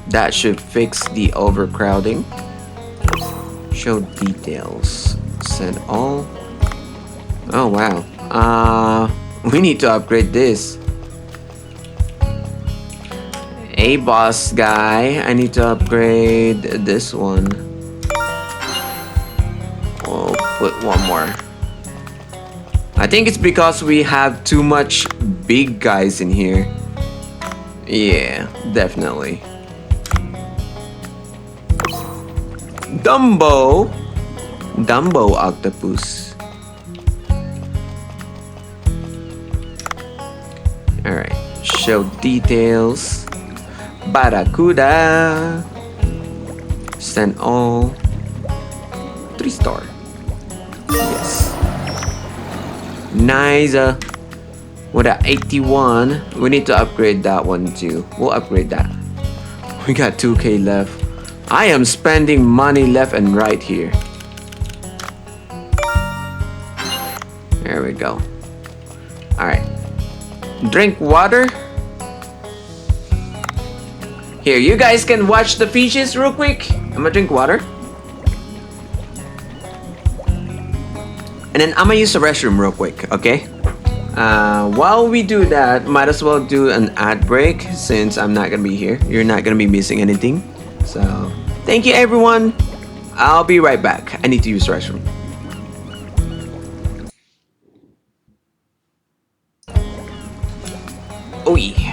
Speaker 1: That should fix the overcrowding. Show details. Send all. Oh wow. We need to upgrade this. A boss guy. I need to upgrade this one. Oh, put 1 more. I think it's because we have too much big guys in here. Yeah, definitely. Dumbo octopus. Alright, show details. Barracuda. Send all. 3-star. Yes. Nice. With a 81, we need to upgrade that one too. We'll upgrade that. We got 2k left. I am spending money left and right here. There we go. Alright. Drink water. Here, you guys can watch the fishes real quick. I'm gonna drink water. And then I'm gonna use the restroom real quick, okay? While we do that, might as well do an ad break since I'm not gonna be here. You're not gonna be missing anything. So, thank you everyone. I'll be right back. I need to use the restroom. Oh yeah.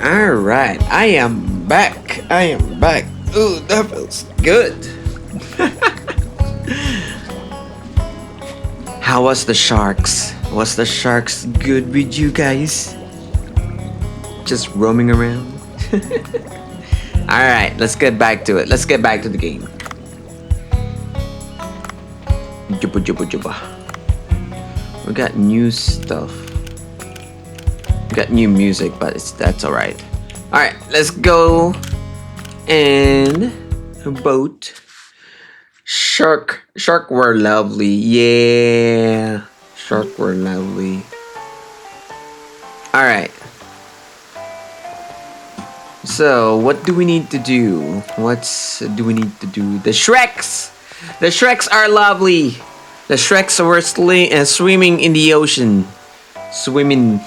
Speaker 1: Alright, I am back. I am back. Ooh, that feels good. How was the sharks? Was the sharks good with you guys? Just roaming around? Alright, let's get back to it. Let's get back to the game. Jubba jubba jubba. We got new stuff. We got new music, but that's alright. Alright, let's go. And a boat. Shark were lovely. Yeah. Shark were lovely. Alright. So, what do we need to do? What do we need to do? The Shreks! The Shreks are lovely. The Shreks were swimming in the ocean. Swimming.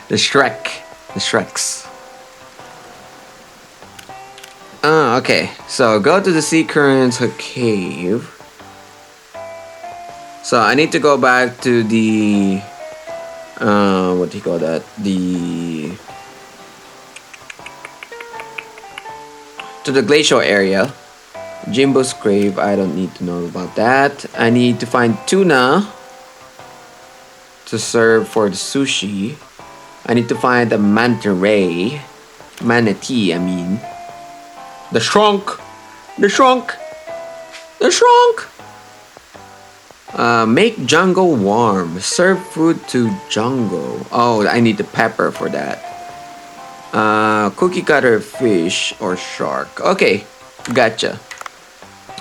Speaker 1: The Shreks. Okay. So go to the Sea Currents cave. So I need to go back to the what do you call that? To the glacial area. Jimbo's grave. I don't need to know about that. I need to find tuna to serve for the sushi. I need to find the manta ray. Manatee, I mean. The shrunk. Make jungle warm. Serve food to jungle. Oh, I need the pepper for that. Cookie cutter fish or shark. Okay, gotcha.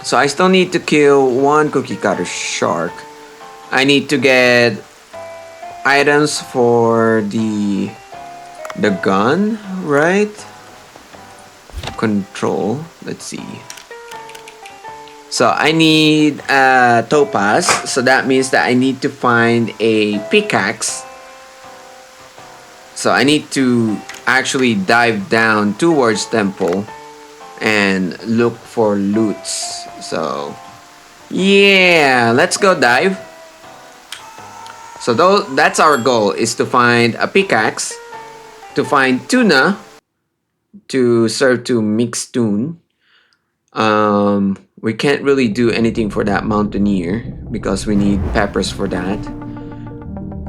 Speaker 1: So I still need to kill one cookie cutter shark. I need to get items for the gun, right? Control. Let's see. So I need a topaz. So that means that I need to find a pickaxe. So I need to actually dive down towards temple and look for loots. So yeah, let's go dive. So that's our goal, is to find a pickaxe, to find tuna, to serve to Mixtoon. We can't really do anything for that mountaineer because we need peppers for that.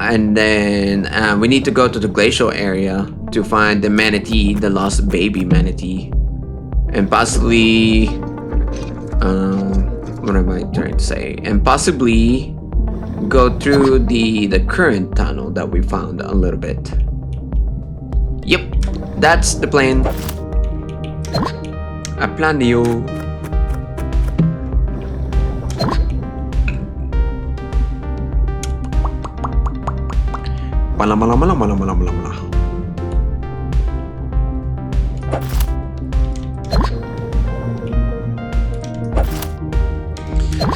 Speaker 1: And then we need to go to the glacial area to find the manatee, the lost baby manatee. And possibly What am I trying to say? And possibly go through the current tunnel that we found a little bit. Yep, that's the plan. A planio.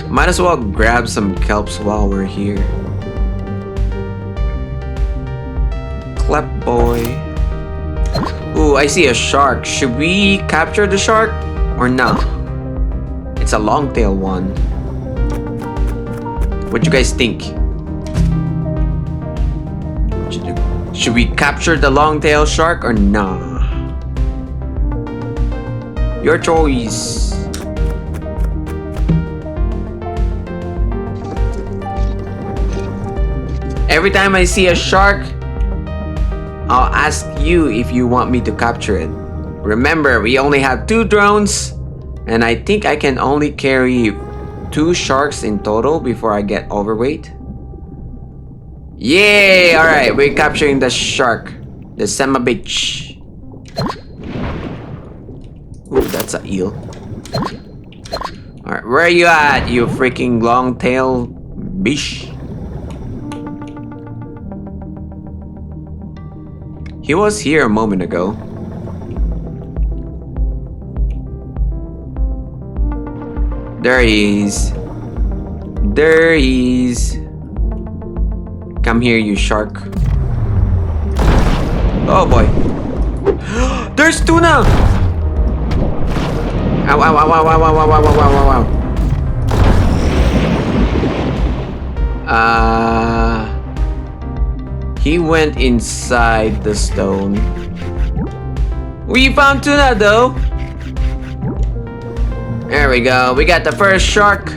Speaker 1: Might as well grab some kelps while we're here. Clap boy. Ooh, I see a shark. Should we capture the shark or not? It's a long-tail one. What you guys think? Should we capture the long-tail shark or nah? Your choice. Every time I see a shark, I'll ask you if you want me to capture it. Remember, we only have 2 drones, and I think I can only carry 2 sharks in total before I get overweight. Yay! Alright, we're capturing the shark. The Sema bitch. Ooh, that's a eel. Alright, where are you at, you freaking long tail bish? He was here a moment ago. There he is. There he is. Come here, you shark. Oh boy. There's tuna! Ow, ow, ow, ow, ow, ow, ow, ow, ow, ow, ow. He went inside the stone. We found tuna though. There we go. We got the first shark.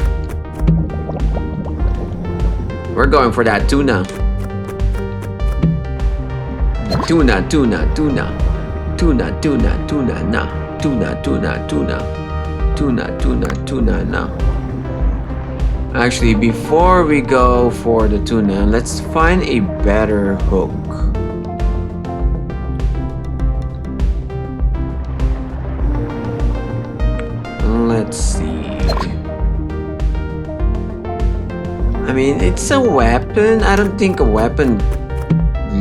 Speaker 1: We're going for that tuna. Tuna, tuna, tuna. Tuna, tuna, tuna, nah. Tuna, tuna, tuna. Tuna, tuna, tuna, nah. Actually, before we go for the tuna, let's find a better hook. Let's see. I mean, it's a weapon. I don't think a weapon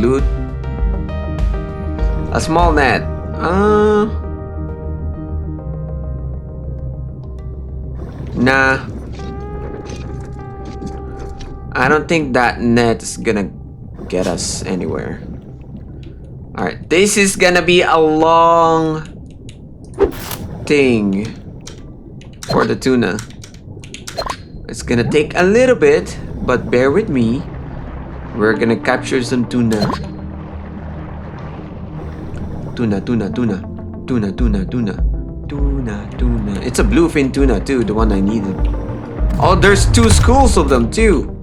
Speaker 1: loot. A small net. Nah. I don't think that net is gonna get us anywhere. Alright, this is gonna be a long thing for the tuna. It's gonna take a little bit, but bear with me. We're gonna capture some tuna. Tuna, tuna, tuna. Tuna, tuna, tuna. Tuna, tuna. It's a bluefin tuna too, the one I needed. Oh, there's 2 schools of them too.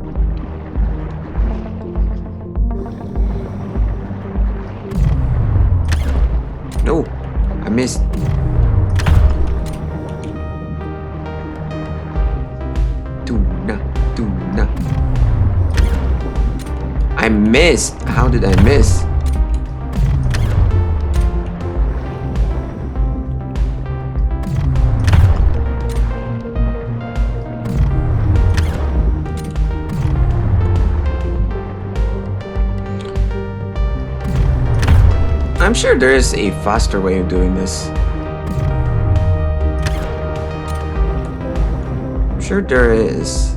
Speaker 1: No, I missed. Tuna, tuna. I missed. How did I miss? I'm sure there is a faster way of doing this. I'm sure there is.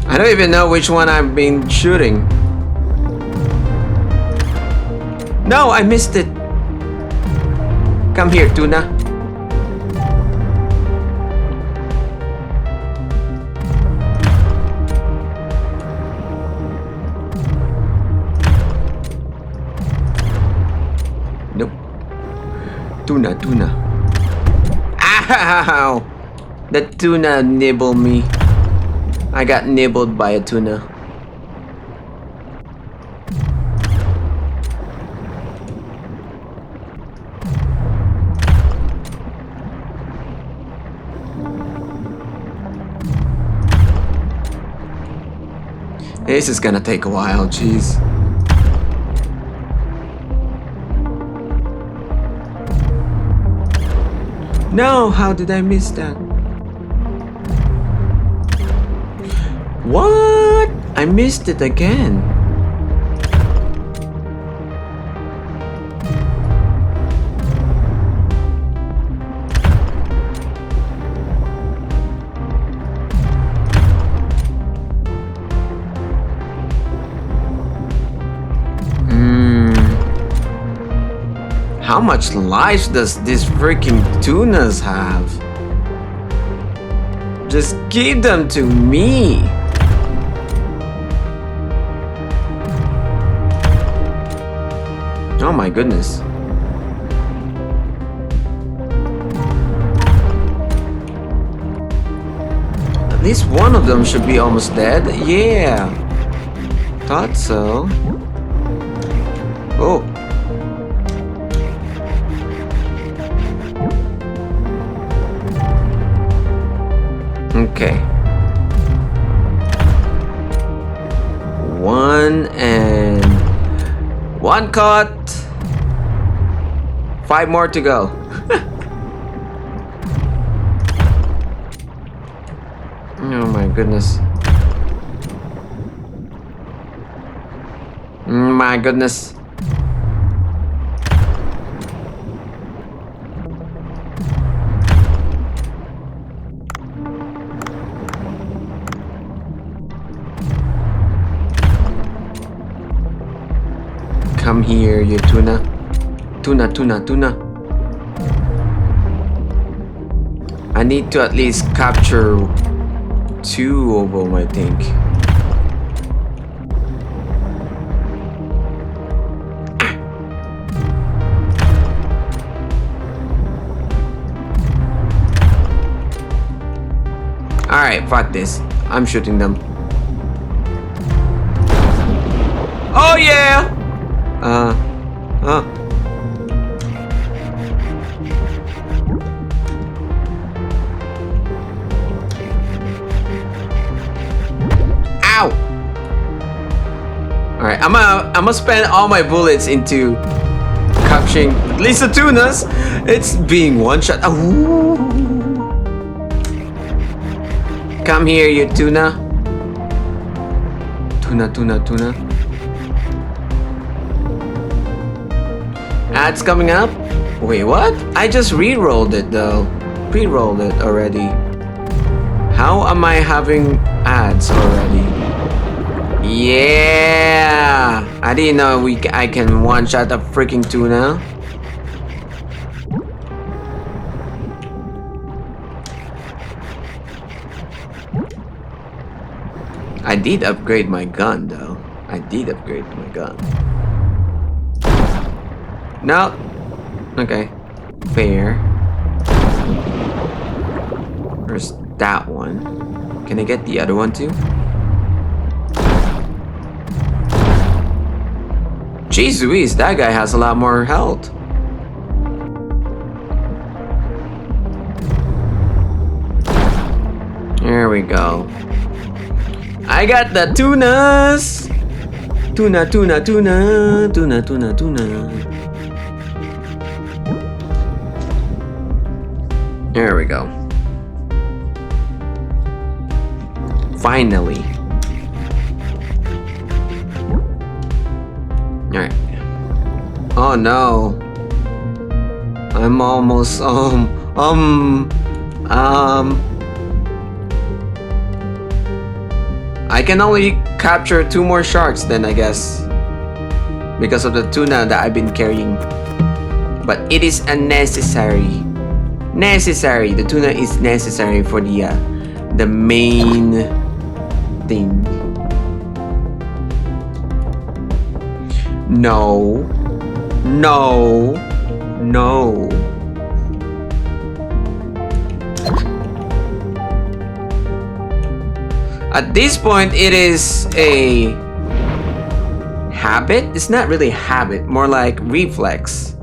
Speaker 1: I don't even know which one I've been shooting. No, I missed it. Come here, tuna. Nope. Tuna, tuna. Ow! The tuna nibbled me. I got nibbled by a tuna. This is gonna take a while, jeez. No, how did I miss that? What? I missed it again. How much life does this freaking tunas have? Just give them to me. Oh my goodness. At least one of them should be almost dead. Yeah. Thought so. Oh. Okay. One caught. 5 more to go. Oh my goodness. My goodness. Come here, you tuna. Tuna. I need to at least capture 2 of them, I think. Alright, fuck this. I'm shooting them. Oh yeah! Ow! Alright, I'm gonna spend all my bullets into capturing at least the tunas. It's being one shot. Ooh. Come here, you tuna. Tuna. Ads coming up? Wait, what? I just re-rolled it though. Pre-rolled it already. How am I having ads already? Yeah! I didn't know I can one-shot a freaking tuna. I did upgrade my gun though. No. Okay. Fair. There's that one. Can I get the other one too? Jeez Louise, that guy has a lot more health. There we go. I got the tunas! Tuna. There we go. Finally. Alright. Oh no. I'm almost, I can only capture 2 more sharks then, I guess. Because of the tuna that I've been carrying. But it is unnecessary. The tuna is necessary for the main thing. No. At this point, it is a habit. It's not really a habit, more like reflex.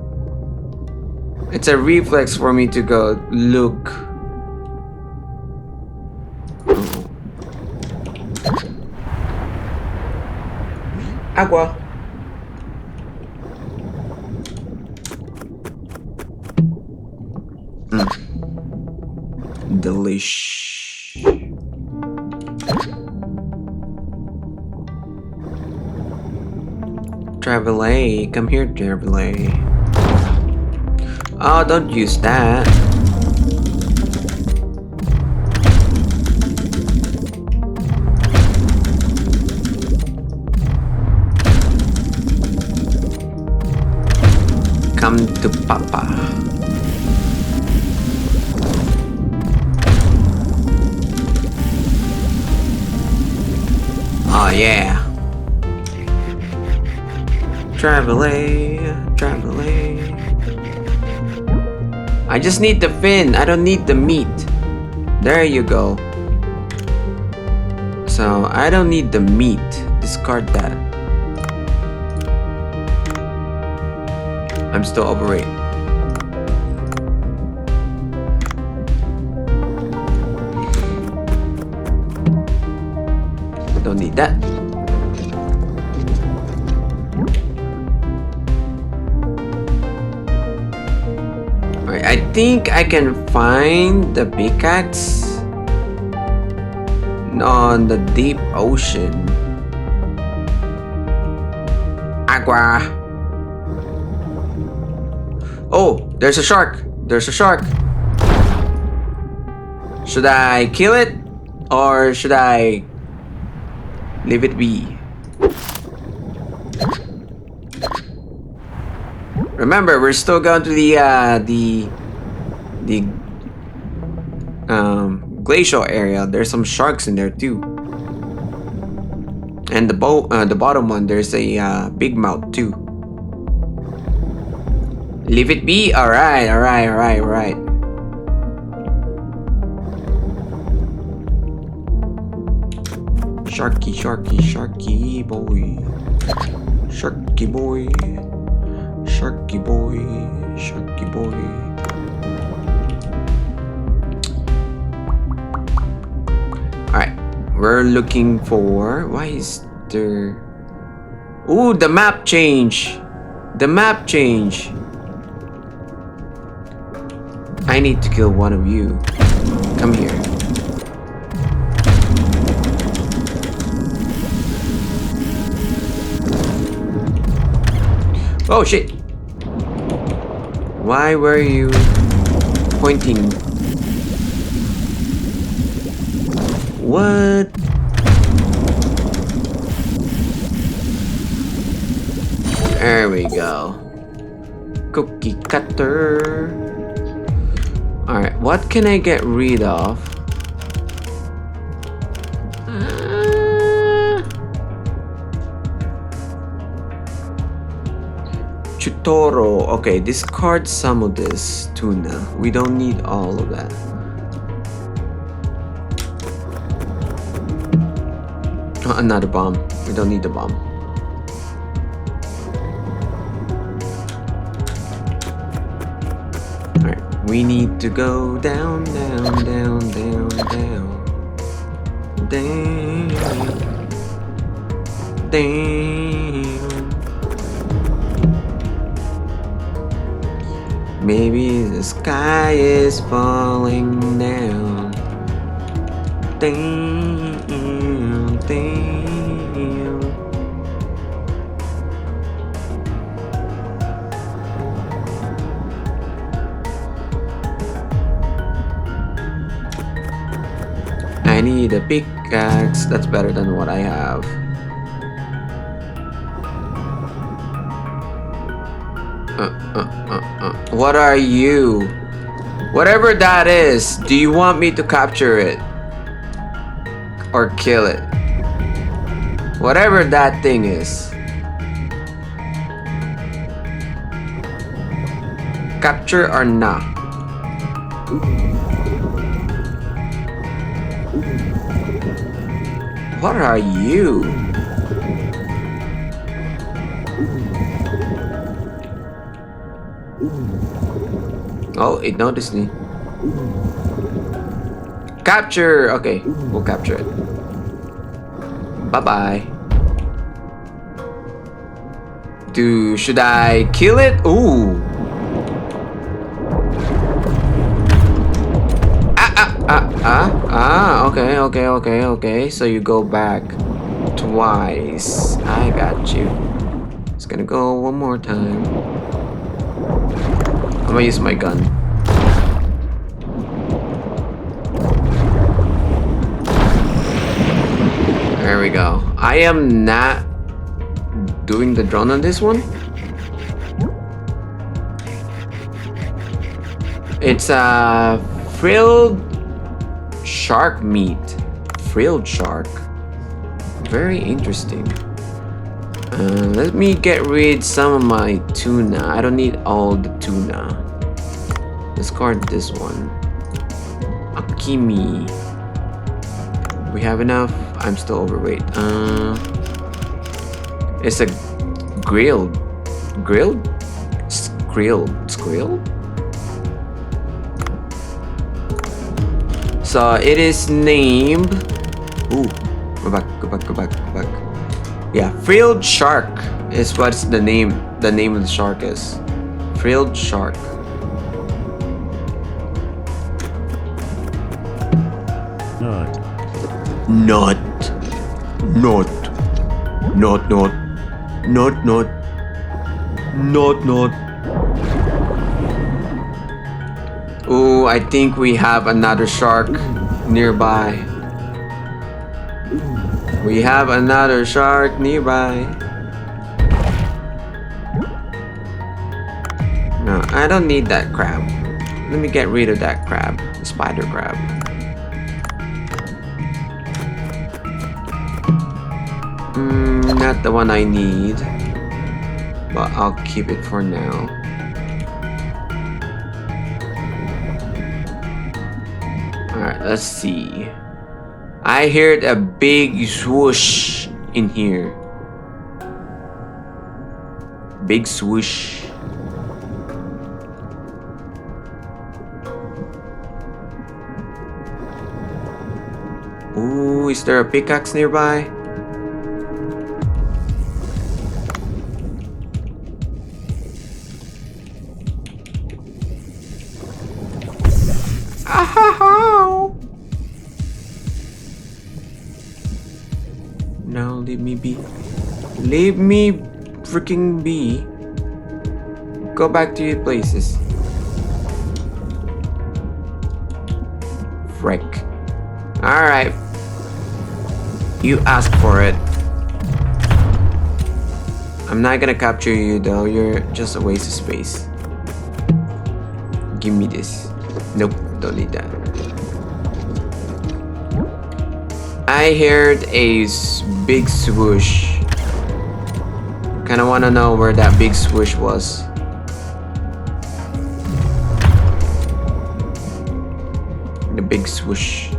Speaker 1: It's a reflex for me to go look. Agua. Delish. Travelay, come here, Travelay. Oh, don't use that. Come to Papa. Oh yeah. Travelay, Travelay. I just need the fin. I don't need the meat. There you go. So I don't need the meat. Discard that. I'm still overweight. Don't need that. Alright, I think I can find the pickaxe on the deep ocean. Agua. Oh, there's a shark. There's a shark. Should I kill it? Or should I leave it be? Remember, we're still going to the glacial area. There's some sharks in there too. And the bottom one, there's a big mouth too. Leave it be? Alright. Sharky boy. Sharky boy. Alright, we're looking for... Why is there... Ooh, the map change. I need to kill one of you. Come here. Oh shit! Why were you pointing? What? There we go. Cookie cutter. Alright, what can I get rid of? Chutoro. Okay, discard some of this tuna. We don't need all of that. Another bomb. We don't need the bomb. Alright, we need to go down. Maybe the sky is falling down. I need a pickaxe. That's better than what I have. What are you? Whatever that is, do you want me to capture it? Or kill it? Whatever that thing is. Capture or not? What are you? Oh, it noticed me. Capture! Okay, we'll capture it. Bye-bye. Should I kill it? Ooh. Okay. So you go back twice. I got you. It's gonna go one more time. I'm gonna use my gun. There we go. I am not doing the drone on this one. It's a frilled shark meat. Frilled shark. Very interesting. Let me get rid some of my tuna. I don't need all the tuna. Discard this one. Akimi. We have enough. I'm still overweight. It's a grilled. Skrill? So it is named. Ooh, go back. Yeah, frilled shark is what's the name. The name of the shark is frilled shark. Not. Ooh, I think we have another shark nearby. We have another shark nearby. No, I don't need that crab. Let me get rid of that crab. The spider crab. Not the one I need. But I'll keep it for now. Alright, let's see. I heard a big swoosh in here. Big swoosh. Ooh, is there a pickaxe nearby? No, leave me be. Leave me freaking be. Go back to your places. Frick. Alright. You asked for it. I'm not gonna capture you though. You're just a waste of space. Give me this. Nope, don't need that. I heard a big swoosh. Kinda wanna know where that big swoosh was. The big swoosh.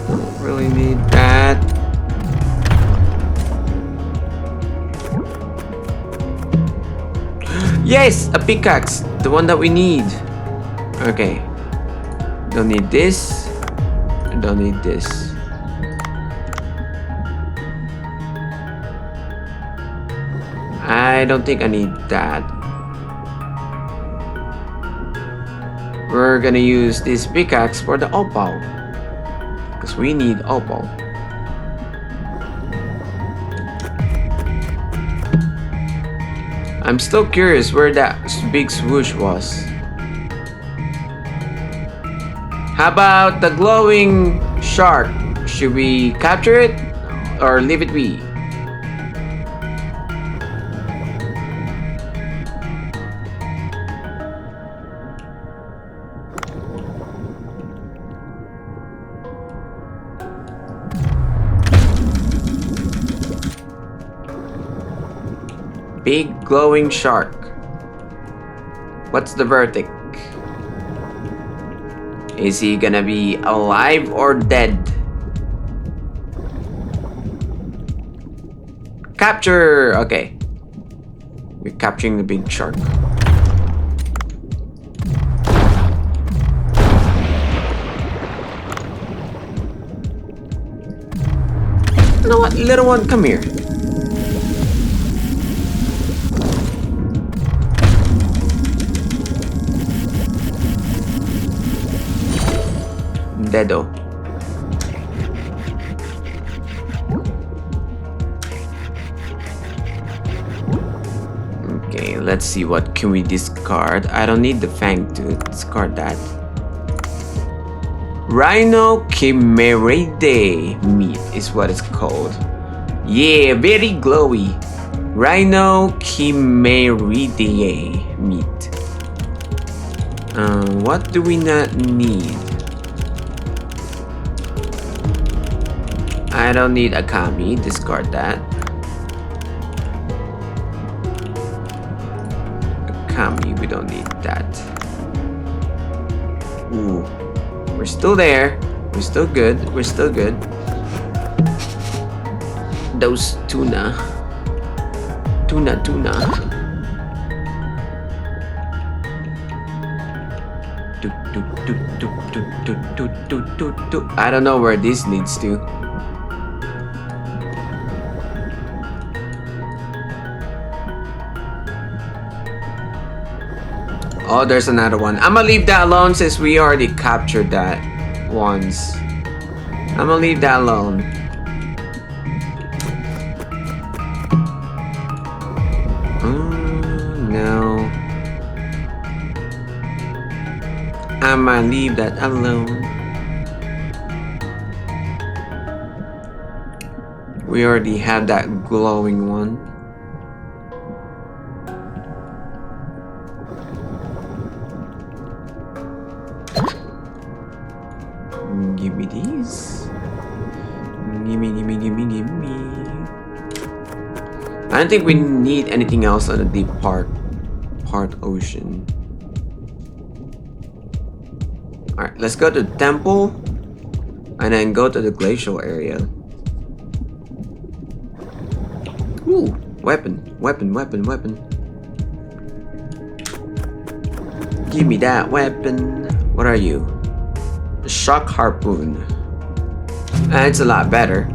Speaker 1: Don't really need that. Yes, a pickaxe, the one that we need. Okay. Don't need this. Don't need this. I don't think I need that. We're gonna use this pickaxe for the opal. Because we need opal. I'm still curious where that big swoosh was. How about the glowing shark? Should we capture it or leave it be? Big glowing shark. What's the verdict? Is he gonna be alive or dead? Capture! Okay. We're capturing the big shark. You know what, little one, come here. Deado. Okay, let's see what can we discard. I don't need the fang to discard that. Rhino Chimeride meat is what it's called. Yeah, very glowy. Rhino Chimeride meat. What do we not need? I don't need Akami, discard that. Akami, we don't need that. Ooh, we're still there. We're still good. We're still good. Those tuna. Tuna. I don't know where this leads to. Oh, there's another one. I'm gonna leave that alone since we already captured that once. I'm gonna leave that alone. No. I'm gonna leave that alone. We already have that glowing one. Give me these. Gimme. I don't think we need anything else on the deep part ocean. Alright, let's go to the temple and then go to the glacial area. Ooh, weapon. Give me that weapon. What are you? A shock harpoon. It's a lot better.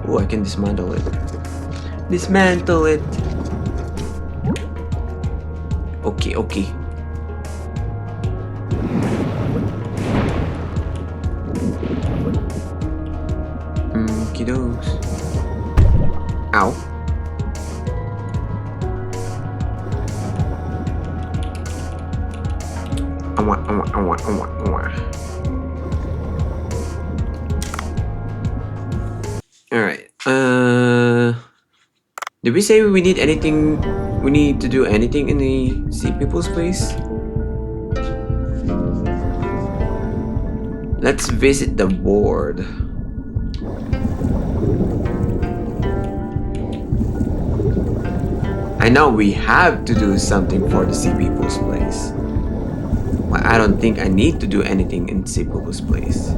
Speaker 1: Ooh, I can dismantle it. Dismantle it. Okay. Kiddos. Ow. Alright. Did we say we need anything? We need to do anything in the sea people's place? Let's visit the board. I know we have to do something for the sea people's place. But I don't think I need to do anything in sea people's place.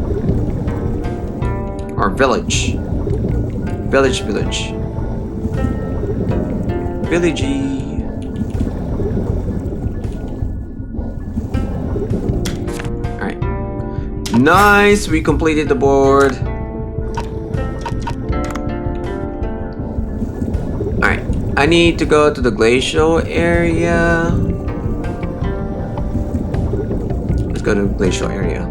Speaker 1: Or village. Villagey. Alright. Nice, we completed the board. Alright, I need to go to the glacial area. Let's go to the glacial area.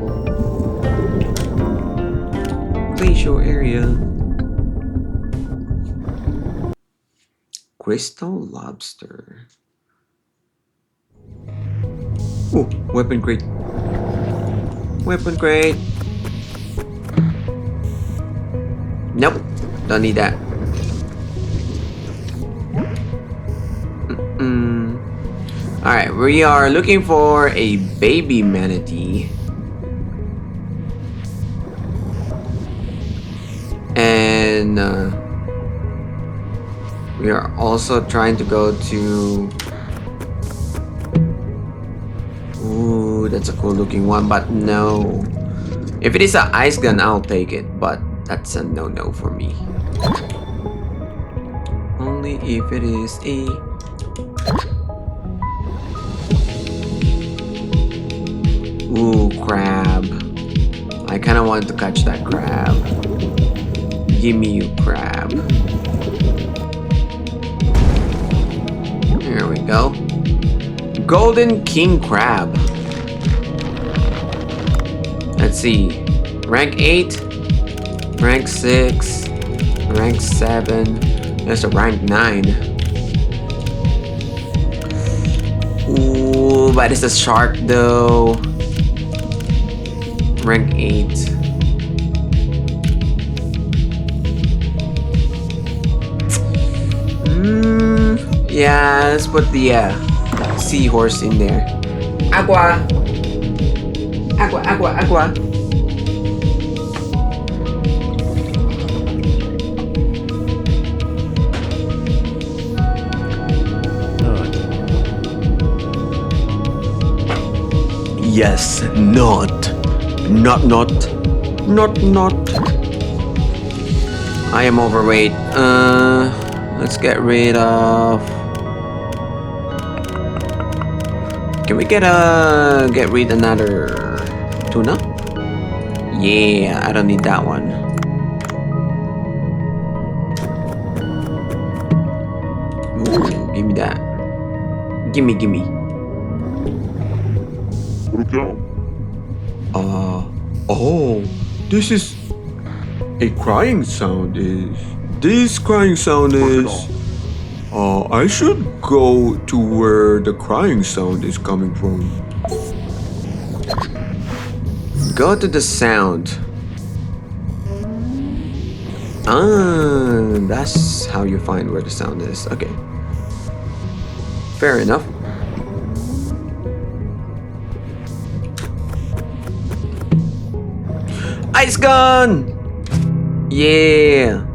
Speaker 1: Crystal lobster. Ooh, weapon crate. Nope, don't need that. Alright, we are looking for a baby manatee. And we are also trying to go to... Ooh, that's a cool looking one, but no. If it is an ice gun, I'll take it, but that's a no-no for me. Only if it is a... Ooh, crab. I kinda wanted to catch that crab. Gimme you crab. There we go. Golden king crab. Let's see. Rank 8, rank 6, rank 7. There's a rank 9. Ooh, but it's a shark though. Rank 8. Yeah, let's put the seahorse in there. Agua. Agua, agua, agua. Yes, not. Not. I am overweight. Let's get rid of. Can we get rid another tuna? Yeah, I don't need that one. Ooh, give me that. Gimme.
Speaker 2: Oh, this is a crying sound is. This crying sound is. I should go to where the crying sound is coming from.
Speaker 1: Go to the sound. Ah, that's how you find where the sound is. Okay. Fair enough. Ice gun! Yeah!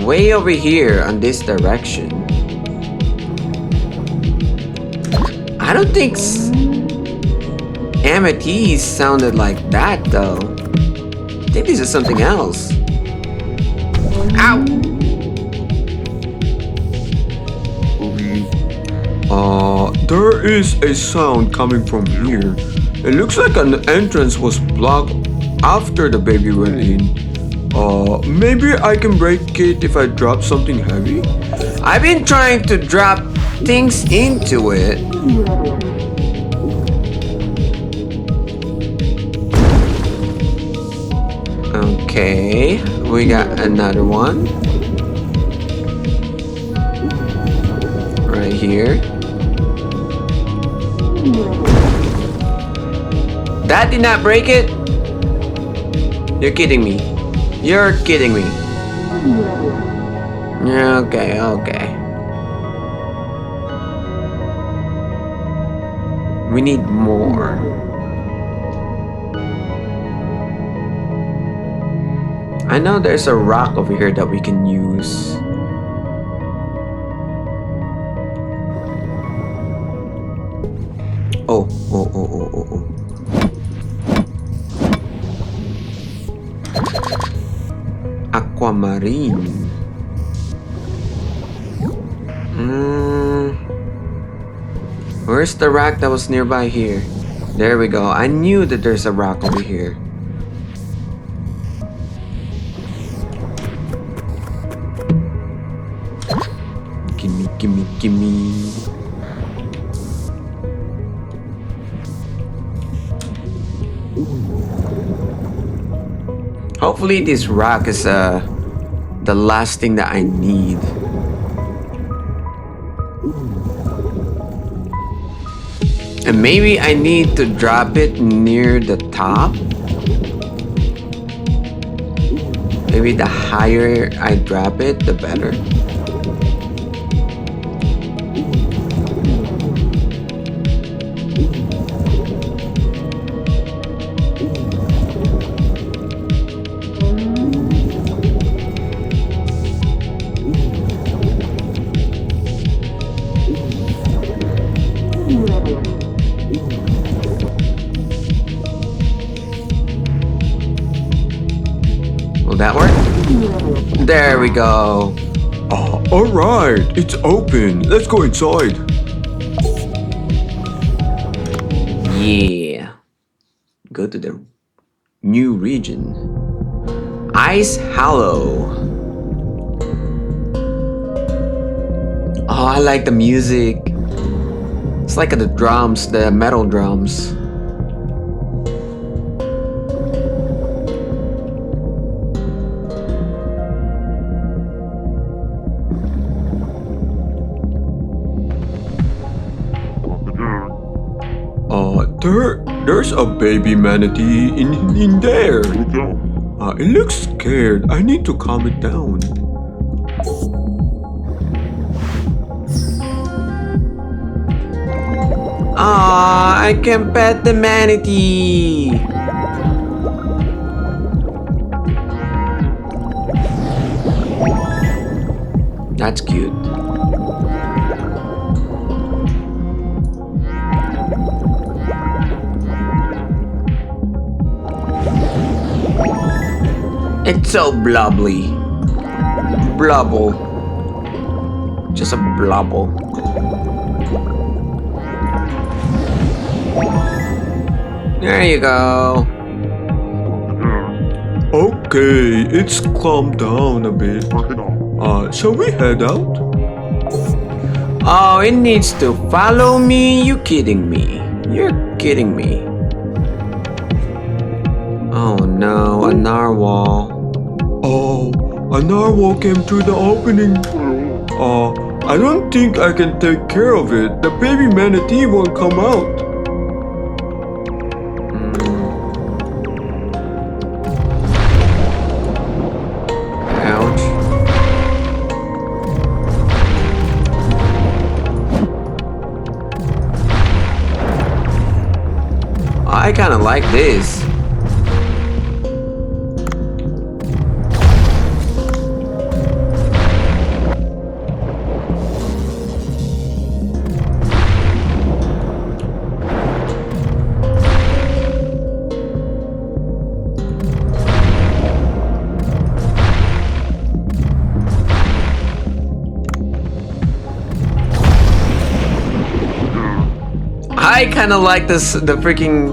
Speaker 1: Way over here on this direction. I don't think amethyst sounded like that though. I think this is something else. Ow!
Speaker 2: There is a sound coming from here. It looks like an entrance was blocked after the baby went in. Maybe I can break it if I drop something heavy?
Speaker 1: I've been trying to drop things into it. Okay, we got another one. Right here. That did not break it? You're kidding me. You're kidding me. Okay. We need more. I know there's a rock over here that we can use. Oh. Aquamarine. Where's the rock that was nearby here? There we go. I knew that there's a rock over here. Gimme. Hopefully this rock is the last thing that I need. And maybe I need to drop it near the top. Maybe the higher I drop it, the better. Will that work? There we go.
Speaker 2: Alright, it's open. Let's go inside.
Speaker 1: Yeah. Go to the new region. Ice Hollow. Oh, I like the music. It's like the drums, the metal drums.
Speaker 2: There's a baby manatee in there. It looks scared. I need to calm it down.
Speaker 1: Ah, I can pet the manatee. That's cute. It's so blubbly. Blubble. Just a blubble. There you go.
Speaker 2: Okay, it's calmed down a bit. Shall we head out?
Speaker 1: Oh, it needs to follow me? You kidding me? You're kidding me. Oh no, a narwhal.
Speaker 2: Oh, a narwhal came through the opening. I don't think I can take care of it. The baby manatee won't come out.
Speaker 1: Ouch. I kinda like this. I kind of like this, the freaking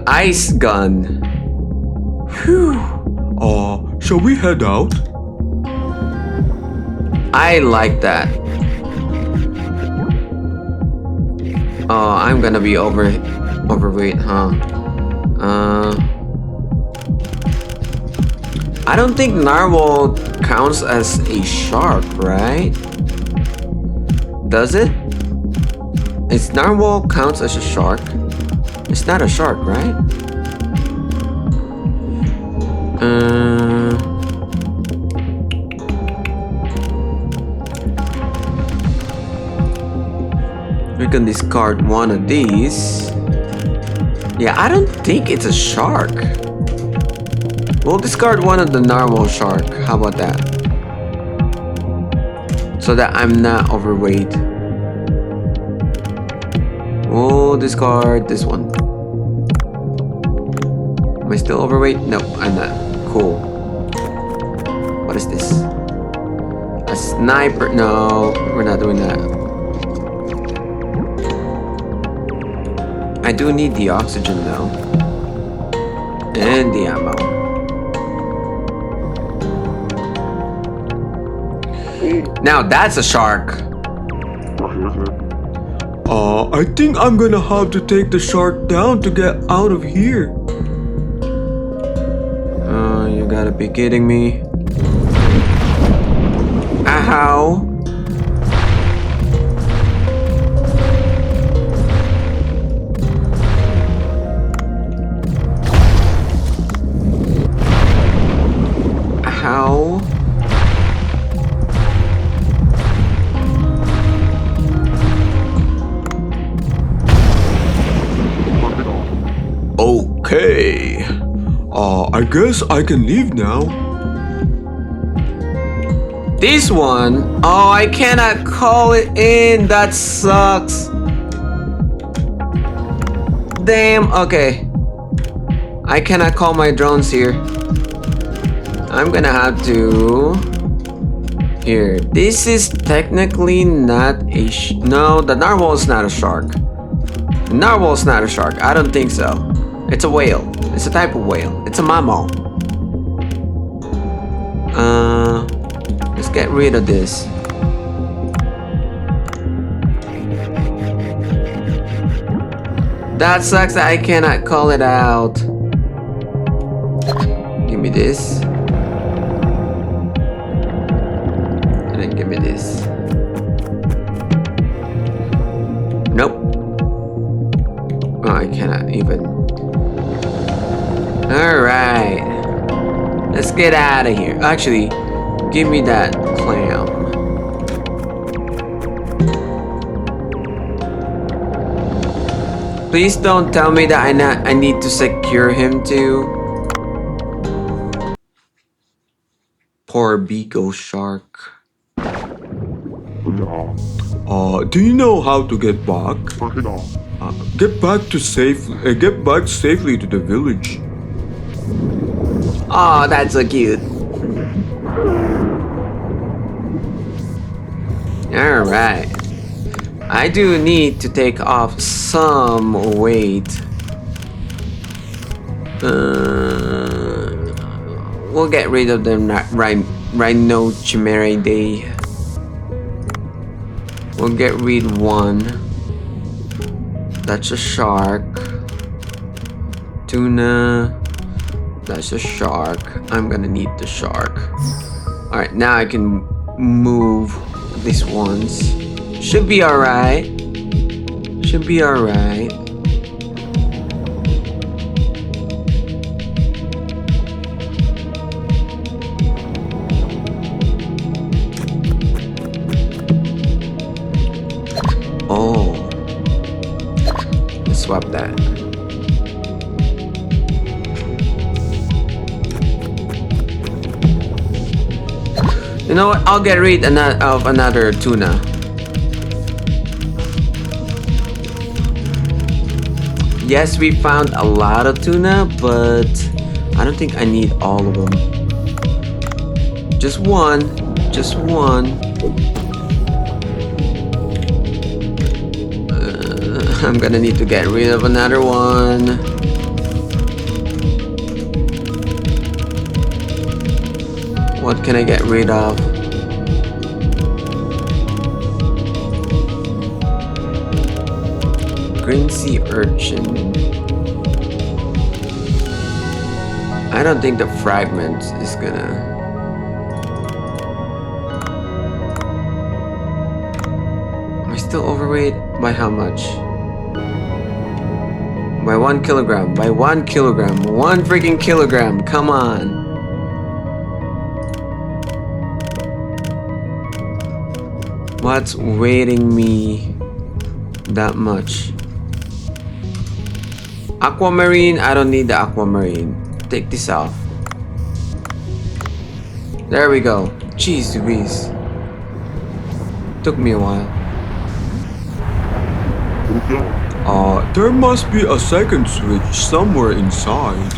Speaker 1: ice gun.
Speaker 2: Phew. Shall we head out?
Speaker 1: I like that. Oh, I'm gonna be overweight, huh? I don't think narwhal counts as a shark, right? Does it? Is narwhal counts as a shark? It's not a shark, right? We can discard one of these. Yeah, I don't think it's a shark. We'll discard one of the narwhal shark. How about that? So that I'm not overweight. We'll discard this one. Am I still overweight? No, I'm not. Cool. What is this? A sniper? No, we're not doing that. I do need the oxygen though. And the ammo. Now that's a shark.
Speaker 2: I think I'm gonna have to take the shark down to get out of here.
Speaker 1: You gotta be kidding me. Ow. Ow.
Speaker 2: Okay. I guess I can leave now.
Speaker 1: This one? Oh, I cannot call it in. That sucks. Damn. Okay. I cannot call my drones here. I'm gonna have to... Here, this is technically not a no, the narwhal is not a shark. The narwhal is not a shark. I don't think so. It's a whale. It's a type of whale. It's a mammal. Let's get rid of this. That sucks that I cannot call it out. Give me this. And then give me this. Nope. Oh, I cannot even. Alright. Let's get out of here. Actually, give me that clam. Please don't tell me that I need to secure him too. Poor Beagle Shark.
Speaker 2: Do you know how to get back? Get back safely to the village.
Speaker 1: Oh, that's so cute. Alright. I do need to take off some weight. We'll get rid of them Rhinochimeridae. We'll get rid one. That's a shark. Tuna. That's a shark. I'm gonna need the shark. Alright, now I can move these ones. Should be alright. Should be alright. Oh. Let's swap that. You know what? I'll get rid of another tuna. Yes, we found a lot of tuna, but I don't think I need all of them. Just one. Just one. I'm gonna need to get rid of another one. What can I get rid of? Green sea urchin. I don't think the fragment is gonna... Am I still overweight? By how much? By 1 kilogram. By 1 kilogram. 1 freaking kilogram. Come on. What's weighting me that much? Aquamarine, I don't need the aquamarine. Take this off. There we go. Jeez Louise. Took me a while.
Speaker 2: There must be a second switch somewhere inside.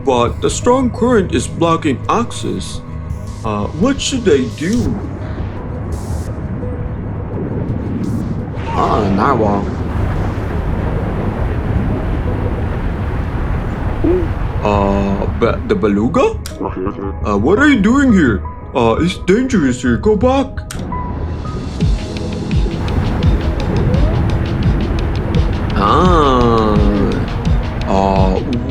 Speaker 2: But the strong current is blocking access. What should I do?
Speaker 1: Oh, narwhal.
Speaker 2: The beluga? What are you doing here? It's dangerous here. Go back.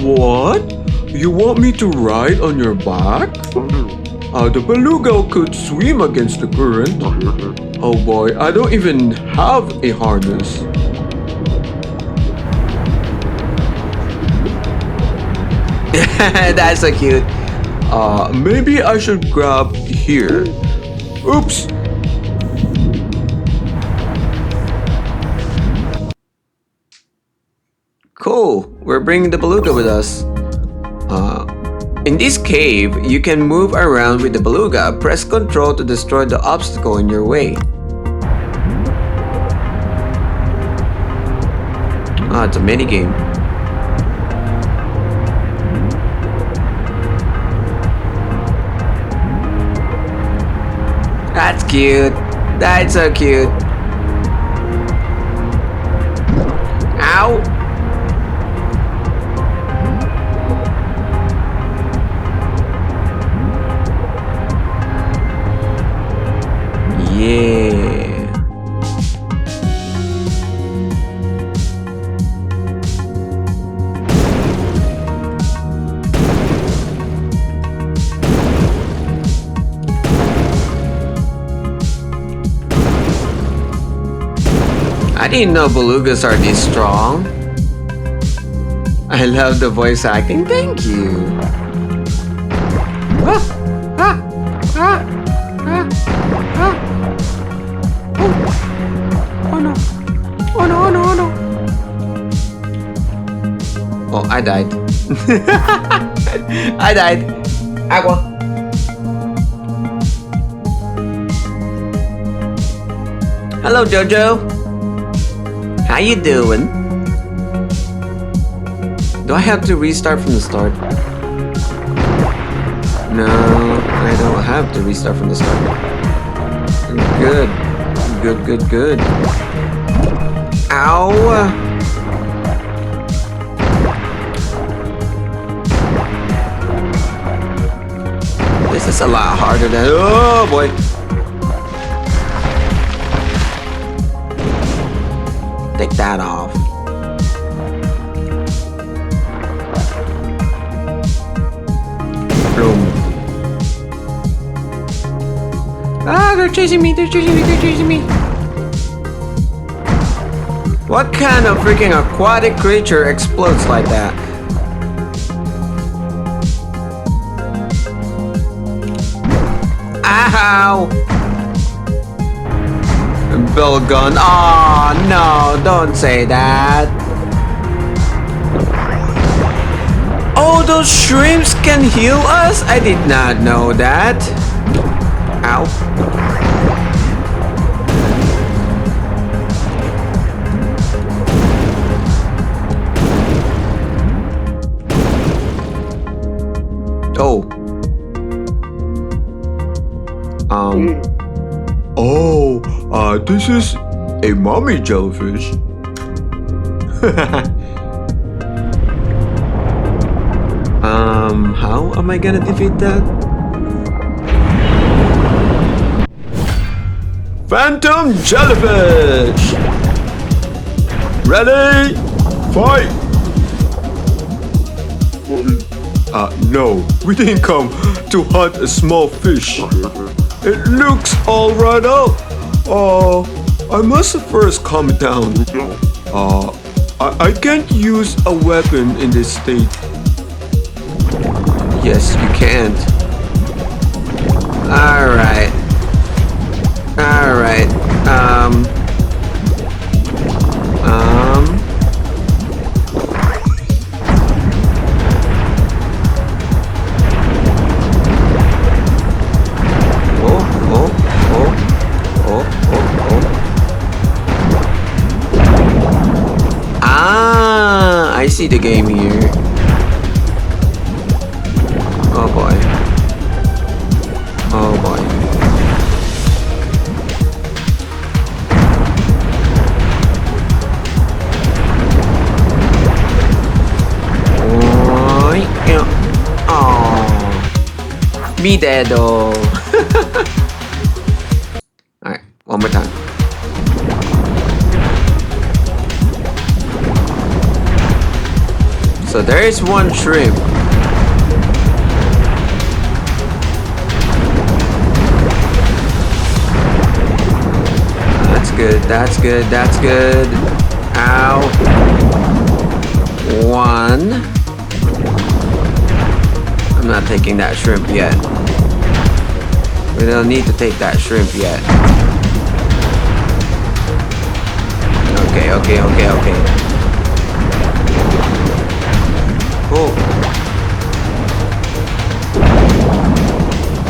Speaker 2: What? You want me to ride on your back? The beluga could swim against the current. Oh boy, I don't even have a harness.
Speaker 1: That's so cute.
Speaker 2: Maybe I should grab here. Oops.
Speaker 1: Cool. We're bringing the beluga with us. In this cave, you can move around with the beluga. Press Ctrl to destroy the obstacle in your way. It's a mini game. cute. That's so cute. Ow. Yeah. I didn't know belugas are this strong. I love the voice acting. Thank you. Ah, ah, ah, ah, ah. Oh. Oh no. Oh no, oh no, oh no. Oh, I died. I died. Agua. Hello, Jojo. How you doing? Do I have to restart from the start? No, I don't have to restart from the start. Good. Good, good, good. Ow! This is a lot harder than... Oh boy! Take that off. Boom. Ah, they're chasing me, they're chasing me, they're chasing me. What kind of freaking aquatic creature explodes like that? Ow! Bell gun. Oh no, don't say that. Oh, those shrimps can heal us? I did not know that. Ow. Oh.
Speaker 2: This is a mommy jellyfish.
Speaker 1: How am I gonna defeat that?
Speaker 2: Phantom jellyfish! Ready? Fight! No, we didn't come to hunt a small fish. It looks all right up. I must first calm down. I can't use a weapon in this state.
Speaker 1: Yes, you can't. Alright. Alright. I see the game here. Oh boy. Oh boy. Oh, me dead though. Alright, one more time. So there is one shrimp. That's good, that's good, that's good. Ow. One. I'm not taking that shrimp yet. We don't need to take that shrimp yet. Okay, okay, okay, okay.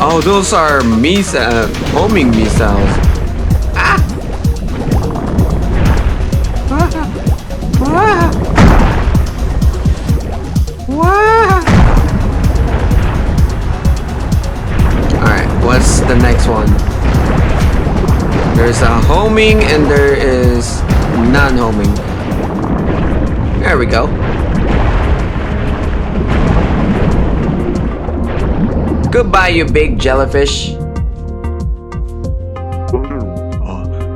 Speaker 1: Oh, those are homing missiles. Ah! Alright, what's the next one? There's a homing and there is non-homing. There we go. Goodbye, you big jellyfish.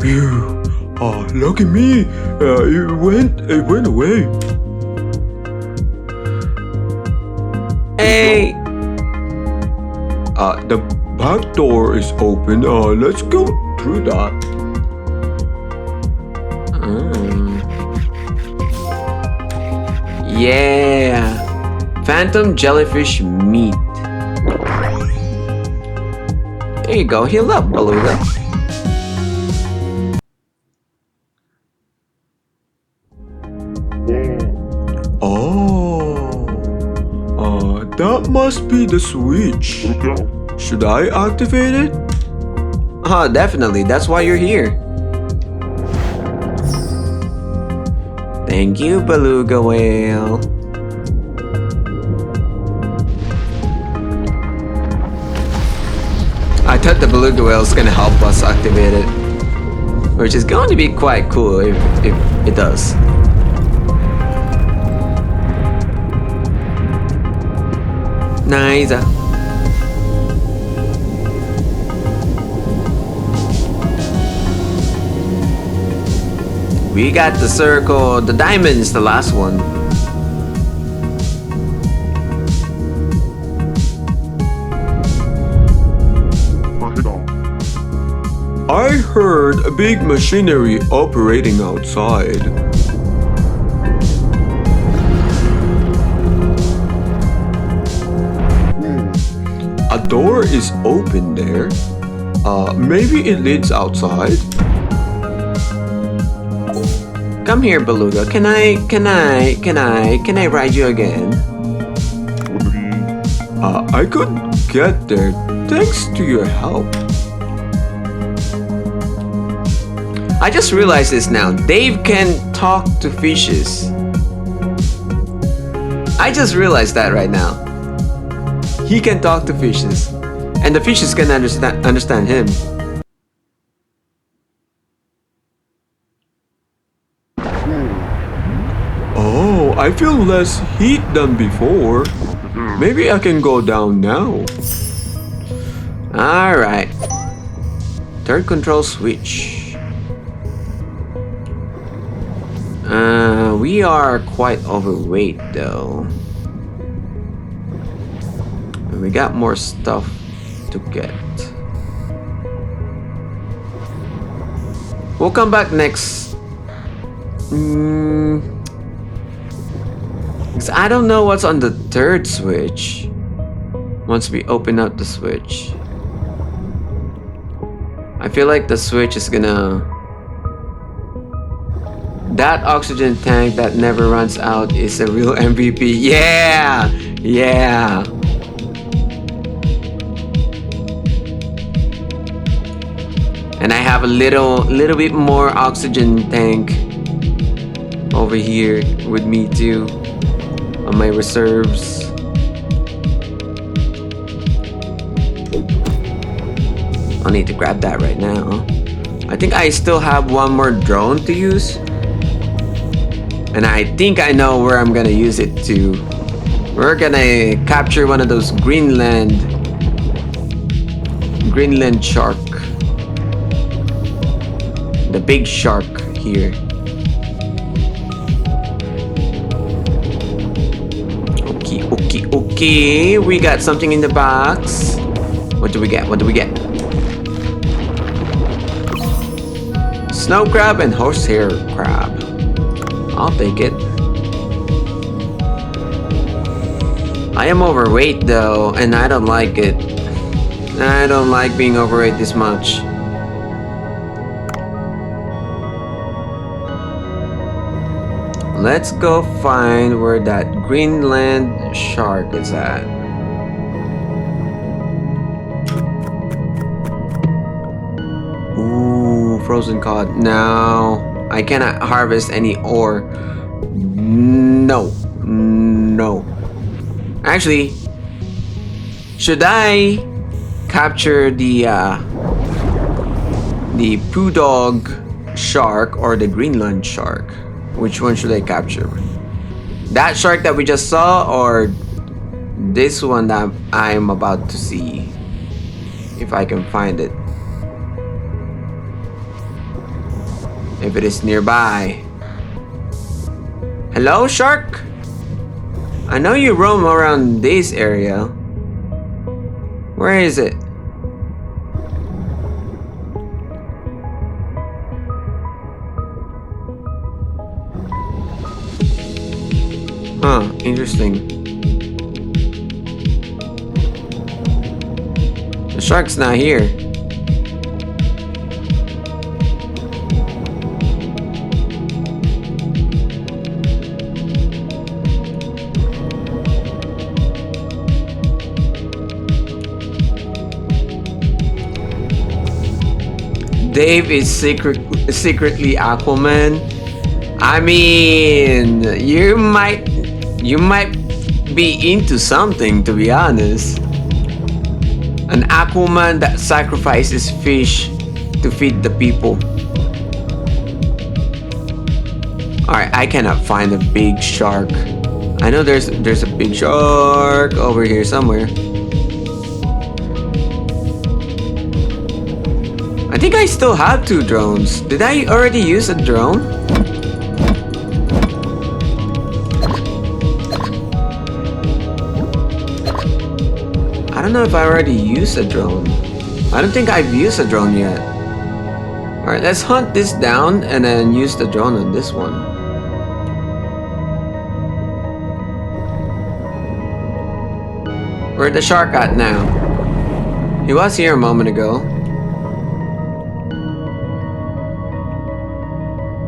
Speaker 2: Phew. Lucky me. It went away.
Speaker 1: Hey.
Speaker 2: The back door is open. Let's go through that.
Speaker 1: Yeah. Phantom jellyfish meat. There you go. Heal up, Beluga.
Speaker 2: That must be the switch. Should I activate it?
Speaker 1: Definitely. That's why you're here. Thank you, Beluga Whale. I thought the Beluga Whale is gonna help us activate it, which is going to be quite cool if it does. Nice. We got the circle. The diamond is the last one.
Speaker 2: I heard a big machinery operating outside. A door is open there. Maybe it leads outside.
Speaker 1: Come here, Beluga. Can I ride you again?
Speaker 2: I could get there thanks to your help.
Speaker 1: I just realized this now. Dave can talk to fishes. I just realized that right now. He can talk to fishes, and the fishes can understand him.
Speaker 2: Oh, I feel less heat than before. Maybe I can go down now.
Speaker 1: Alright. Third control switch. We are quite overweight though. And we got more stuff to get. We'll come back next. Because I don't know what's on the third switch. Once we open up the switch, I feel like the switch is gonna... That oxygen tank that never runs out is a real MVP. Yeah! Yeah! And I have a little bit more oxygen tank over here with me too on my reserves. I'll need to grab that right now. I think I still have one more drone to use. And I think I know where I'm gonna use it to. We're gonna capture one of those Greenland shark. The big shark here. Okay. We got something in the box. What do we get? Snow crab and horsehair crab. I'll take it. I am overweight though, and I don't like it. I don't like being overweight this much. Let's go find where that Greenland shark is at. Ooh, frozen cod. No, I cannot harvest any ore. No. Actually, should I capture the the poo dog shark or the Greenland shark? Which one should I capture? That shark that we just saw, or this one that I'm about to see? If I can find it. If it is nearby. Hello, shark? I know you roam around this area. Where is it? Huh, interesting. The shark's not here. Dave is secretly Aquaman. I mean, you might be into something, to be honest. An Aquaman that sacrifices fish to feed the people. Alright, I cannot find a big shark. I know there's a big shark over here somewhere. I think I still have 2 drones. Did I already use a drone? I don't know if I already used a drone. I don't think I've used a drone yet. Alright, let's hunt this down and then use the drone on this one. Where'd the shark at now? He was here a moment ago.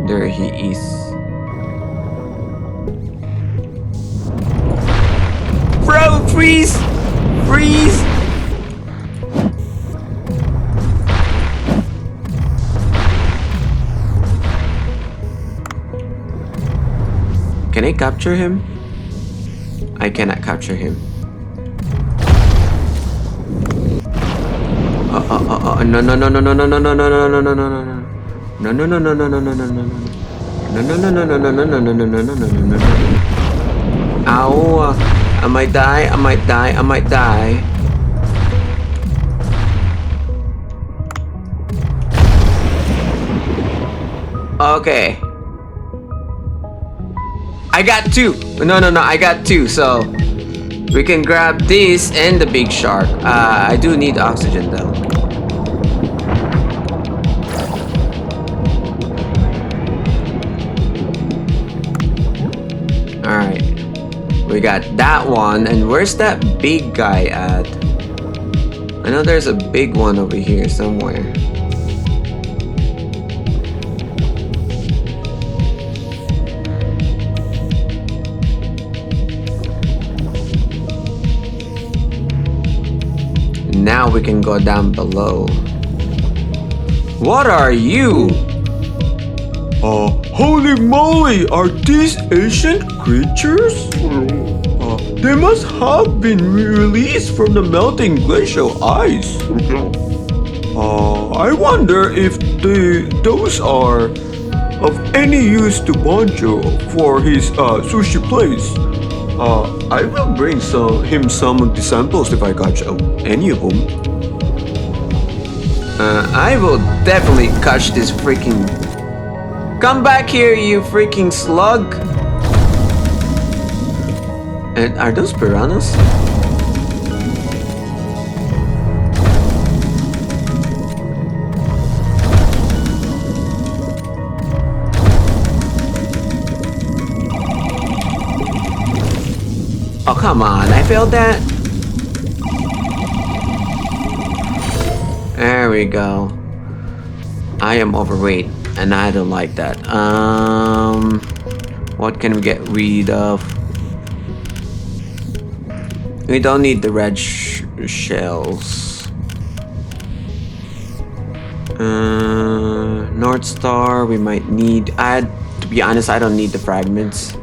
Speaker 1: There he is. Bro, freeze! Freeze! Can I capture him? I cannot capture him. No, no, no, no, no, no, no, no, no, no, no, no, no, no. No, no, no, no, no, no, no, no, no, no. No, no, no, no, no, no, no, no, no, no, no, no, no, no, no. Ow. I might die, I might die, I might die. Okay. I got 2. No, no, no, I got 2, so we can grab this and the big shark. I do need oxygen though. Alright. We got that one. And where's that big guy at? I know there's a big one over here somewhere. Now we can go down below. What are you?
Speaker 2: Holy moly, are these ancient creatures? They must have been released from the melting glacial ice. I wonder if those are of any use to Banjo for his sushi place. I will bring him some of the samples if I catch any of them.
Speaker 1: I will definitely catch this freaking... Come back here, you freaking slug! And are those piranhas? Oh, come on, I failed that? There we go. I am overweight, and I don't like that. What can we get rid of? We don't need the red shells. North Star, we might need... to be honest, I don't need the fragments.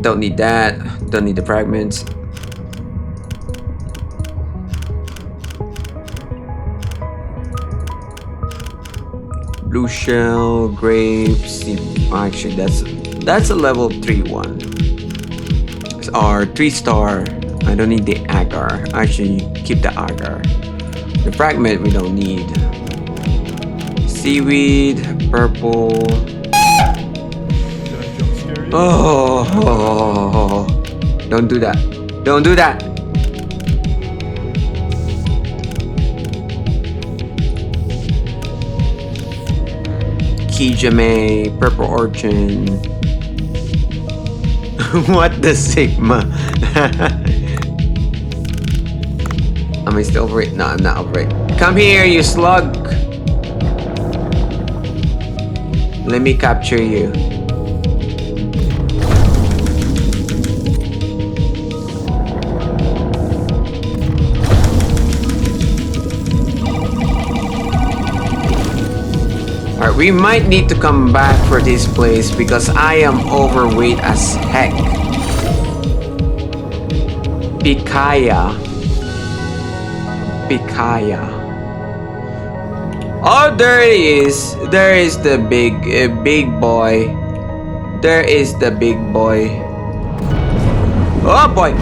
Speaker 1: Don't need that. Don't need the fragments.
Speaker 2: blue shell, grapes. Actually, that's a level 3 one. It's our 3-star. I don't need the agar. Actually, keep the agar. The fragment we don't need. Seaweed, purple. Oh, don't do that. Don't do that. Kijame, purple orchid. What the Sigma? Am I still over it? No, I'm not over it. Come here, you slug. Let me capture you. Alright, we might need to come back for this place because I am overweight as heck. Pikaya. Oh, there it is. There is the big boy. There is the big boy. Oh boy.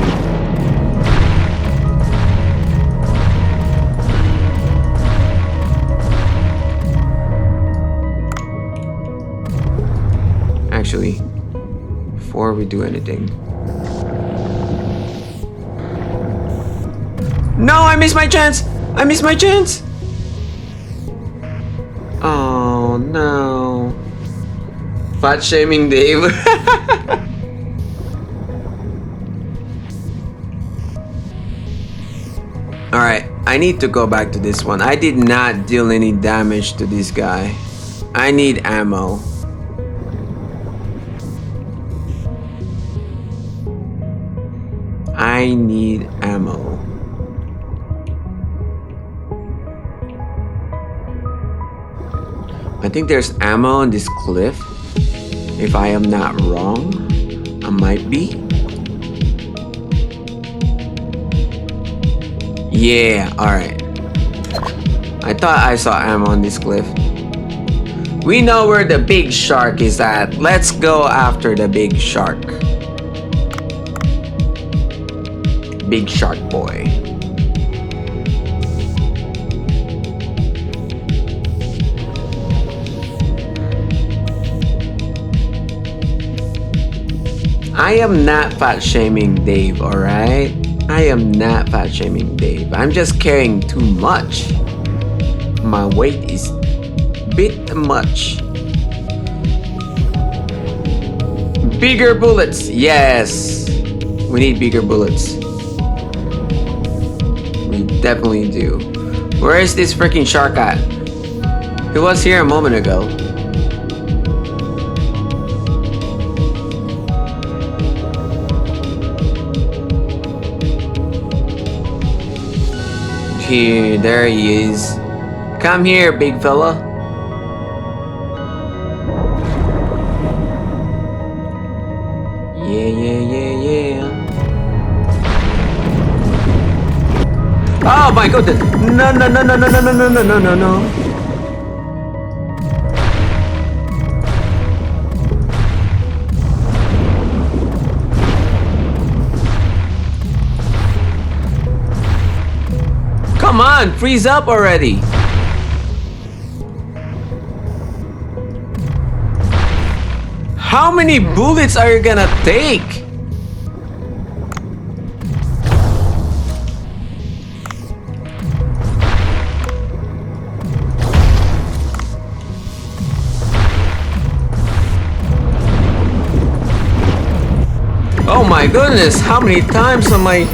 Speaker 2: Actually, before we do anything. No, I missed my chance! I missed my chance! Oh no. Fat shaming Dave. Alright, I need to go back to this one. I did not deal any damage to this guy. I need ammo. I need ammo. I think there's ammo on this cliff. If I am not wrong, I might be. Yeah, alright. I thought I saw ammo on this cliff. We know where the big shark is at. Let's go after the big shark. Big shark boy. I am not fat shaming Dave, alright? I am not fat shaming Dave. I'm just carrying too much. My weight is bit much. Bigger bullets, yes. We need bigger bullets. We definitely do. Where is this freaking shark at? He was here a moment ago. Here, there he is. Come here, big fella. Yeah. Oh my goodness! No. Come on, freeze up already! How many bullets are you gonna take? Oh my goodness, how many times am I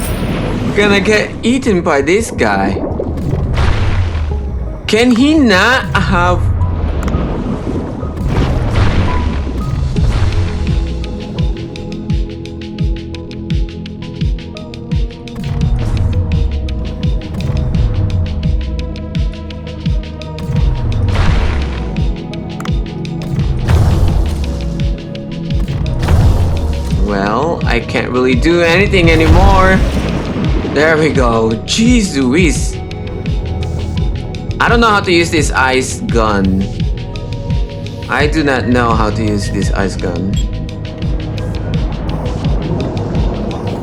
Speaker 2: gonna get eaten by this guy? Can he not have... Well, I can't really do anything anymore. There we go. Jeez Louise. I don't know how to use this ice gun.
Speaker 1: I do not know how to use this ice gun.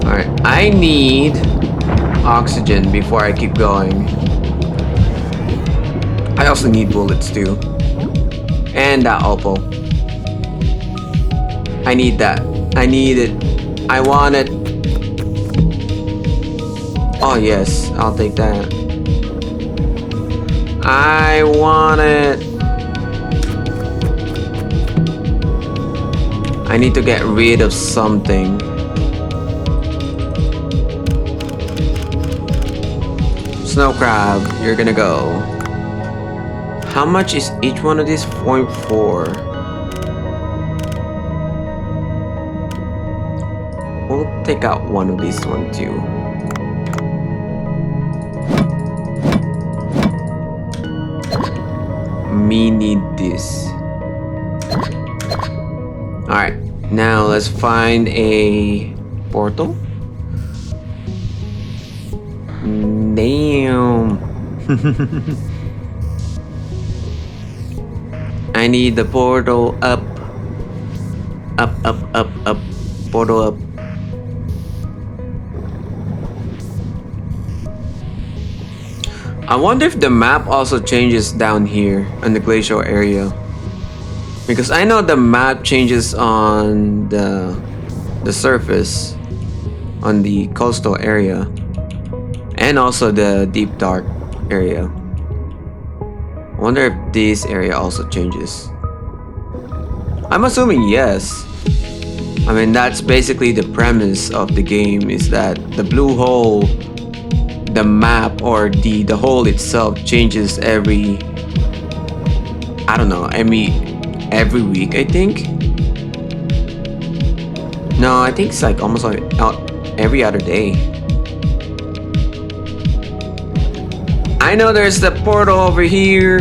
Speaker 1: Alright, I need oxygen before I keep going. I also need bullets too. And that opal. I need that. I need it. I want it. Oh yes, I'll take that. I want it. I need to get rid of something. Snow crab, you're gonna go. How much is each one of these? 0.4. We'll take out one of these one too. Me need this. Alright, now let's find a portal. Damn. I need the portal up. Up, up, up, up. Portal up. I wonder if the map also changes down here in the glacial area. Because I know the map changes on the surface, on the coastal area, and also the deep dark area. I wonder if this area also changes. I'm assuming yes. I mean, that's basically the premise of the game, is that the blue hole, the map or the hole itself changes every, I don't know, every week, I think. No, I think it's like almost like every other day. I know there's the portal over here.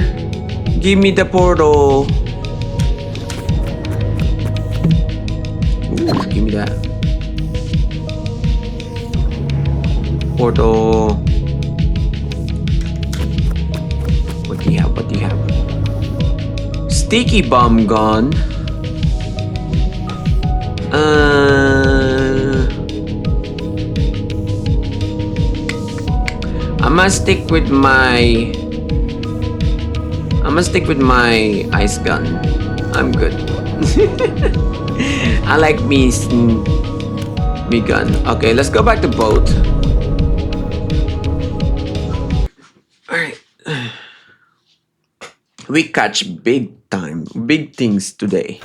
Speaker 1: Give me the portal. Ooh, give me that. Portal. What do you have? What do you have? Sticky bomb gun. I'ma stick with my ice gun. I'm good. I like me gun. Okay, let's go back to boat. Alright. We catch big things today.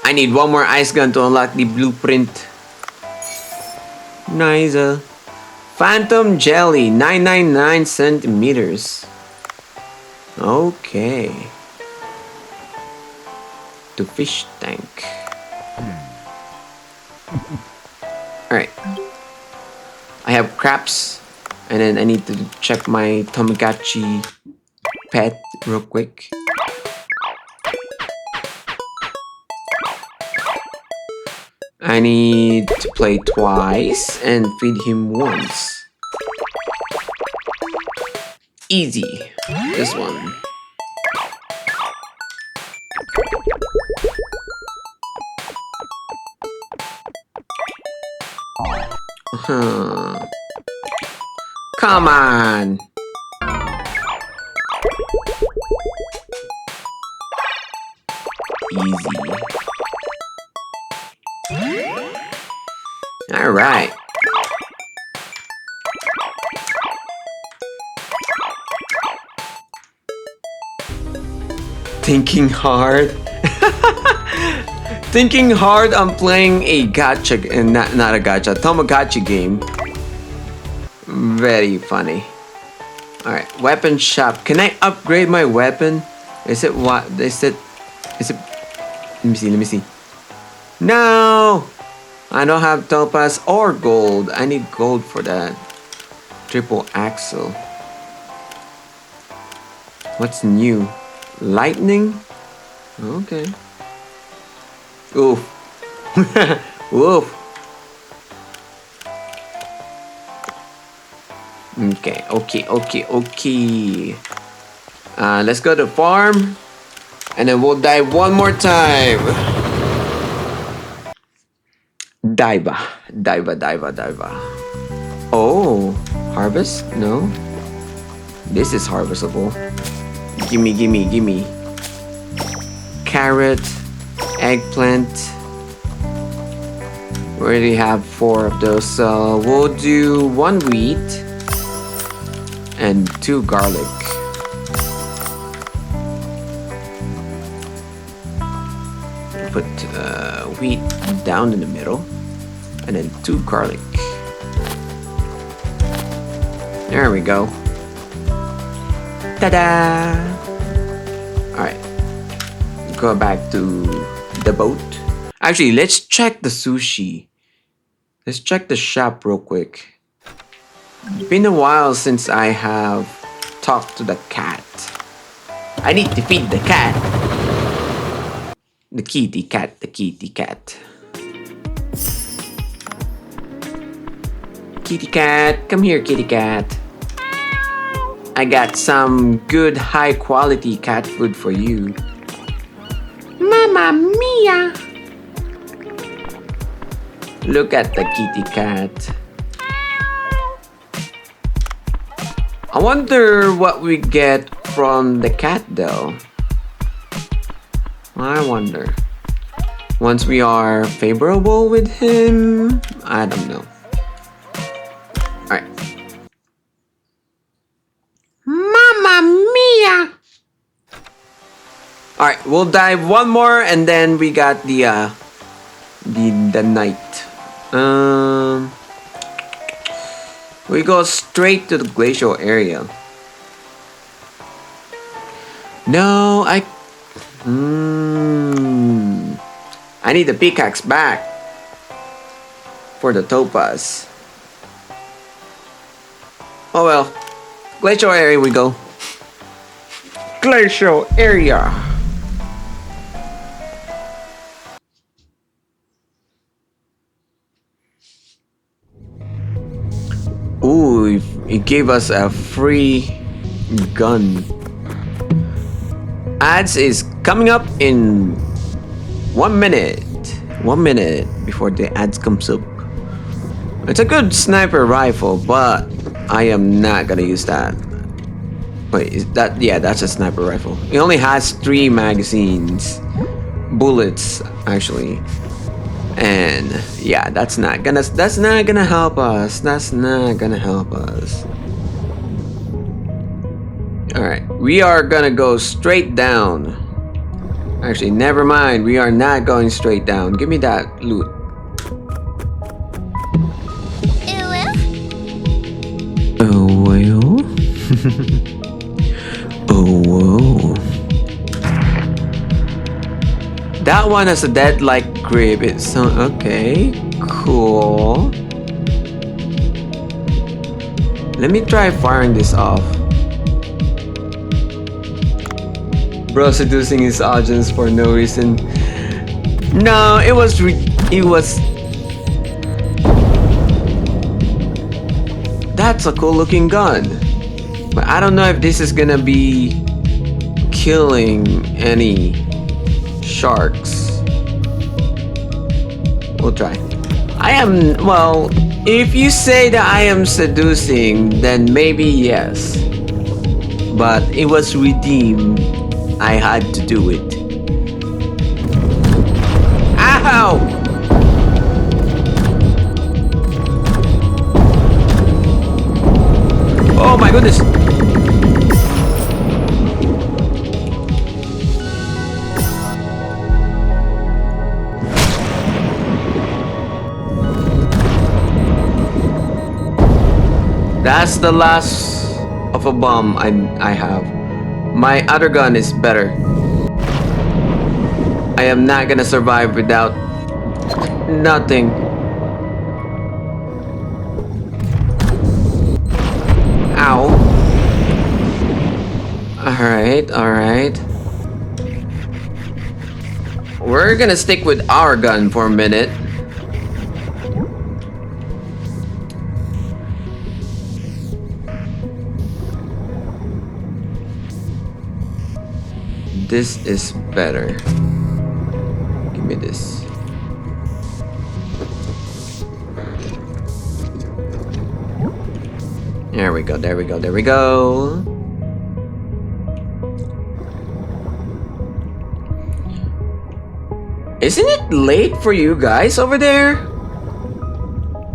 Speaker 1: I need one more ice gun to unlock the blueprint. Nice. Phantom jelly, 999 centimeters. Okay. To fish tank. Alright. I have crabs. And then I need to check my Tamagotchi pet real quick. I need to play twice and feed him once. Easy. This one. Come on. Easy. All right. Thinking hard. Thinking hard on playing a gacha, and not a gacha, Tamagotchi game. Very funny. All right, weapon shop. Can I upgrade my weapon? Is it what? Is it? Let me see. Let me see. No, I don't have topaz or gold. I need gold for that. Triple axle. What's new? Lightning? Okay. Oof. Oof. Okay. Let's go to farm. And then we'll dive one more time. Diva. Oh, harvest? No. This is harvestable. Gimme. Carrot, eggplant. We already have 4 of those, so we'll do 1 wheat and 2 garlic. Put wheat down in the middle, and then 2 garlic. There we go. Ta-da! Alright. Go back to the boat. Actually, let's check the sushi. Let's check the shop real quick. It's been a while since I have talked to the cat. I need to feed the cat. The kitty cat. Kitty cat, come here, kitty cat. I got some good high quality cat food for you.
Speaker 7: Mamma mia!
Speaker 1: Look at the kitty cat. I wonder what we get from the cat though. I wonder. Once we are favorable with him, I don't know. Alright.
Speaker 7: Mamma mia!
Speaker 1: Alright, we'll dive one more and then we got the night. We go straight to the glacial area. No, I need the pickaxe back for the topaz. Oh well, glacial area we go. Glacial area. Ooh, it gave us a free gun. Ads is coming up in 1 minute. 1 minute before the ads comes up. It's a good sniper rifle, but I am not gonna use that. Wait, is that? Yeah, that's a sniper rifle. It only has 3 magazines, bullets actually, and yeah, that's not gonna help us. That's not gonna help us. All right, we are gonna go straight down. Actually, never mind. We are not going straight down. Give me that loot. Oh well. Oh whoa. That one has a dead-like grip. It's okay. Cool. Let me try firing this off. Bro seducing his audience for no reason. No, it was. That's a cool looking gun. But I don't know if this is gonna be killing any sharks. We'll try. Well, if you say that I am seducing, then maybe yes. But it was redeemed. I had to do it. Ow! Oh my goodness! That's the last of a bomb I have. My other gun is better. I am not gonna survive without nothing. Ow. Alright. We're gonna stick with our gun for a minute. This is better. Give me this. There we go, there we go, there we go. Isn't it late for you guys over there?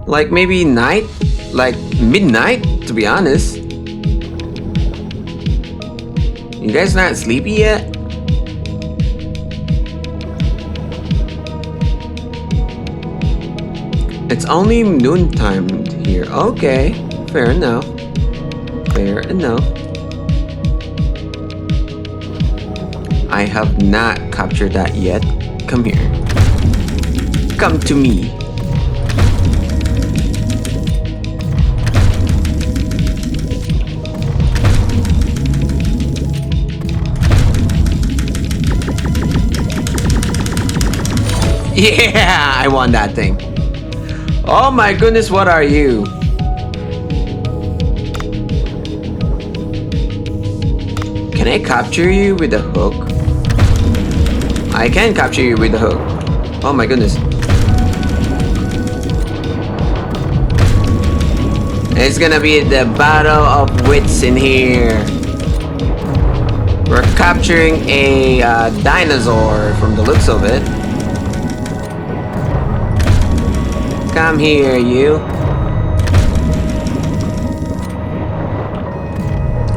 Speaker 1: Like maybe night? Like midnight, to be honest. You guys not sleepy yet? It's only noontime here. Okay, fair enough. Fair enough. I have not captured that yet. Come here. Come to me. Yeah, I won that thing. Oh my goodness, what are you? Can I capture you with a hook? I can capture you with a hook. Oh my goodness. It's gonna be the battle of wits in here. We're capturing a dinosaur from the looks of it. Come here, you.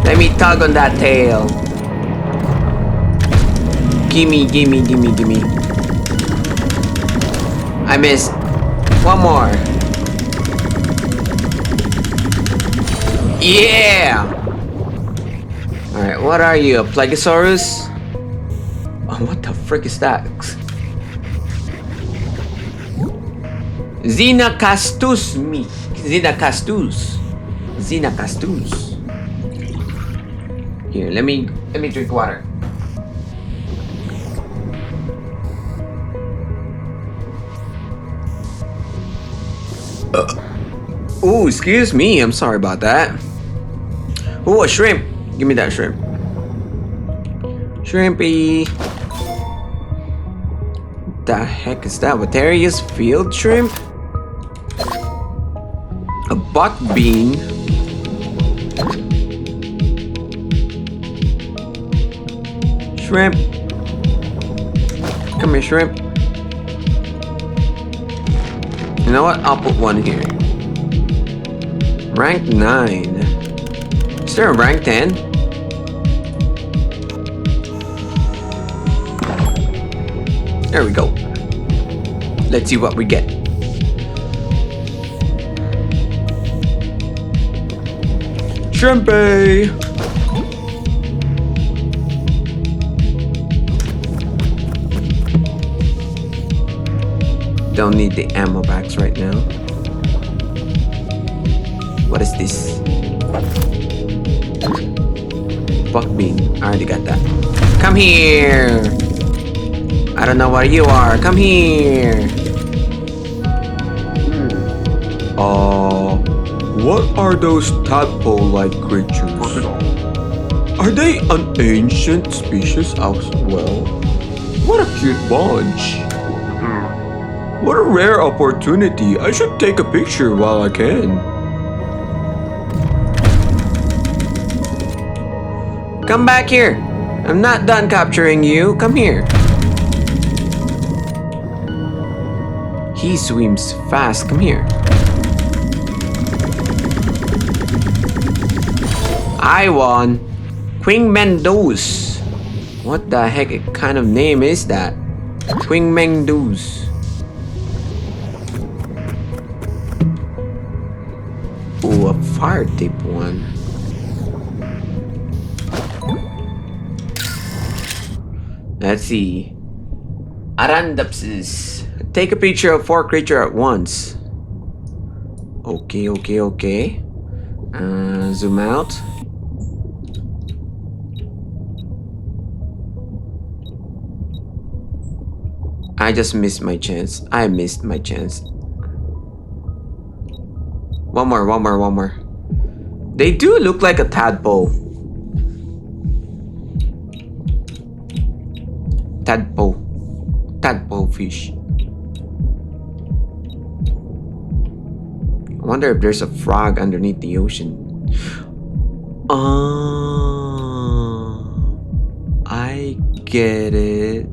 Speaker 1: Let me tug on that tail. Gimme, gimme, gimme, gimme. I missed. One more. Yeah! Alright, what are you? A Plegosaurus? Oh, what the frick is that? Xenacastus me. Xenacastus. Xenacastus. Here, let me drink water. Oh, excuse me. I'm sorry about that. Oh, a shrimp. Give me that shrimp. Shrimpy. The heck is that? Vatarius field shrimp? A buck bean. Shrimp. Come here, shrimp. You know what? I'll put one here. Rank 9. Is there a rank 10? There we go. Let's see what we get. Shrimpy! Don't need the ammo packs right now. What is this? Buck bean. I already got that. Come here! I don't know what you are. Come here!
Speaker 2: What are those tadpole-like creatures? Are they an ancient species as well? What a cute bunch! What a rare opportunity. I should take a picture while I can.
Speaker 1: Come back here! I'm not done capturing you. Come here. He swims fast. Come here. I won. Queen Mendoz. What the heck kind of name is that? Queen Mendoz. Ooh, a fire tip one. Let's see. Arandapsis. Take a picture of 4 creatures at once. Okay, okay, okay. Zoom out. I just missed my chance. I missed my chance. One more. They do look like a tadpole. Tadpole fish. I wonder if there's a frog underneath the ocean. I get it.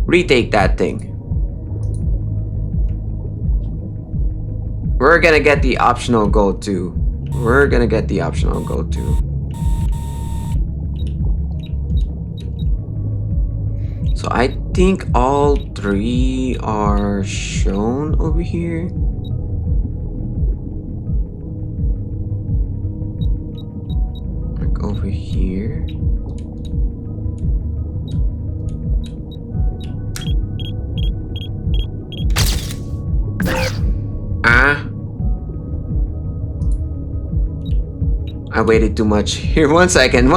Speaker 1: Retake that thing. We're gonna get the optional gold too. So I think all 3 are shown over here. Like over here. I waited too much. Here, 1 second.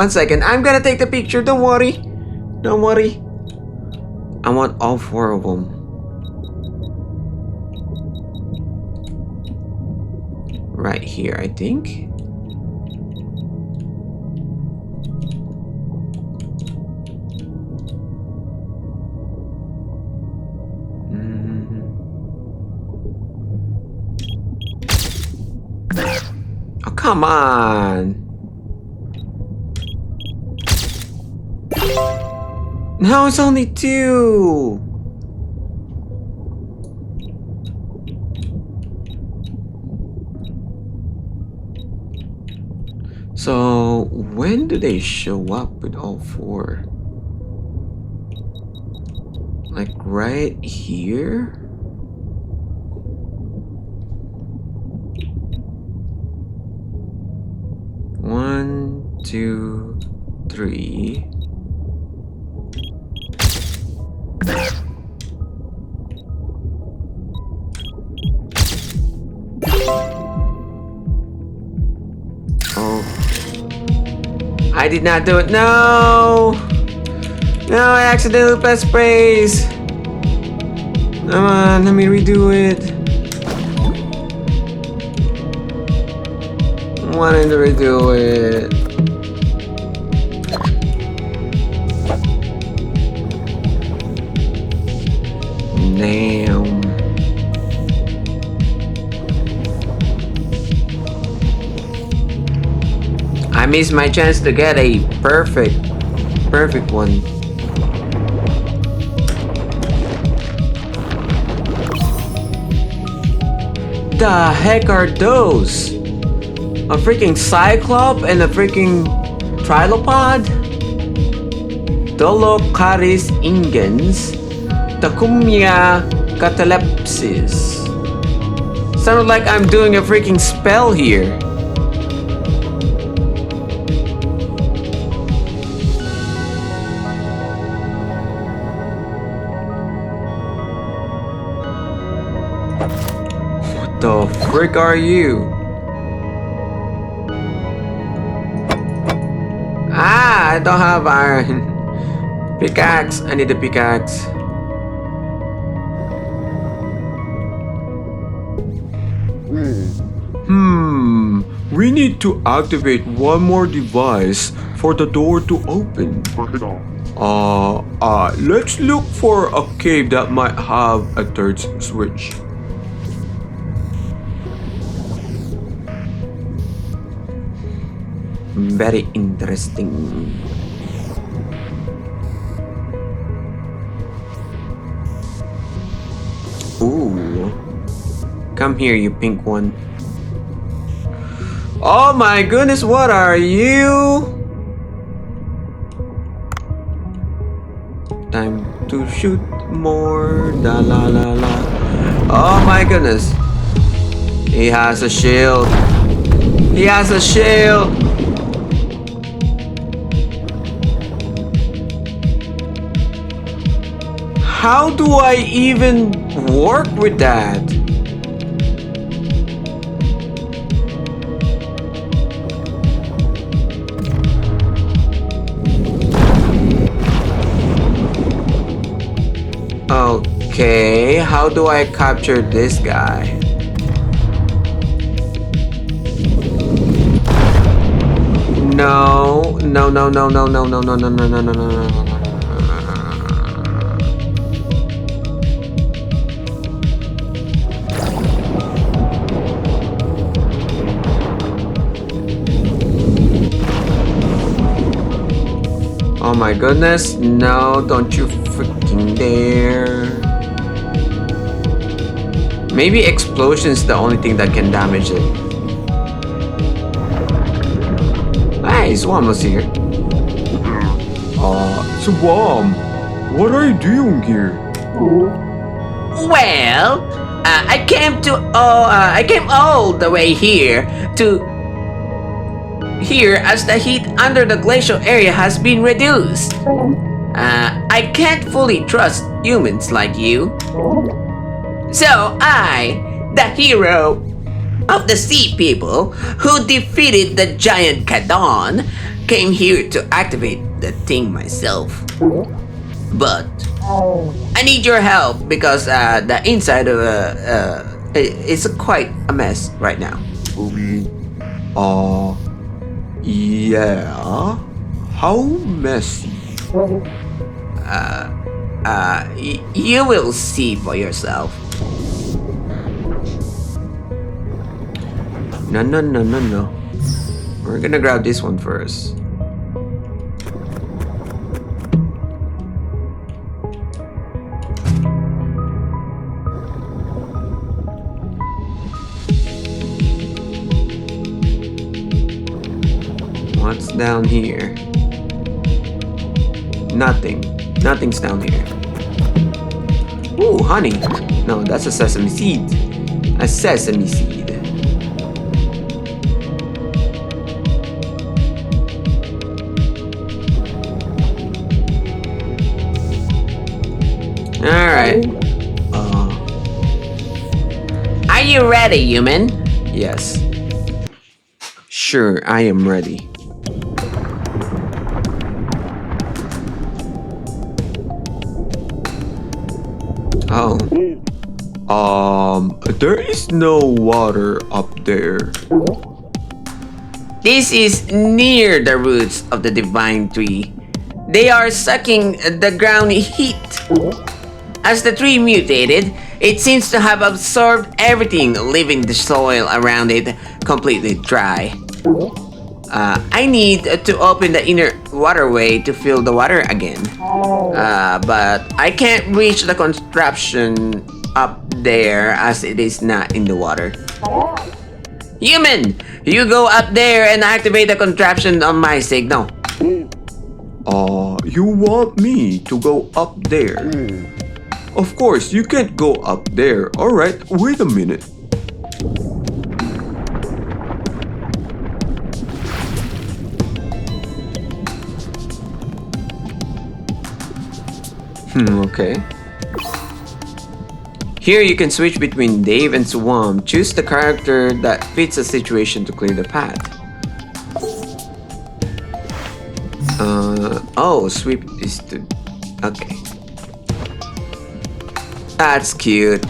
Speaker 1: I'm gonna take the picture. Don't worry. I want all 4 of them. Right here, I think. Oh, come on. No, it's only 2. So, when do they show up with all 4? Like right here? One, 2, 3. Oh. I did not do it. No! No, I accidentally pressed sprays. Come on, let me redo it. I wanted to redo it. Damn. I missed my chance to get a perfect one. The heck are those? A freaking cyclop and a freaking trilopod? Dolocaris ingens, Tacumia catalepsis. Sounded like I'm doing a freaking spell here. What the frick are you? I don't have iron. Pickaxe. I need a pickaxe.
Speaker 2: We need to activate one more device for the door to open. Let's look for a cave that might have a third switch.
Speaker 1: Very interesting. Ooh. Come here, you pink one. Oh my goodness, what are you? Time to shoot more. Da la la la. Oh my goodness. He has a shield. He has a shield. How do I even work with that? Okay, how do I capture this guy? No. no, no, no, no, no, no, no, no, no, no, no, no. Oh my goodness, no, don't you freaking dare. Maybe explosion's the only thing that can damage it. Hey, Swan was here.
Speaker 2: Swam, what are you doing here?
Speaker 4: Well, I came all the way here as the heat under the glacial area has been reduced. I can't fully trust humans like you. So I, the hero of the sea people who defeated the giant Kadon, came here to activate the thing myself. But I need your help because the inside of is quite a mess right now.
Speaker 2: Yeah? How messy?
Speaker 4: You will see for yourself.
Speaker 1: No, no, no, no, no. We're gonna grab this one first. What's down here? Nothing. Nothing's down here. Ooh, honey. No, that's a sesame seed. A sesame seed. Alright.
Speaker 4: Are you ready, human?
Speaker 1: Yes. Sure, I am ready. Oh.
Speaker 2: There is no water up there.
Speaker 4: This is near the roots of the divine tree. They are sucking the ground heat. As the tree mutated, it seems to have absorbed everything, leaving the soil around it completely dry. I need to open the inner waterway to fill the water again. But I can't reach the contraption up there as it is not in the water. Human, you go up there and activate the contraption on my signal.
Speaker 2: You want me to go up there? Of course, you can't go up there. Alright, wait a minute.
Speaker 1: Okay. Here you can switch between Dave and Swam. Choose the character that fits the situation to clear the path. Oh, sweep is to... Okay. That's cute.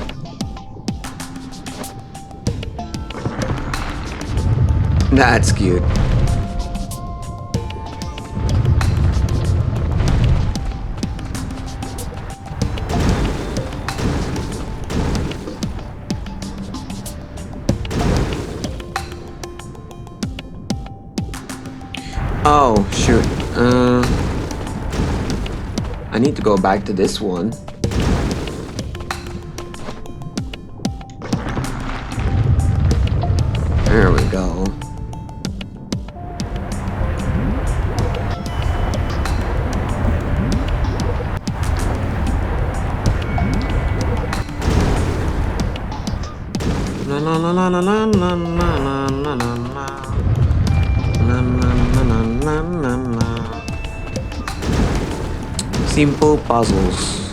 Speaker 1: That's cute. Oh, shoot. I need to go back to this one. There we go. La la la la la la la la la la la. Na, na, na, na, na, na, na. Simple puzzles.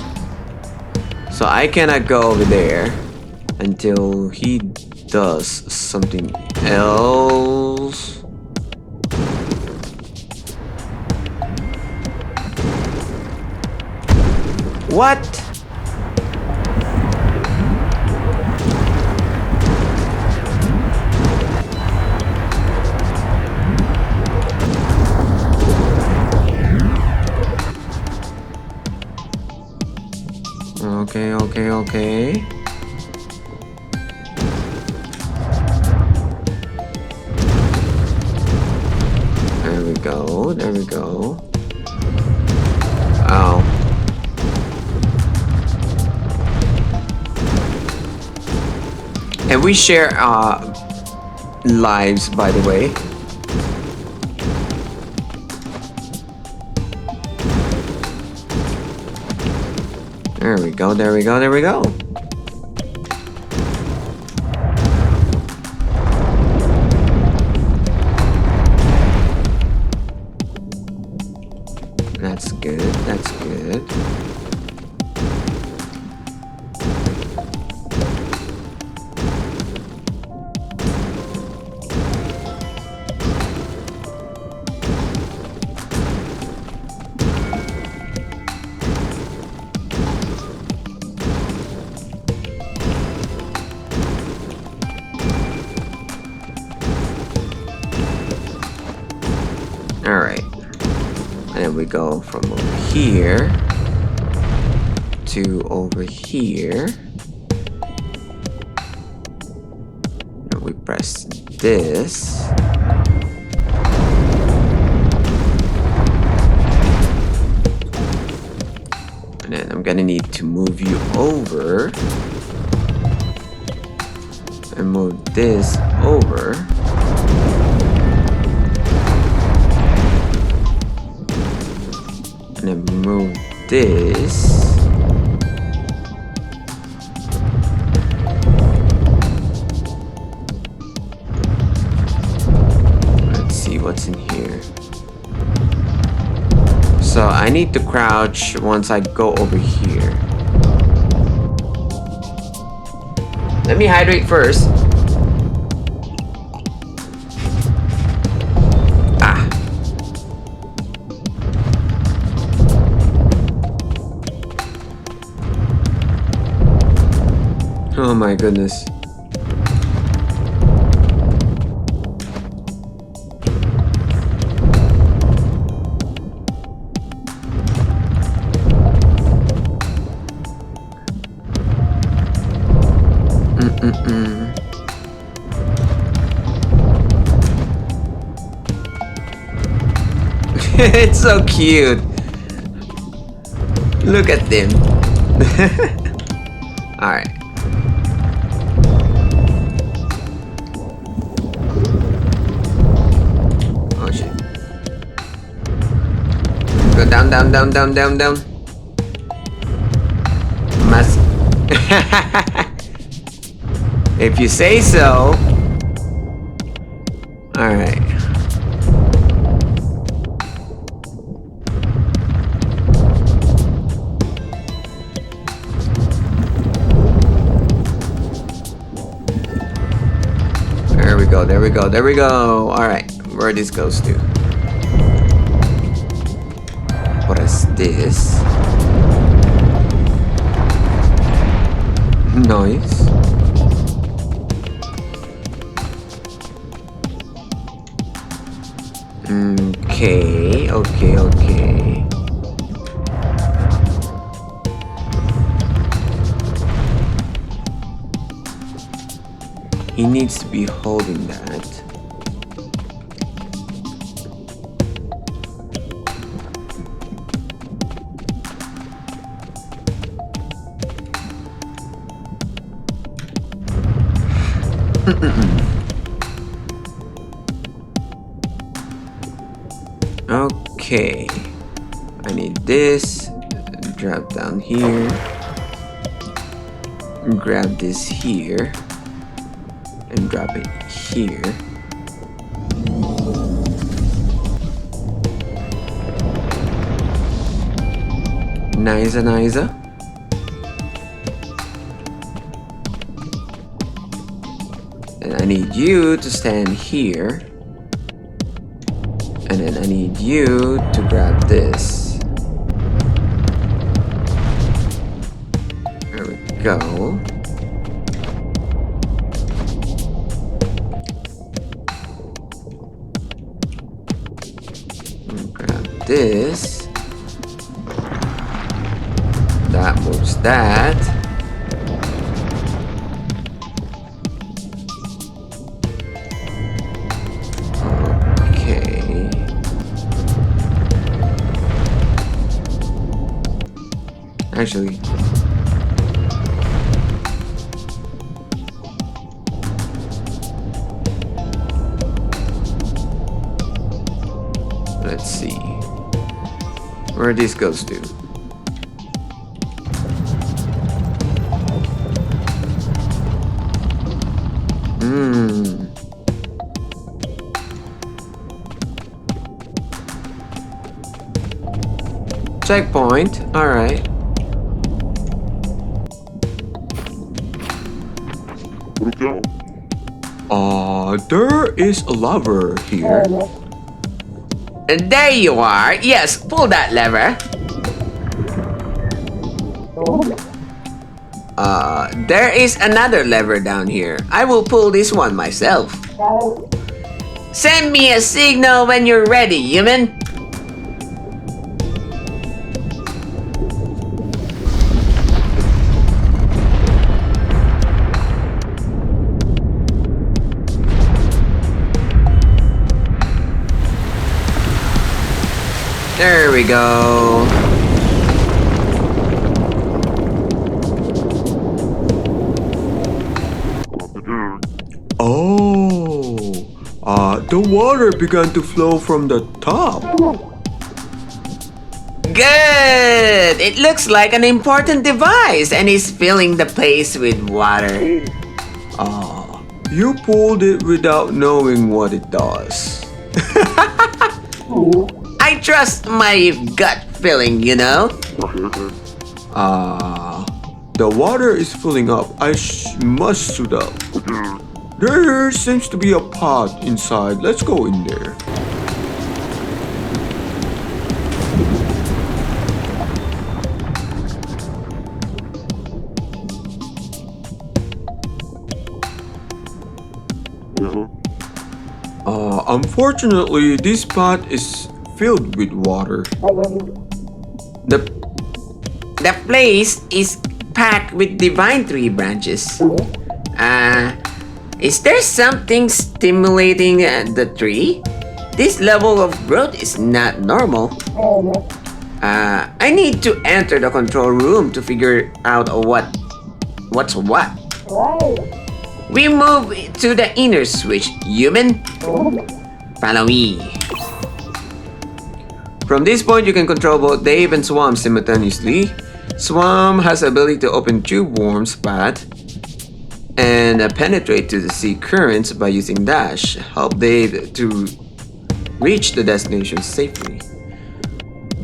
Speaker 1: So I cannot go over there until he does something else. What? okay. There we go. Oh. And we share lives, by the way. There we go. That's good. Alright. And we go from over here to over here. And we press this. And then I'm gonna need to move you over. And move this over. And then move this. Let's see what's in here. So I need to crouch once I go over here. Let me hydrate first. Oh my goodness. It's so cute. Look at them. Alright. Oh shit. Go down. Must. If you say so. Alright. There we go. Alright, where this goes to. What is this? Nice. Okay. He needs to be holding that. Okay. I need this. Drop down here. Grab this here. And drop it here. Nice. And I need you to stand here. And then I need you to grab this. There we go. Grab this. That moves that. actually. Let's see where this goes to. Checkpoint. All right.
Speaker 2: There is a lever here.
Speaker 4: And there you are. Yes, pull that lever.
Speaker 1: There is another lever down here. I will pull this one myself.
Speaker 4: Send me a signal when you're ready, human.
Speaker 1: There we go.
Speaker 2: The water began to flow from the top.
Speaker 4: Good! It looks like an important device and is filling the place with water.
Speaker 2: You pulled it without knowing what it does.
Speaker 4: I trust my gut feeling, you know?
Speaker 2: The water is filling up. I must suit up. There seems to be a pot inside. Let's go in there. Unfortunately, this pot is filled with water.
Speaker 4: The place is packed with divine tree branches. Is there something stimulating the tree? This level of growth is not normal. I need to enter the control room to figure out what's what. We move to the inner switch, human. Follow me.
Speaker 1: From this point, you can control both Dave and Swam simultaneously. Swam has the ability to open tube worms path and penetrate to the sea currents by using dash. Help Dave to reach the destination safely.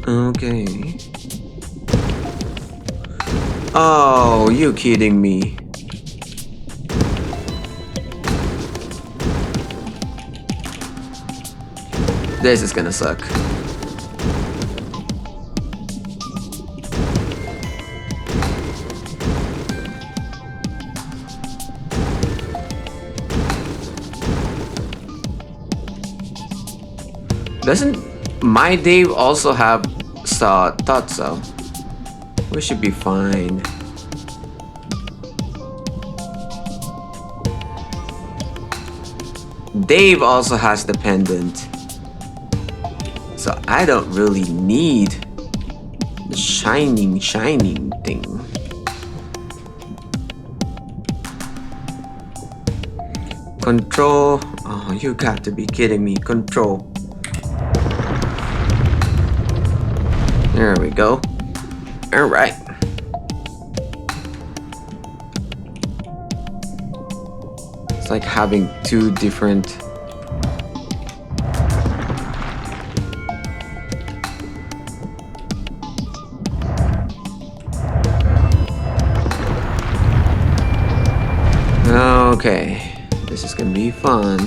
Speaker 1: Okay. Oh, you kidding me? This is gonna suck. Doesn't my Dave also have thought so? We should be fine. Dave also has the pendant. So I don't really need the shining thing. Control. Oh, you got to be kidding me. Control. There we go. Alright. It's like having two different... Okay, this is gonna be fun.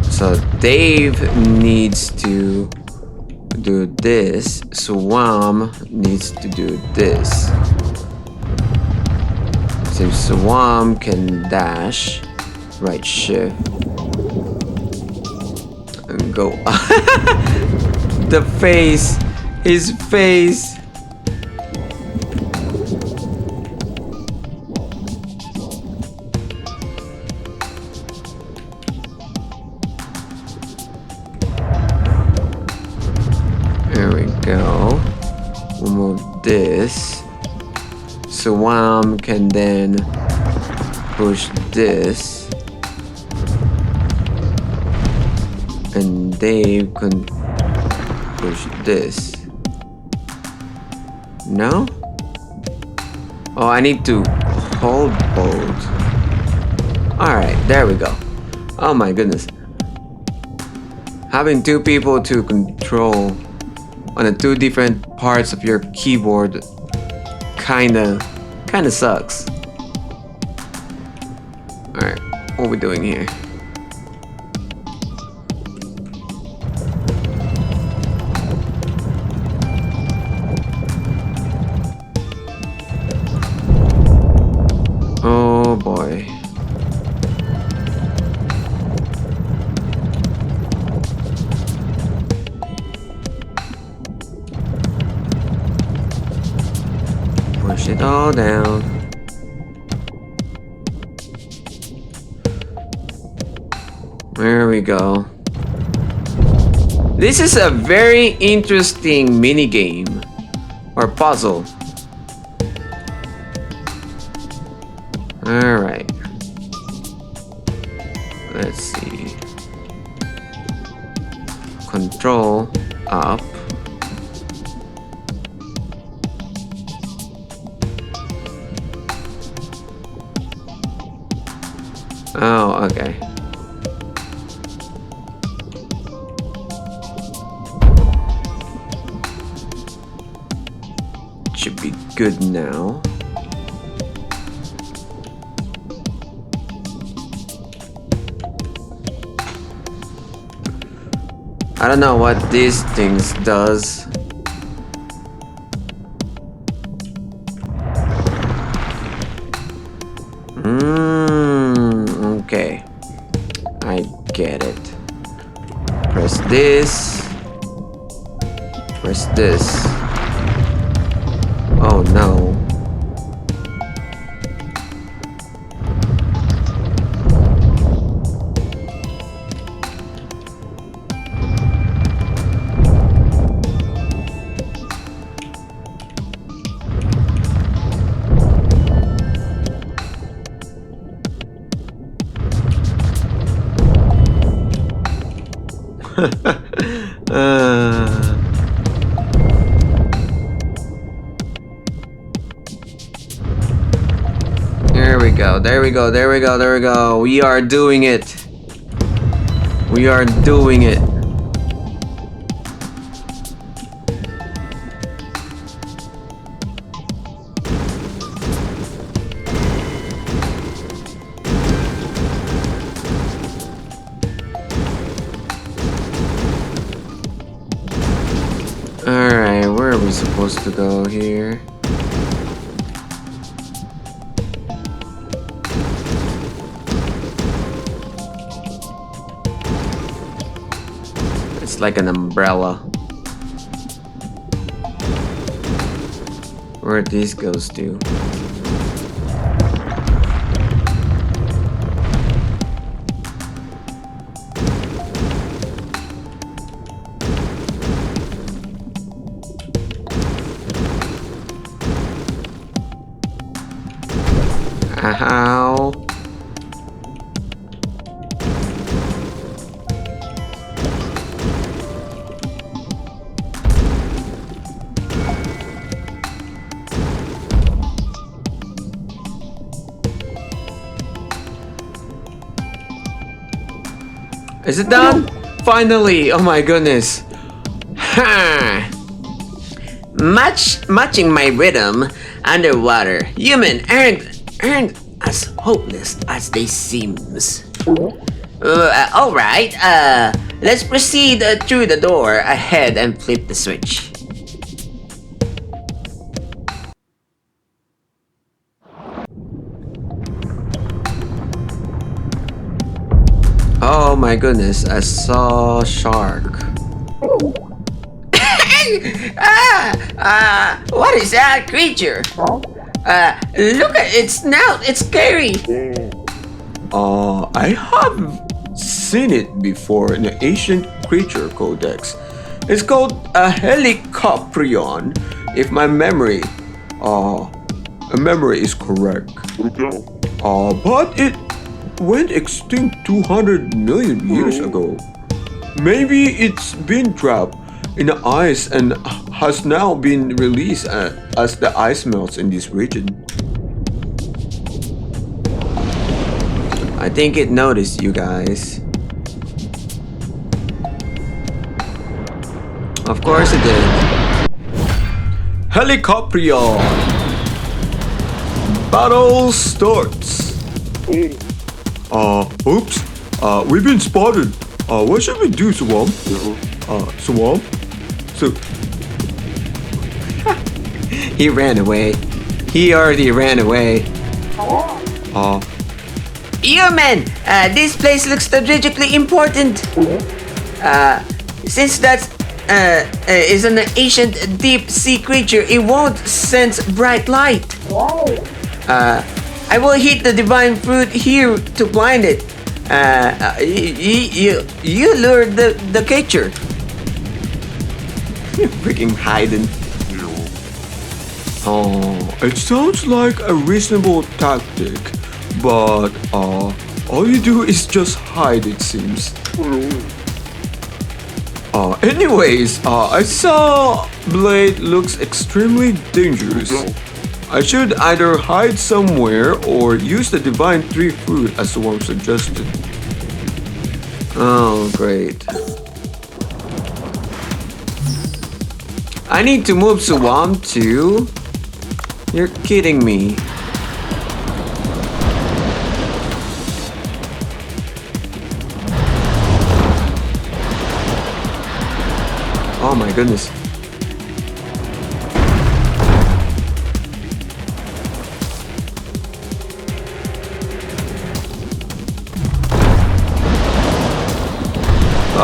Speaker 1: So Dave needs to do this. Swam needs to do this. Since Swam can dash, right shift, and go. The face His face. There we go. We'll move this. Swam can then push this. And Dave can push this. No? Oh, I need to hold both. Alright, there we go. Oh my goodness. Having two people to control on the two different parts of your keyboard kinda sucks. Alright, what are we doing here? Oh boy. Push it all down. There we go. This is a very interesting mini game or puzzle. All right. Let's see. Control up. Oh, okay. Should be good now. I don't know what these things does. Okay. I get it. Press this. Press this. Oh no. There we go, there we go, there we go, there we go. We are doing it. We are doing it. Alright, where are we supposed to go here? It's like an umbrella. Where these goes to? How? Is it done? Finally! Oh my goodness. Ha!
Speaker 4: Matching my rhythm underwater. Human aren't as hopeless as they seems. Alright, let's proceed through the door ahead and flip the switch.
Speaker 1: Oh my goodness, I saw a shark.
Speaker 4: What is that creature? Look at its snout. It's scary.
Speaker 2: I have seen it before in the ancient creature codex. It's called a helicoprion, if my memory is correct. But it went extinct 200 million years ago. Maybe it's been trapped in the ice and has now been released as the ice melts in this region.
Speaker 1: I think it noticed you guys. Of course it did.
Speaker 2: Helicoprion! Battle starts! Oops. We've been spotted. What should we do, Swamp? Swamp? So,
Speaker 1: He ran away. He already ran away.
Speaker 4: Human, this place looks strategically important. Since that is an ancient deep sea creature, it won't sense bright light. I will heat the divine fruit here to blind it. You lured the creature.
Speaker 1: Freaking hiding.
Speaker 2: it sounds like a reasonable tactic, but all you do is just hide, it seems. Anyways, I saw Blade looks extremely dangerous. I should either hide somewhere or use the Divine 3 fruit as the one suggested.
Speaker 1: Oh, great. I need to move Suwam too? You're kidding me. Oh my goodness.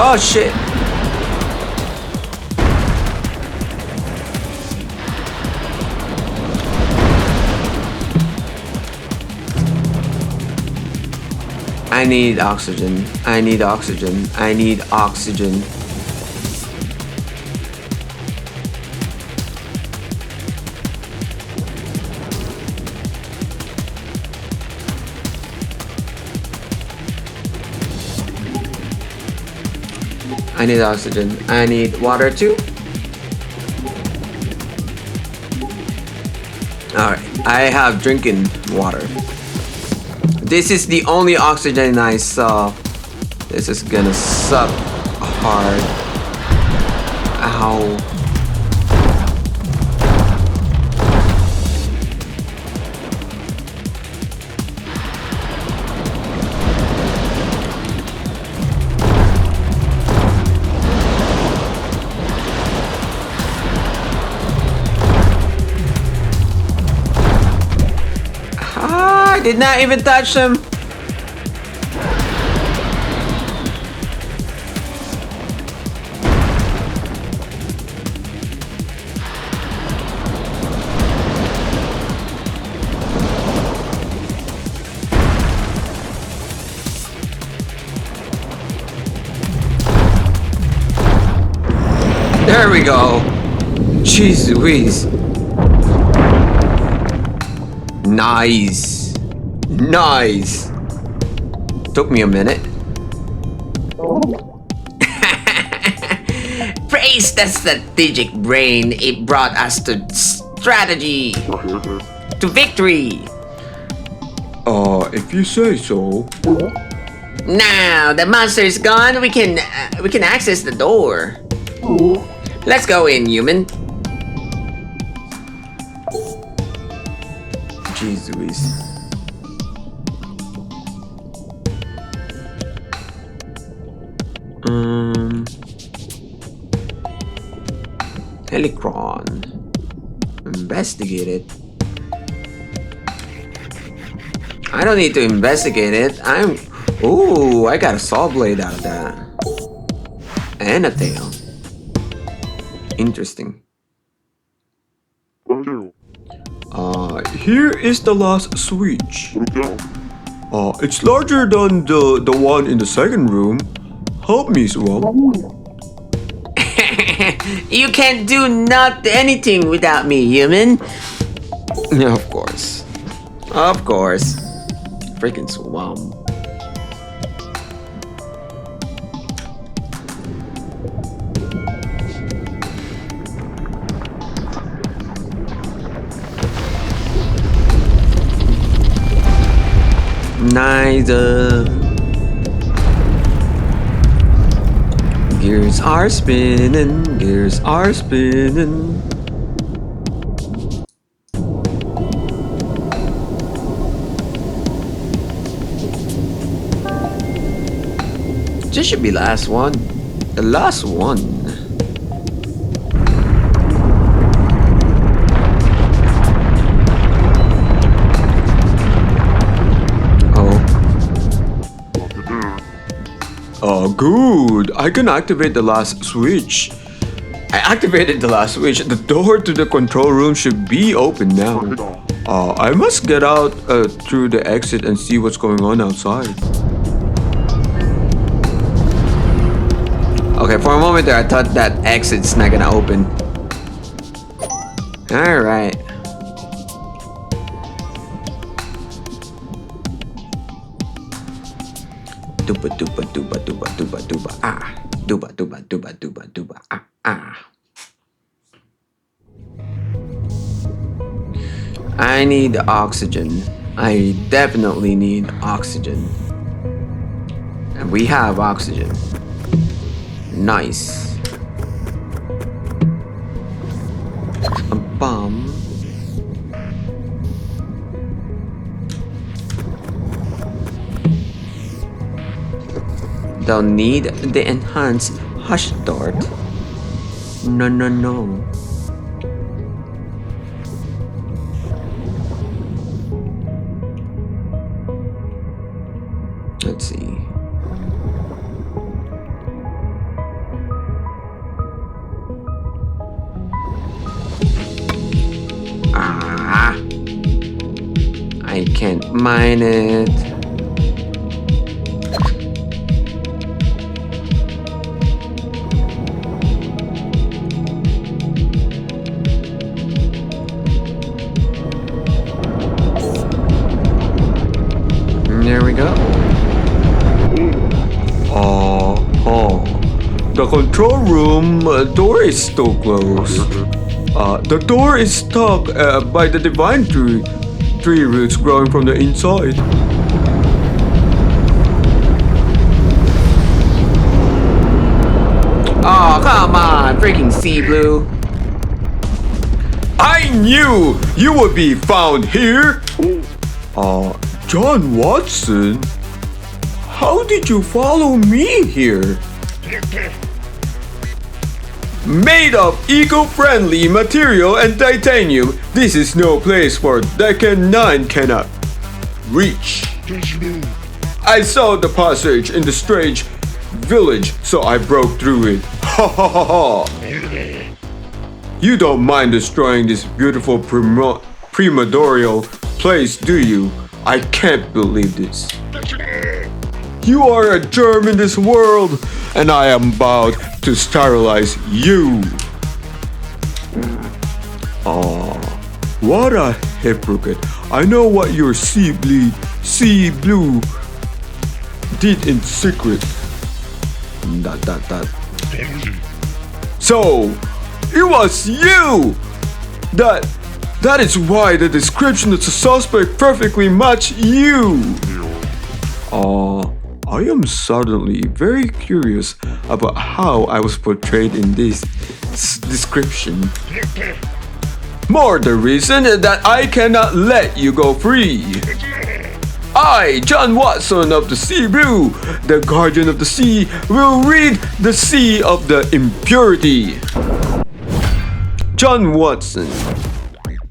Speaker 1: Oh shit. I need oxygen. I need oxygen. I need oxygen. I need oxygen. I need water too. Alright, I have drinking water. This is the only oxygen I saw. This is gonna suck hard. Ow. I did not even touch them. There we go. Jeez Louise. Nice. Nice. Took me a minute.
Speaker 4: Praise the strategic brain. It brought us to strategy. To victory.
Speaker 2: If you say so.
Speaker 4: Now the monster is gone. We can access the door. Let's go in, human.
Speaker 1: Jeez Louise. Helicron. Investigate it. I don't need to investigate it. Ooh, I got a saw blade out of that. And a tail. Interesting.
Speaker 2: Here is the last switch. It's larger than the one in the second room. Help me, Swab.
Speaker 1: You can't do anything without me, human. Yeah, of course. Of course. Freaking Swamp. Neither. Gears are spinning, gears are spinning. This should be last one. The last one.
Speaker 2: Good. I can activate the last switch.
Speaker 1: I activated the last switch.
Speaker 2: The door to the control room should be open now. I must get out through the exit and see what's going on outside.
Speaker 1: Okay, for a moment there, I thought that exit's not gonna open. Alright. Duba duba duba duba duba duba ah. Duba duba duba duba duba ah ah. I need oxygen. I definitely need oxygen. And we have oxygen. Nice. A bomb. Don't need the enhanced hush dart. No, no, no. Let's see. Ah, I can't mine it. There we go.
Speaker 2: The control room door is still closed. The door is stuck by the divine tree roots growing from the inside.
Speaker 1: Oh, come on, freaking Sea Blue.
Speaker 2: I knew you would be found here. John Watson, how did you follow me here? Made of eco-friendly material and titanium, this is no place for Deccan 9 cannot reach. I saw the passage in the strange village, so I broke through it. Ha ha ha ha! You don't mind destroying this beautiful primordial place, do you? I can't believe this. You are a germ in this world, and I am about to sterilize you. What a hypocrite. I know what your sea blue did in secret. So, it was you! That is why the description of the suspect perfectly matched you! I am suddenly very curious about how I was portrayed in this description. More the reason that I cannot let you go free. I, John Watson of the Sea Blue, the guardian of the sea, will rid the sea of the impurity. John Watson.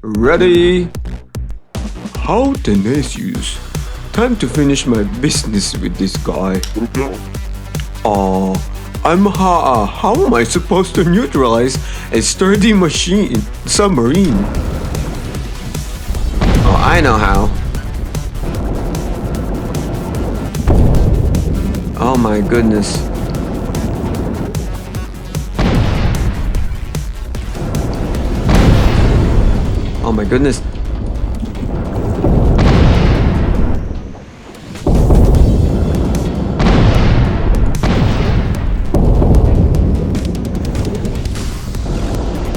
Speaker 2: Ready? How tenacious. Time to finish my business with this guy. How am I supposed to neutralize a sturdy submarine?
Speaker 1: I know how. Oh my goodness. Oh my goodness.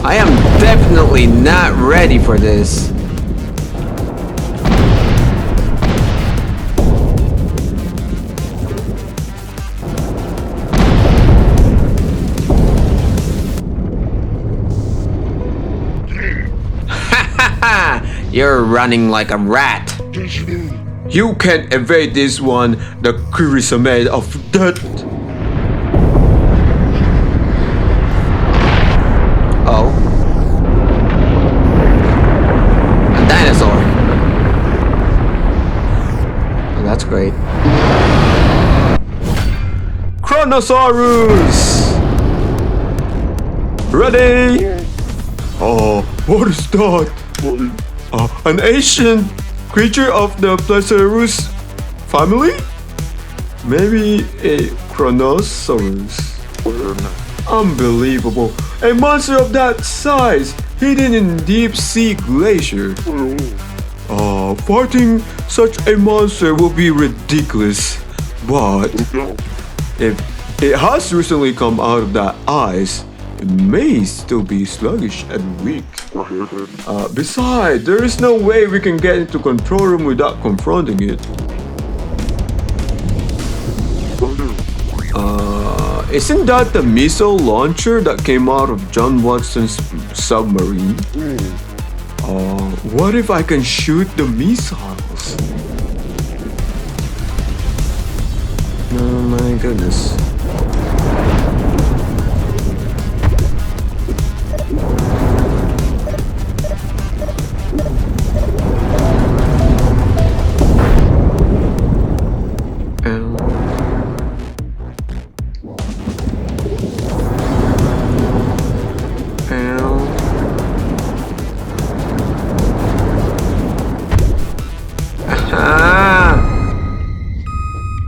Speaker 1: I am definitely not ready for this. You're running like a rat.
Speaker 2: You can't evade this one. The Kurisame of death.
Speaker 1: Oh. A dinosaur. Oh, that's great.
Speaker 2: Chronosaurus! Ready? Oh, what is that? An ancient creature of the Plesiosaurus family? Maybe a Chronosaurus. Unbelievable. A monster of that size, hidden in deep sea glacier. Fighting such a monster will be ridiculous. But if it has recently come out of that ice, it may still be sluggish and weak. Besides, there is no way we can get into control room without confronting it. Isn't that the missile launcher that came out of John Watson's submarine? What if I can shoot the missiles?
Speaker 1: Oh my goodness.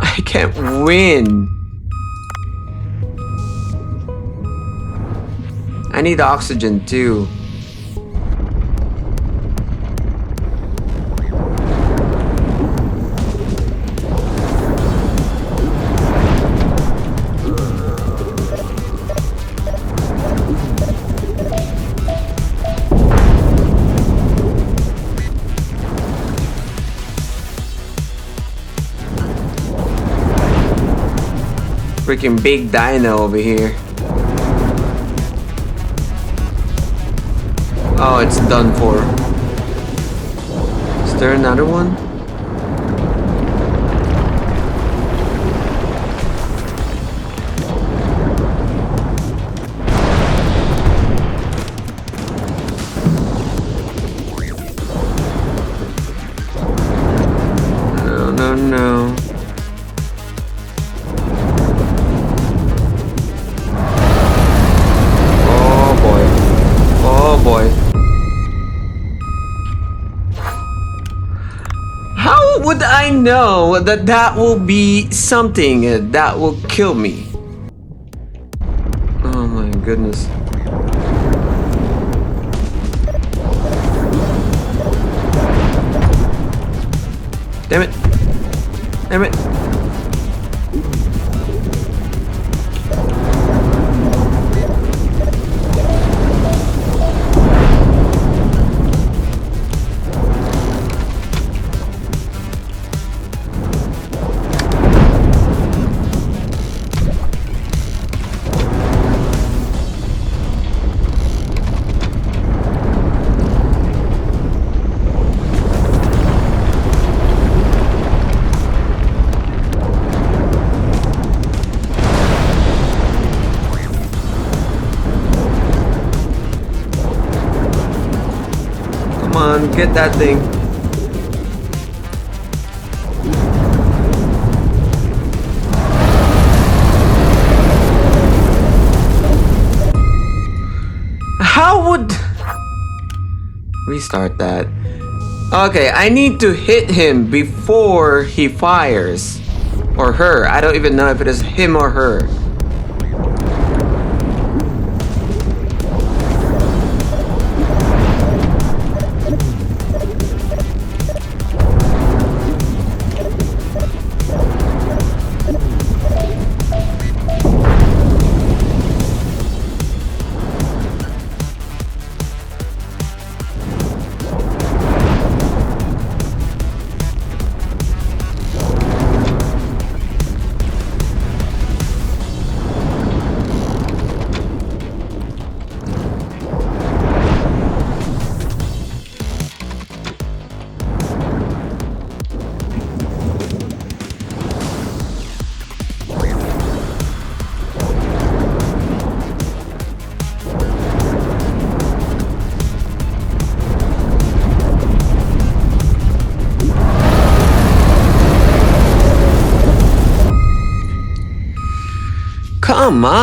Speaker 1: I can't win. I need oxygen too. Freaking big dino over here. Oh, it's done for. Is there another one? No, no, no. Boy. How would I know that that will be something that will kill me? Oh my goodness. Damn it. Damn it. Come on, get that thing. How would... Restart that. Okay, I need to hit him before he fires. Or her. I don't even know if it is him or her. Come on!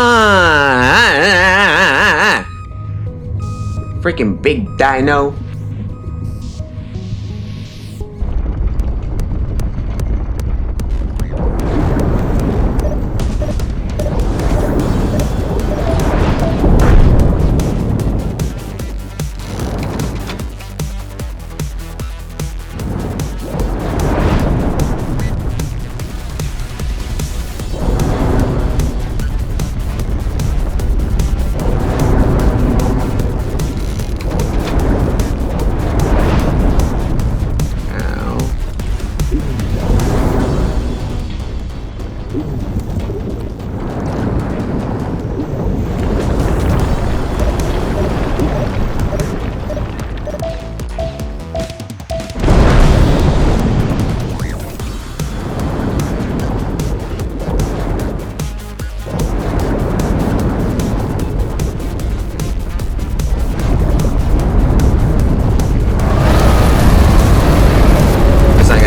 Speaker 1: Freaking big dino.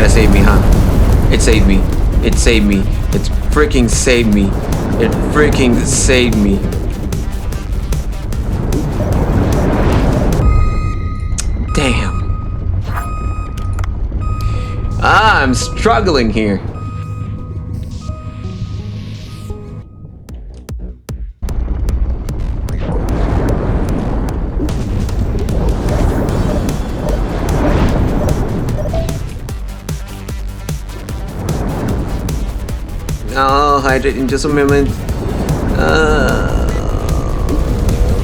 Speaker 1: Save me, huh? It saved me. It saved me. It freaking saved me. It freaking saved me. Damn. I'm struggling here. I'll hide it in just a moment. Oh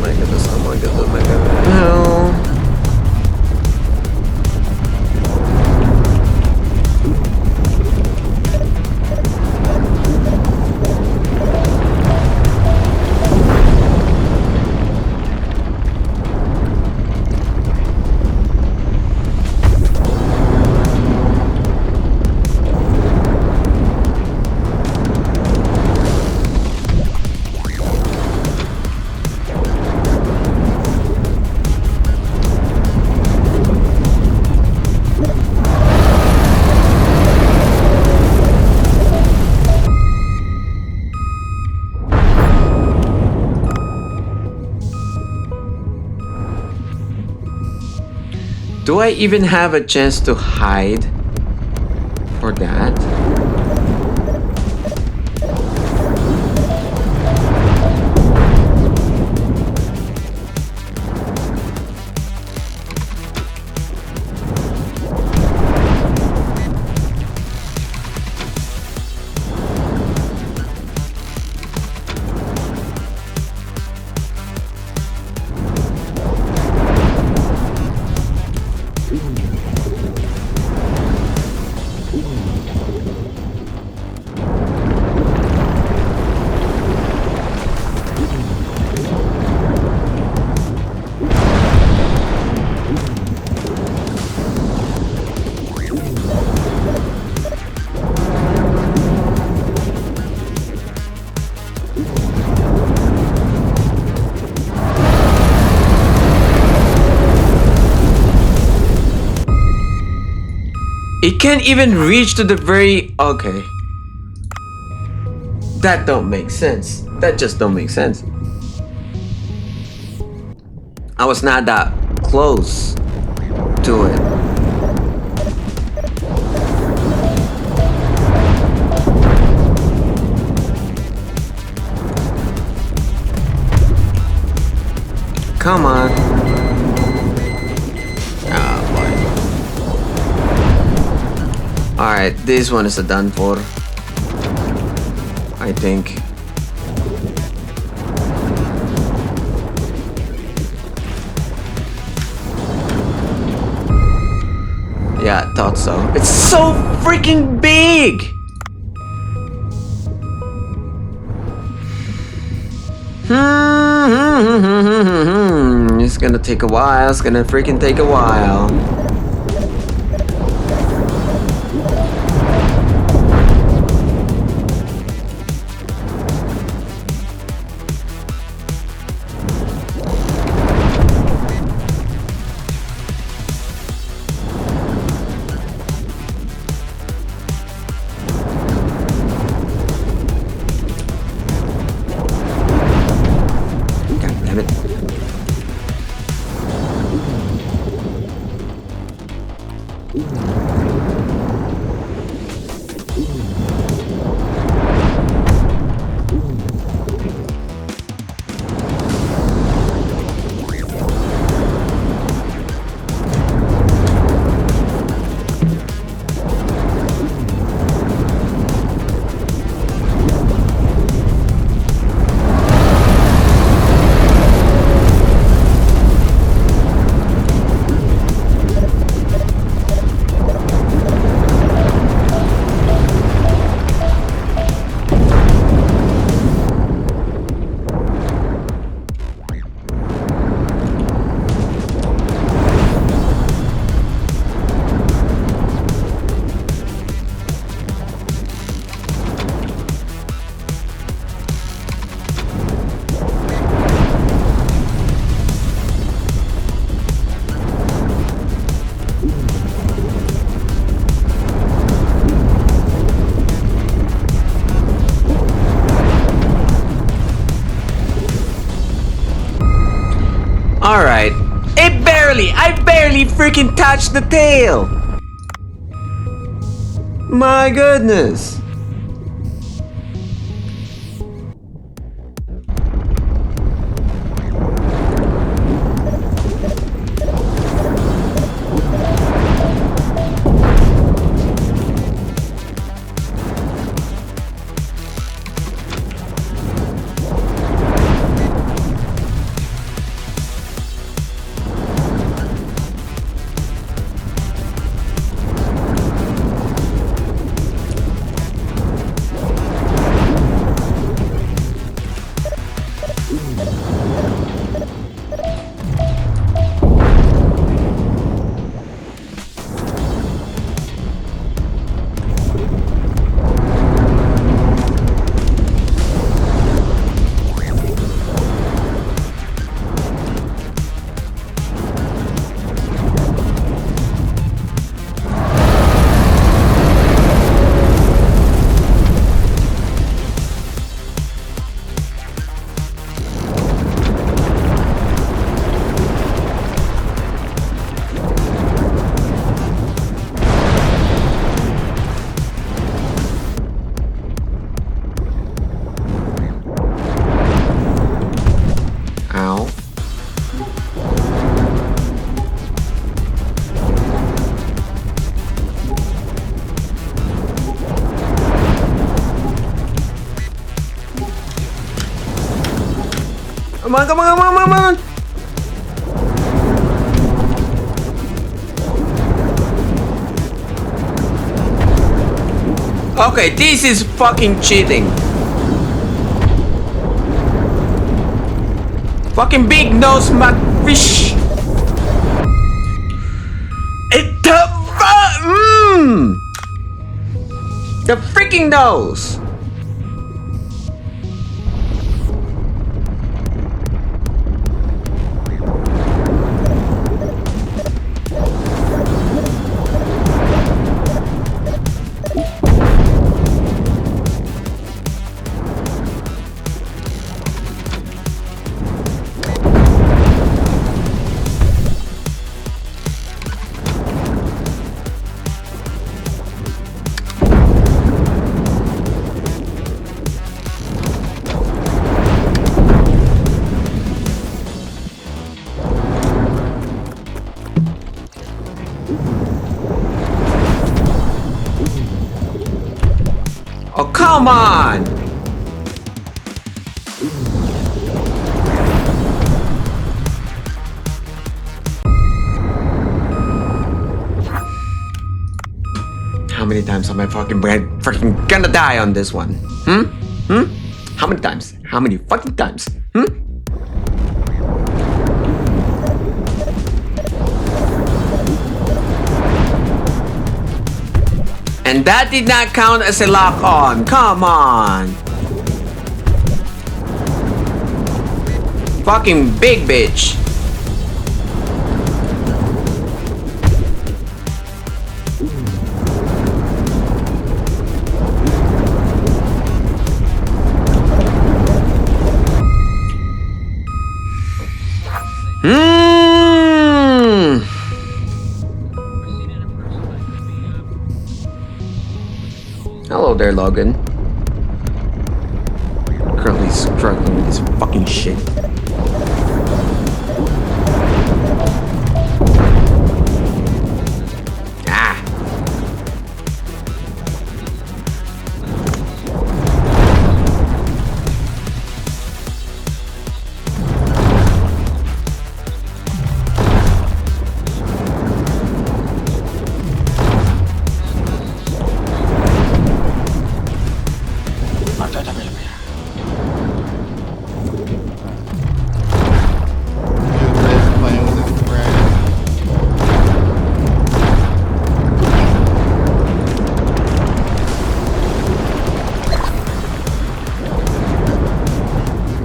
Speaker 1: my goodness, oh my goodness, oh my goodness. No. Do I even have a chance to hide for that? It can't even reach to the very... Okay. That don't make sense. That just don't make sense. I was not that close to it. Come on. Ah, boy. Alright, this one is a done for. I think. Yeah, thought so. It's so freaking big! It's gonna take a while. It's gonna freaking take a while. God damn it. Alright. I barely freaking touched the tail! My goodness! Ow. Come on, come on, come on, come on! Okay, this is fucking cheating. Fucking big nose McFish. The freaking nose. Come on! How many times am I fucking gonna die on this one? How many times? How many fucking times? And that did not count as a lock on. Come on. Fucking big bitch. Hello there, Logan. Currently struggling with this fucking shit. Ah.
Speaker 9: Playing with his friend.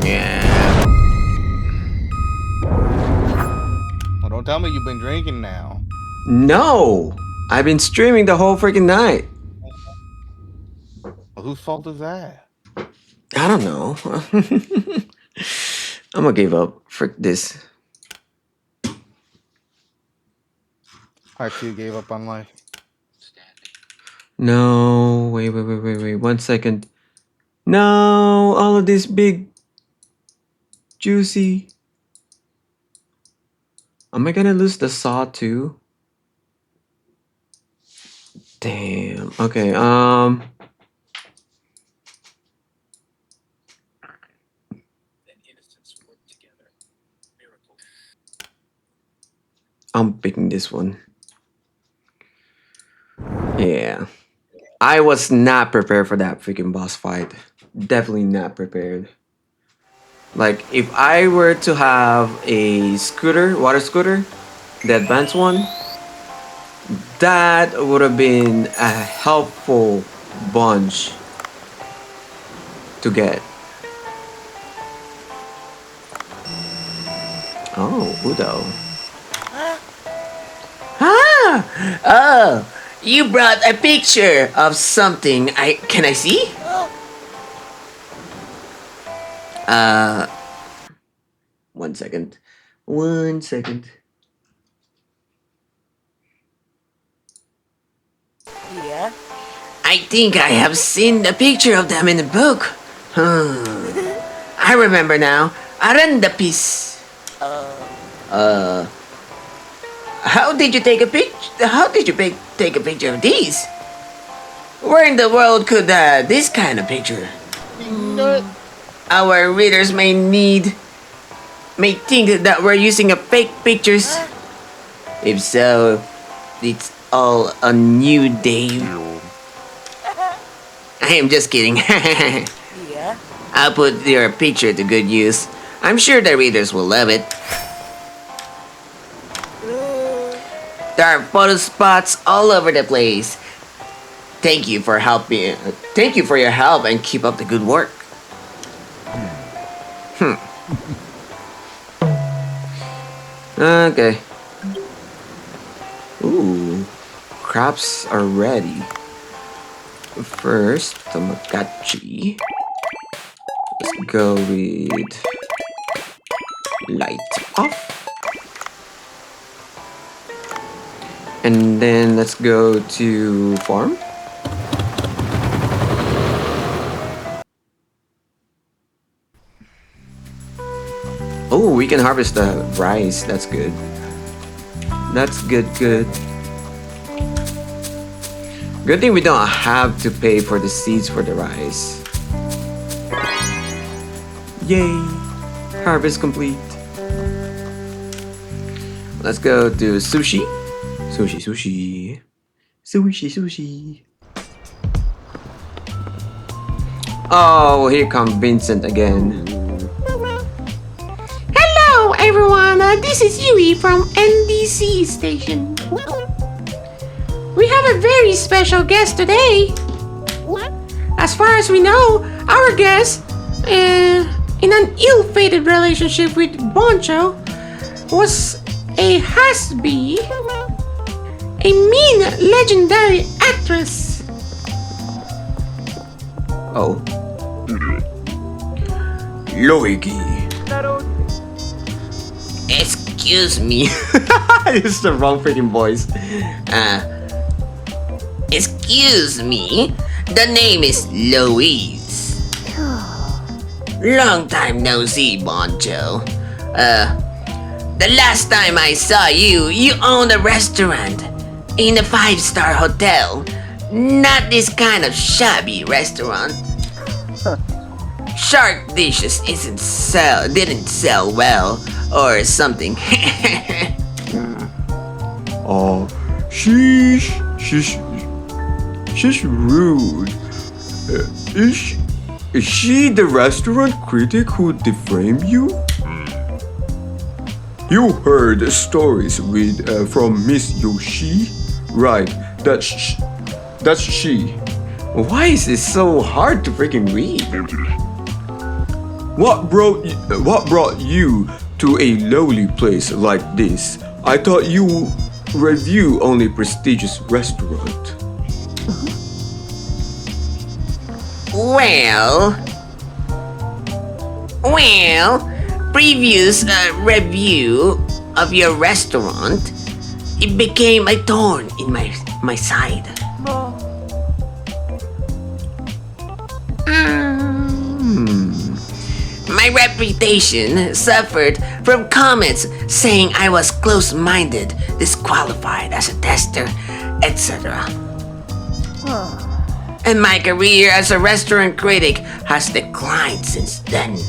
Speaker 1: Yeah.
Speaker 9: Well, don't tell me you've been drinking now.
Speaker 1: No. I've been streaming the whole freaking night.
Speaker 9: Well, whose fault is that?
Speaker 1: I don't know. I'm gonna give up. Frick this.
Speaker 9: I too gave up on life.
Speaker 1: No. Wait. 1 second. No. All of this big, juicy. Am I gonna lose the saw too? Damn. Okay. I'm picking this one. Yeah. I was not prepared for that freaking boss fight. Definitely not prepared. Like, if I were to have a scooter, water scooter, the advanced one, that would have been a helpful bunch to get. Oh, Udo.
Speaker 4: Ah! Oh, you brought a picture of something. Can I see? Uh,
Speaker 1: 1 second. 1 second.
Speaker 4: I think I have seen a picture of them in a book. I remember now. Arandapis. How did you take a picture? How did you take a picture of these? Where in the world could this kind of picture? Our readers may think that we're using a fake pictures. If so, it's all on you, Dave. I am just kidding. I'll put your picture to good use. I'm sure the readers will love it. There are photo spots all over the place. Thank you for helping. Thank you for your help and keep up the good work.
Speaker 1: Okay. Ooh. Crops are ready. First, Tamagotchi. Let's go with light off. And then let's go to farm. Oh, we can harvest the rice. That's good. That's good. Good thing we don't have to pay for the seeds for the rice. Yay! Harvest complete. Let's go to sushi. Sushi, sushi. Sushi, sushi. Oh, here comes Vincent again.
Speaker 7: Hello, everyone. This is Yui from NDC station. We have a very special guest today. As far as we know, our guest, in an ill-fated relationship with Boncho, was has-be, a mean, legendary actress.
Speaker 1: Oh. Loigi.
Speaker 4: Excuse me.
Speaker 1: It's the wrong freaking voice.
Speaker 4: Excuse me. The name is Louise. Long time no see, Boncho. The last time I saw you, you owned a restaurant in a 5-star hotel. Not this kind of shabby restaurant. Shark dishes didn't sell well or something.
Speaker 2: Oh, she's rude. Is she the restaurant critic who defamed you? You heard stories from Miss Yoshi, right? That's she.
Speaker 1: Why is it so hard to freaking read?
Speaker 2: What brought you to a lowly place like this? I thought you review only prestigious restaurant.
Speaker 4: Well, previous review of your restaurant, it became a thorn in my side. My reputation suffered from comments saying I was close-minded, disqualified as a tester, etc. And my career as a restaurant critic has declined since then.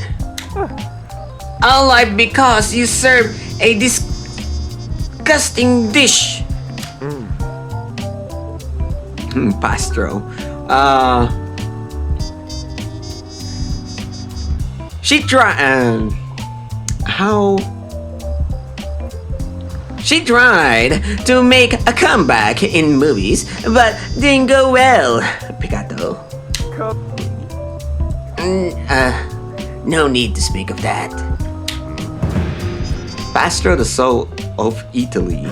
Speaker 4: All because you serve a disgusting dish.
Speaker 1: Pastro. She tried. She tried to make a comeback in movies, but didn't go well. Picato.
Speaker 4: No need to speak of that.
Speaker 1: Pastro, the soul of Italy.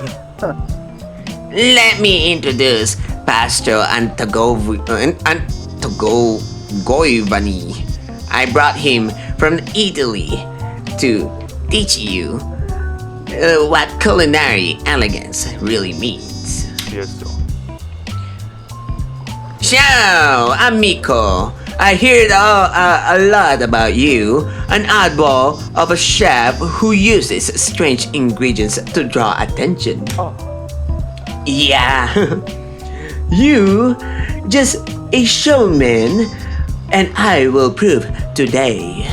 Speaker 4: Let me introduce Pastro Antogoivani. I brought him from Italy to teach you what culinary elegance really means. Ciao, amico. I heard a lot about you. An oddball of a chef who uses strange ingredients to draw attention. Yeah. You, just a showman, and I will prove today.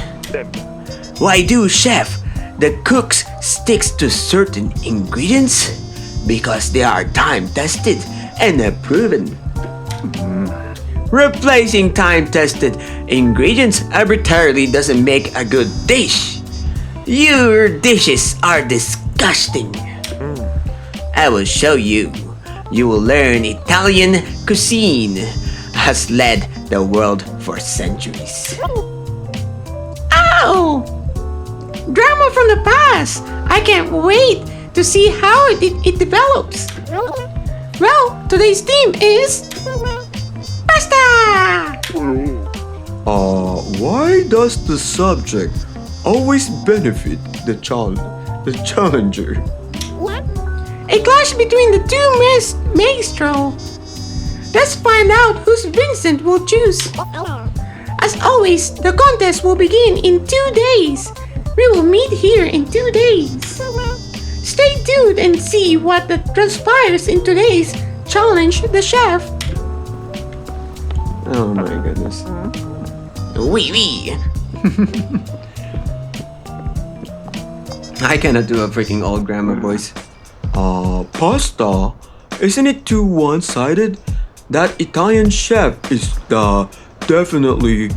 Speaker 4: Why do chef the cooks sticks to certain ingredients? Because they are time tested and proven. Replacing time-tested ingredients arbitrarily doesn't make a good dish. Your dishes are disgusting. I will show you. You will learn Italian cuisine has led the world for centuries.
Speaker 7: Ow! Drama from the past. I can't wait to see how it develops. Well, today's theme is pasta!
Speaker 2: Why does the subject always benefit the challenger?
Speaker 7: A clash between the two maestro. Let's find out whose Vincent will choose. As always, the contest will begin in 2 days. We will meet here in 2 days. Stay tuned and see what transpires in today's Challenge the Chef.
Speaker 1: Oh my goodness.
Speaker 4: Wee wee.
Speaker 1: I cannot do a freaking old grandma voice.
Speaker 2: Pasta? Isn't it too one-sided? That Italian chef is definitely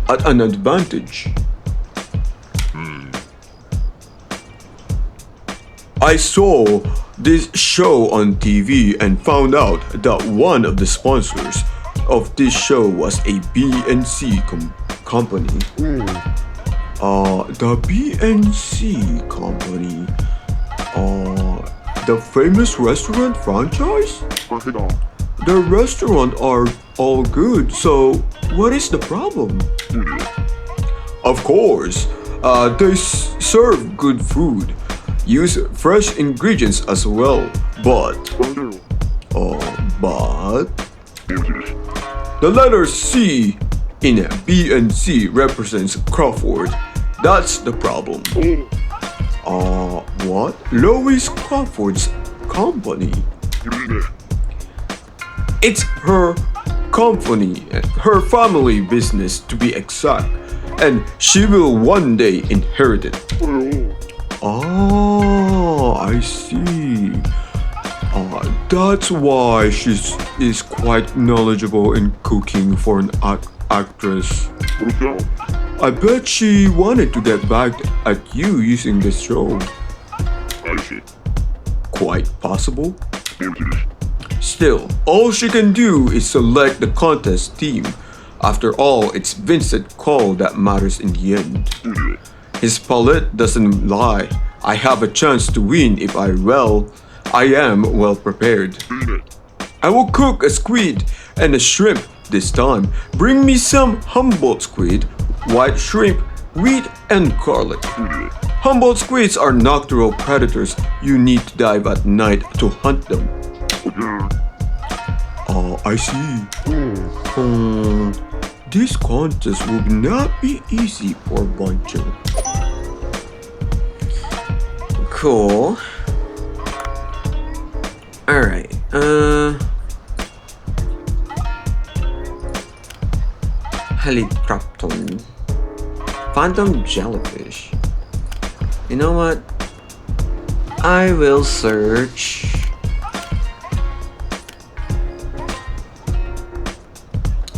Speaker 2: at an advantage. I saw this show on TV and found out that one of the sponsors of this show was a B&C company. The B&C company. The famous restaurant franchise? The restaurant are all good, so what is the problem? Of course, they serve good food, use fresh ingredients as well, but the letter C in B&C represents Crawford. That's the problem. What? Lois Crawford's company? It's her company, her family business to be exact, and she will one day inherit it. Oh, I see. That's why she is quite knowledgeable in cooking for an actress. I bet she wanted to get back at you using this show. Quite possible. Still, all she can do is select the contest team. After all, it's Vincent Cole that matters in the end. His palate doesn't lie. I have a chance to win if I am well prepared. I will cook a squid and a shrimp this time. Bring me some Humboldt squid, white shrimp, wheat, and garlic. Humboldt squids are nocturnal predators. You need to dive at night to hunt them. I see. This contest will not be easy for Buncho.
Speaker 1: Cool. Alright, Helicopton. Phantom jellyfish. You know what? I will search.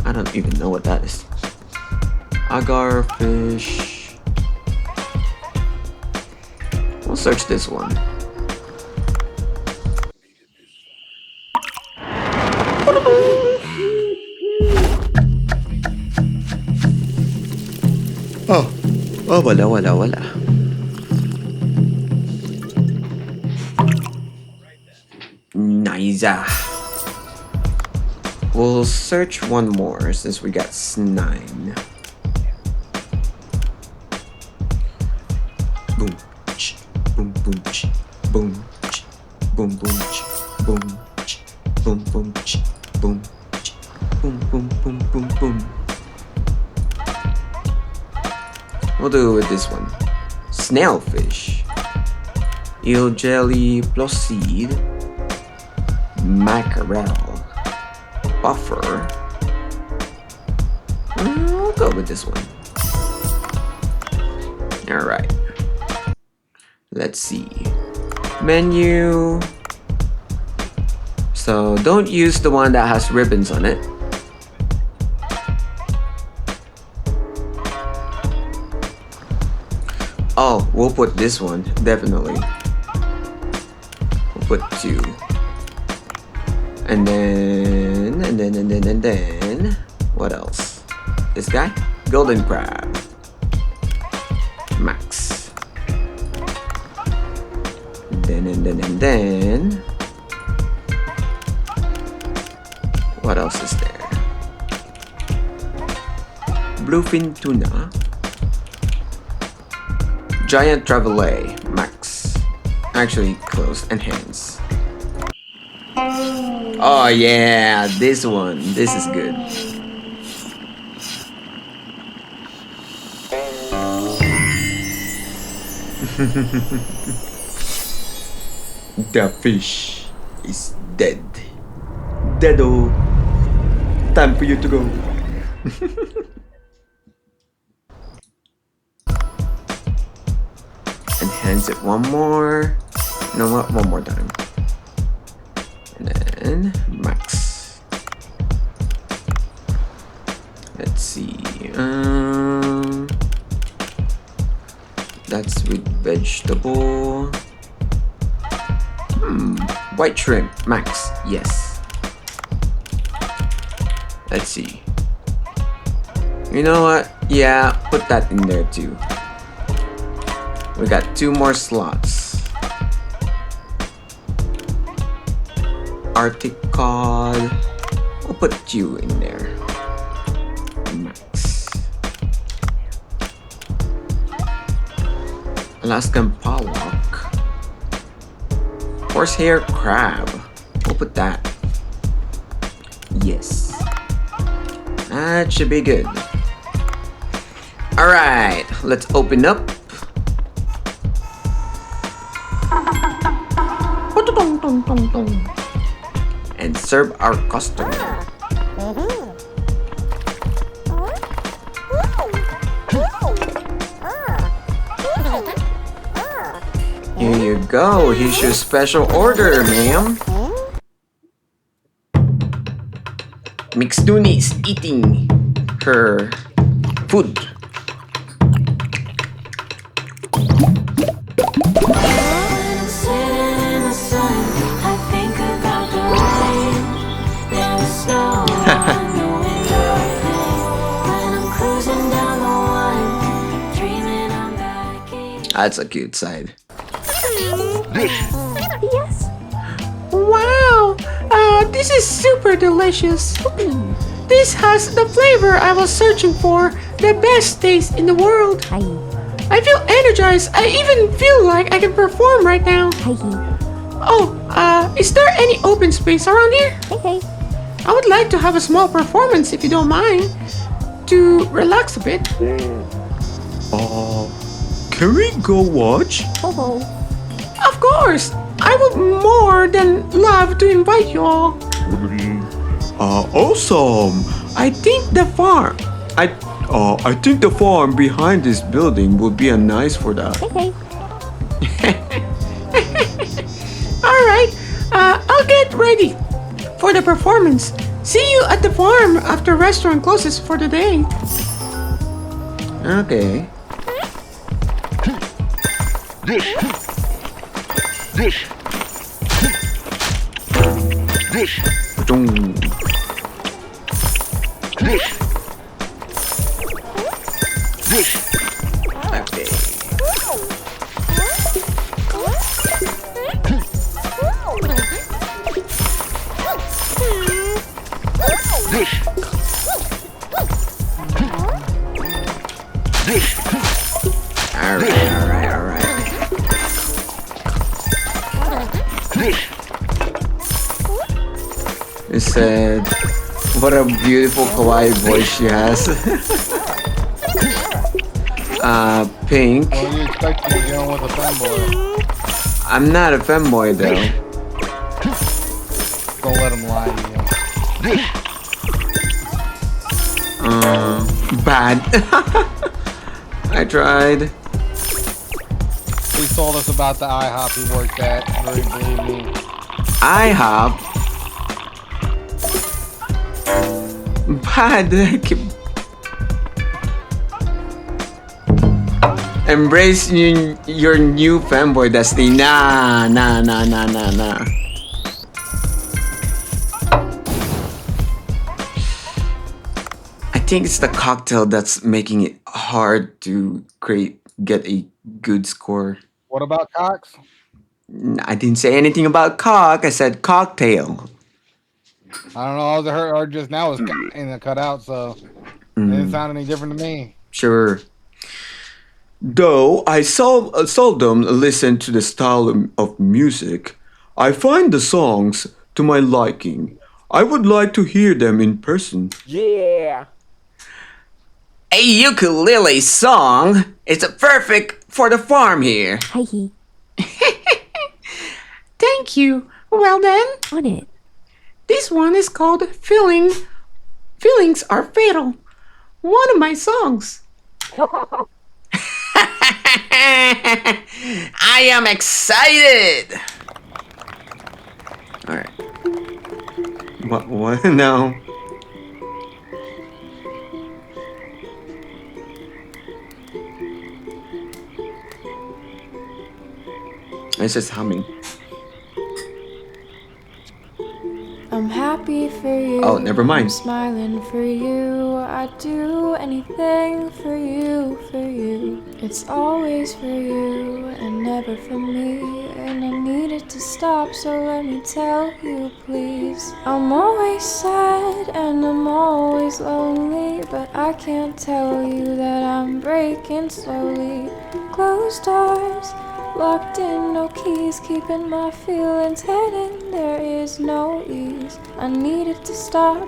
Speaker 1: I don't even know what that is. Agarfish. We'll search this one. Oh, wala. Nice. We'll search one more since we got 9. Boom, ch, boom, boom, ch, boom, ch, boom, boom, ch, boom, ch, boom, boom, ch, boom, ch, boom, boom, boom, boom, boom. We'll do it with this one. Snailfish. Eel jelly plus seed. Mackerel. Buffer. I'll go with this one. Alright. Let's see. Menu. So don't use the one that has ribbons on it. Oh, we'll put this one, definitely. We'll put 2. And then, what else? This guy? Golden crab. Max. And then, what else is there? Bluefin tuna. Giant Travelet, Max. Actually, close, enhance. Oh yeah, this one. This is good. The fish is dead. Deado.
Speaker 2: Time for you to go.
Speaker 1: Enhance it one more. You know what? One more time. And then max. Let's see. That's with vegetable. White shrimp, max. Yes. Let's see. You know what? Yeah, put that in there too. We got 2 more slots. Arctic cod. We'll put you in there. Max. Alaskan pollock. Horsehair crab. We'll put that. Yes. That should be good. Alright, let's open up. And serve our customer. Here you go. Here's your special order, ma'am. Mixduni is eating her food. That's a cute side.
Speaker 7: Yes. Wow. This is super delicious. This has the flavor I was searching for. The best taste in the world. I feel energized. I even feel like I can perform right now. Oh, is there any open space around here? I would like to have a small performance if you don't mind. To relax a bit.
Speaker 2: Can we go watch?
Speaker 7: Of course. I would more than love to invite you all.
Speaker 2: Awesome. I think the farm behind this building would be a nice for that.
Speaker 7: Alright, I'll get ready for the performance. See you at the farm after restaurant closes for the day.
Speaker 1: Okay. Alright. He said, what a beautiful kawaii voice she has. Pink.
Speaker 9: What do you expect when you're dealing with a fanboy?
Speaker 1: I'm not a femboy though.
Speaker 9: Don't let him lie to you.
Speaker 1: Bad. I tried.
Speaker 9: He told us about the IHOP he worked at. Very believe me.
Speaker 1: IHOP. Bad. Embrace your new fanboy destiny. Nah. I think it's the cocktail that's making it hard to get a good score.
Speaker 9: What about Cox?
Speaker 1: I didn't say anything about cock. I said cocktail.
Speaker 9: I don't know. All I heard just now was in the cutout, so it didn't sound any different to me.
Speaker 1: Sure.
Speaker 2: Though I seldom listen to the style of music, I find the songs to my liking. I would like to hear them in person.
Speaker 3: Yeah.
Speaker 1: A ukulele song is perfect for the farm here.
Speaker 7: Thank you. Well then,
Speaker 8: On it.
Speaker 7: this one is called Feeling feelings are fatal. One of my songs.
Speaker 1: I am excited. All right. What? No. It's just humming.
Speaker 10: I'm happy for you.
Speaker 1: Oh, never mind.
Speaker 10: I'm smiling for you. I'd do anything for you, for you. It's always for you and never for me. And I need it to stop, so let me tell you, please. I'm always sad and I'm always lonely, but I can't tell you that I'm breaking slowly. Closed doors, locked in, no keys, keeping my feelings hidden. There is no ease. I need it to stop,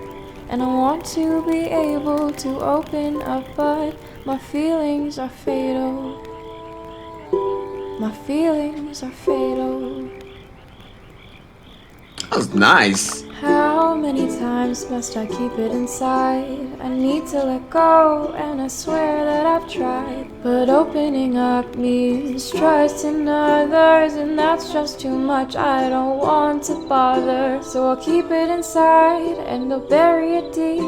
Speaker 10: and I want to be able to open up, but my feelings are fatal. My feelings are fatal.
Speaker 1: That was nice.
Speaker 10: How many times must I keep it inside? I need to let go, and I swear that I've tried. But opening up means trusting others, and that's just too much. I don't want to bother, so I'll keep it inside and I'll bury it deep.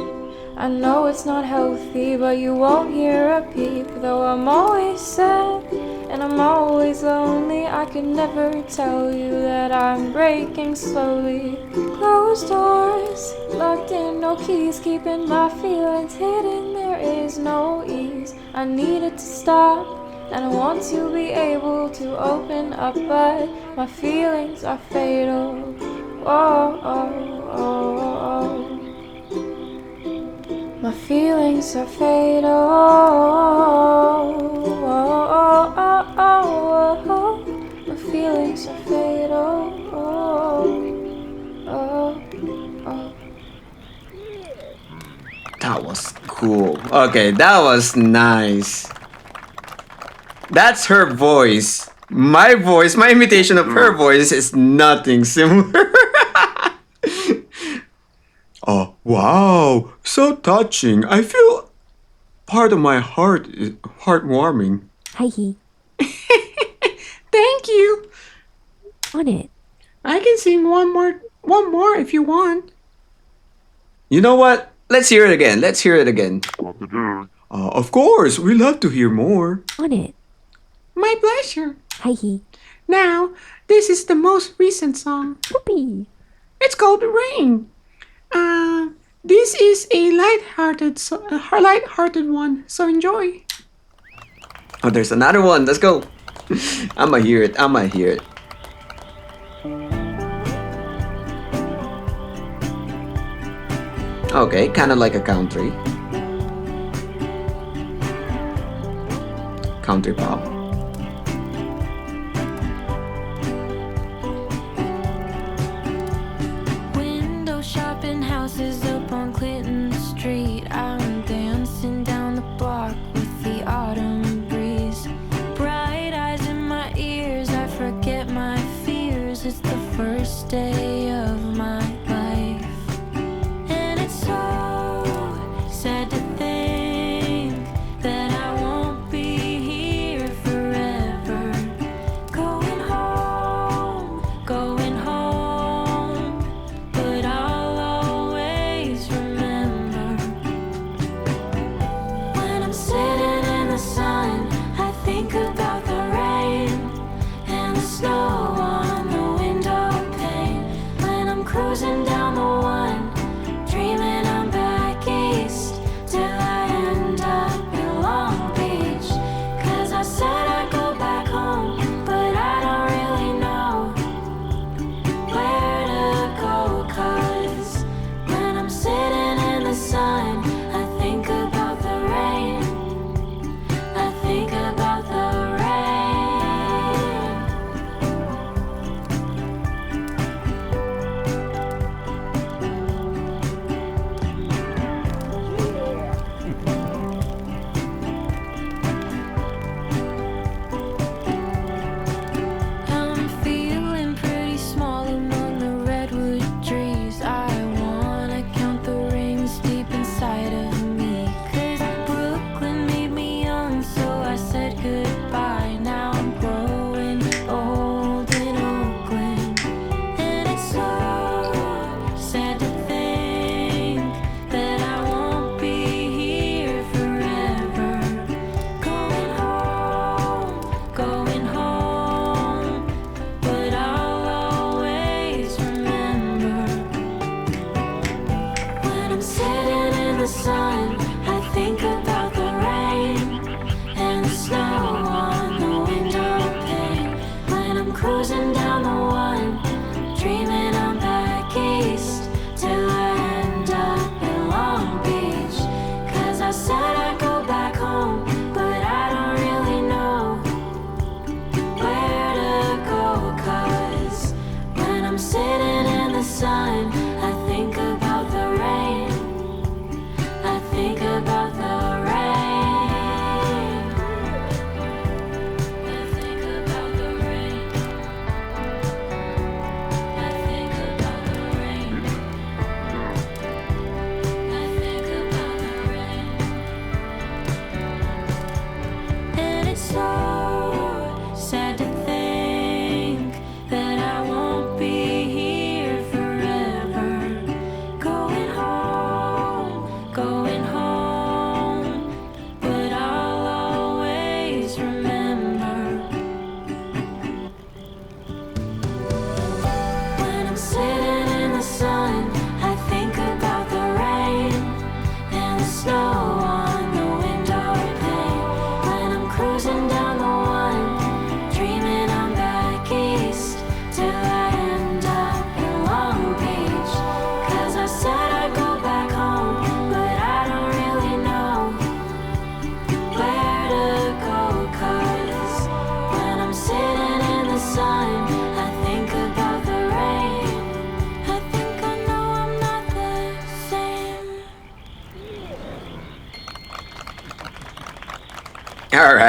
Speaker 10: I know it's not healthy, but you won't hear a peep. Though I'm always sad and I'm always lonely, I could never tell you that I'm breaking slowly. Closed doors, locked in, no keys, keeping my feelings hidden. There is no ease. I need it to stop, and I want to be able to open up, but my feelings are fatal. Oh, oh, oh, oh. My feelings are fatal. Oh, oh, oh, oh, oh. My feelings are fatal. Oh, oh, oh.
Speaker 1: That was cool. Okay, that was nice. That's her voice. My voice, my imitation of her voice is nothing similar.
Speaker 2: Oh, wow. So touching. I feel part of my heart is heartwarming.
Speaker 11: Hi,
Speaker 7: Thank you.
Speaker 11: on it.
Speaker 7: I can sing one more if you want.
Speaker 1: You know what? Let's hear it again. Let's hear it again.
Speaker 2: Of course, we love to hear more.
Speaker 11: On it.
Speaker 7: My pleasure.
Speaker 11: Hi,
Speaker 7: Now, this is the most recent song.
Speaker 11: Whoopee.
Speaker 7: It's called Rain. This is a light-hearted one, so enjoy.
Speaker 1: Oh, there's another one. Let's go. I'ma hear it. I'ma hear it. Okay, kind of like a country. Country pop.
Speaker 10: Window shopping houses up on Clinton Street. I'm dancing down the block with the autumn breeze. Bright eyes in my ears, I forget my fears. It's the first day of my life, and it's so sad to think that I won't be here forever. Going home, but I'll always remember. When I'm sitting in the sun, I think about the rain and the snow on the window pane.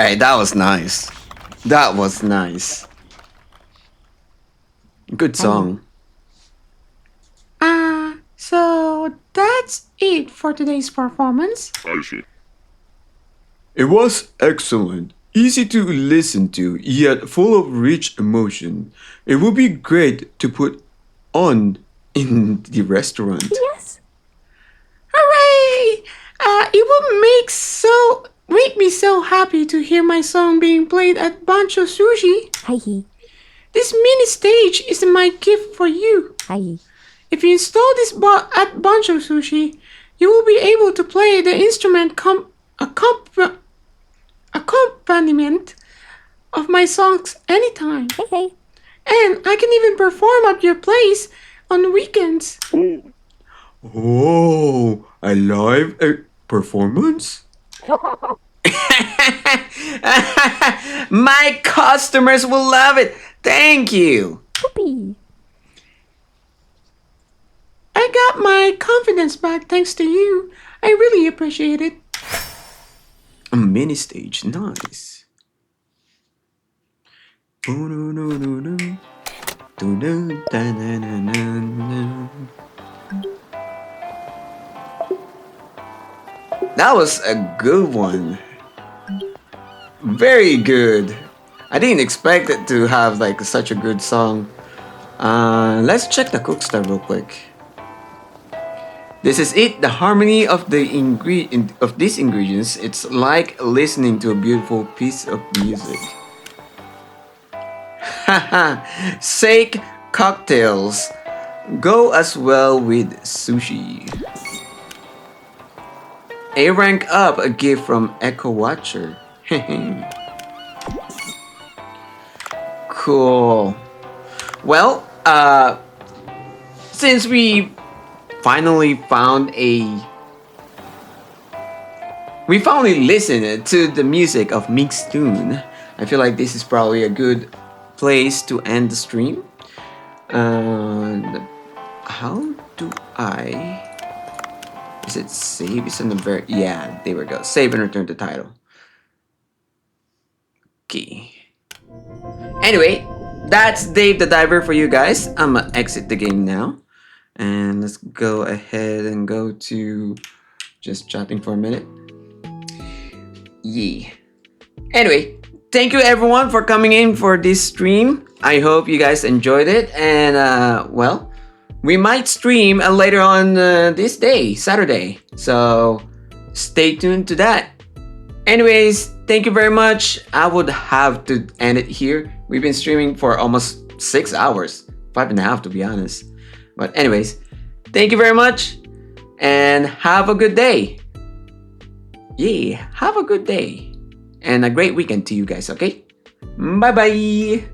Speaker 1: Alright, that was nice. That was nice. Good song.
Speaker 7: So that's it for today's performance.
Speaker 2: It was excellent, easy to listen to, yet full of rich emotion. It would be great to put on in the restaurant.
Speaker 10: Yes.
Speaker 7: Hooray! It will make me so happy to hear my song being played at Bancho Sushi.
Speaker 10: Hi.
Speaker 7: This mini stage is my gift for you.
Speaker 10: Hi.
Speaker 7: If you install this at Bancho Sushi, you will be able to play the instrument accompaniment of my songs anytime.
Speaker 10: Okay.
Speaker 7: And I can even perform at your place on weekends.
Speaker 2: Oh, a live performance?
Speaker 1: My customers will love it. Thank you.
Speaker 10: Whoopee.
Speaker 7: I got my confidence back thanks to you. I really appreciate it.
Speaker 2: A mini stage, nice.
Speaker 1: That was a good one. Very good. I didn't expect it to have like such a good song. Let's check the cook star real quick. This is it. The harmony of the of these ingredients. It's like listening to a beautiful piece of music. Haha. Sake cocktails go as well with sushi. A rank up, a gift from Echo Watcher. Cool. Well, since we finally listened to the music of Mixtoon, I feel like this is probably a good place to end the stream. How do I... Is it save? It's on the very... Yeah, there we go. Save and return the title. Okay. Anyway, that's Dave the Diver for you guys. I'm gonna exit the game now. And let's go ahead and go to just chatting for a minute. Yeah. Anyway, thank you everyone for coming in for this stream. I hope you guys enjoyed it. And well, we might stream later on this day, Saturday. So stay tuned to that. Anyways, thank you very much. I would have to end it here. We've been streaming for almost 6 hours, 5.5 to be honest. But anyways, thank you very much and have a good day. Yeah, have a good day and a great weekend to you guys, okay? Bye bye.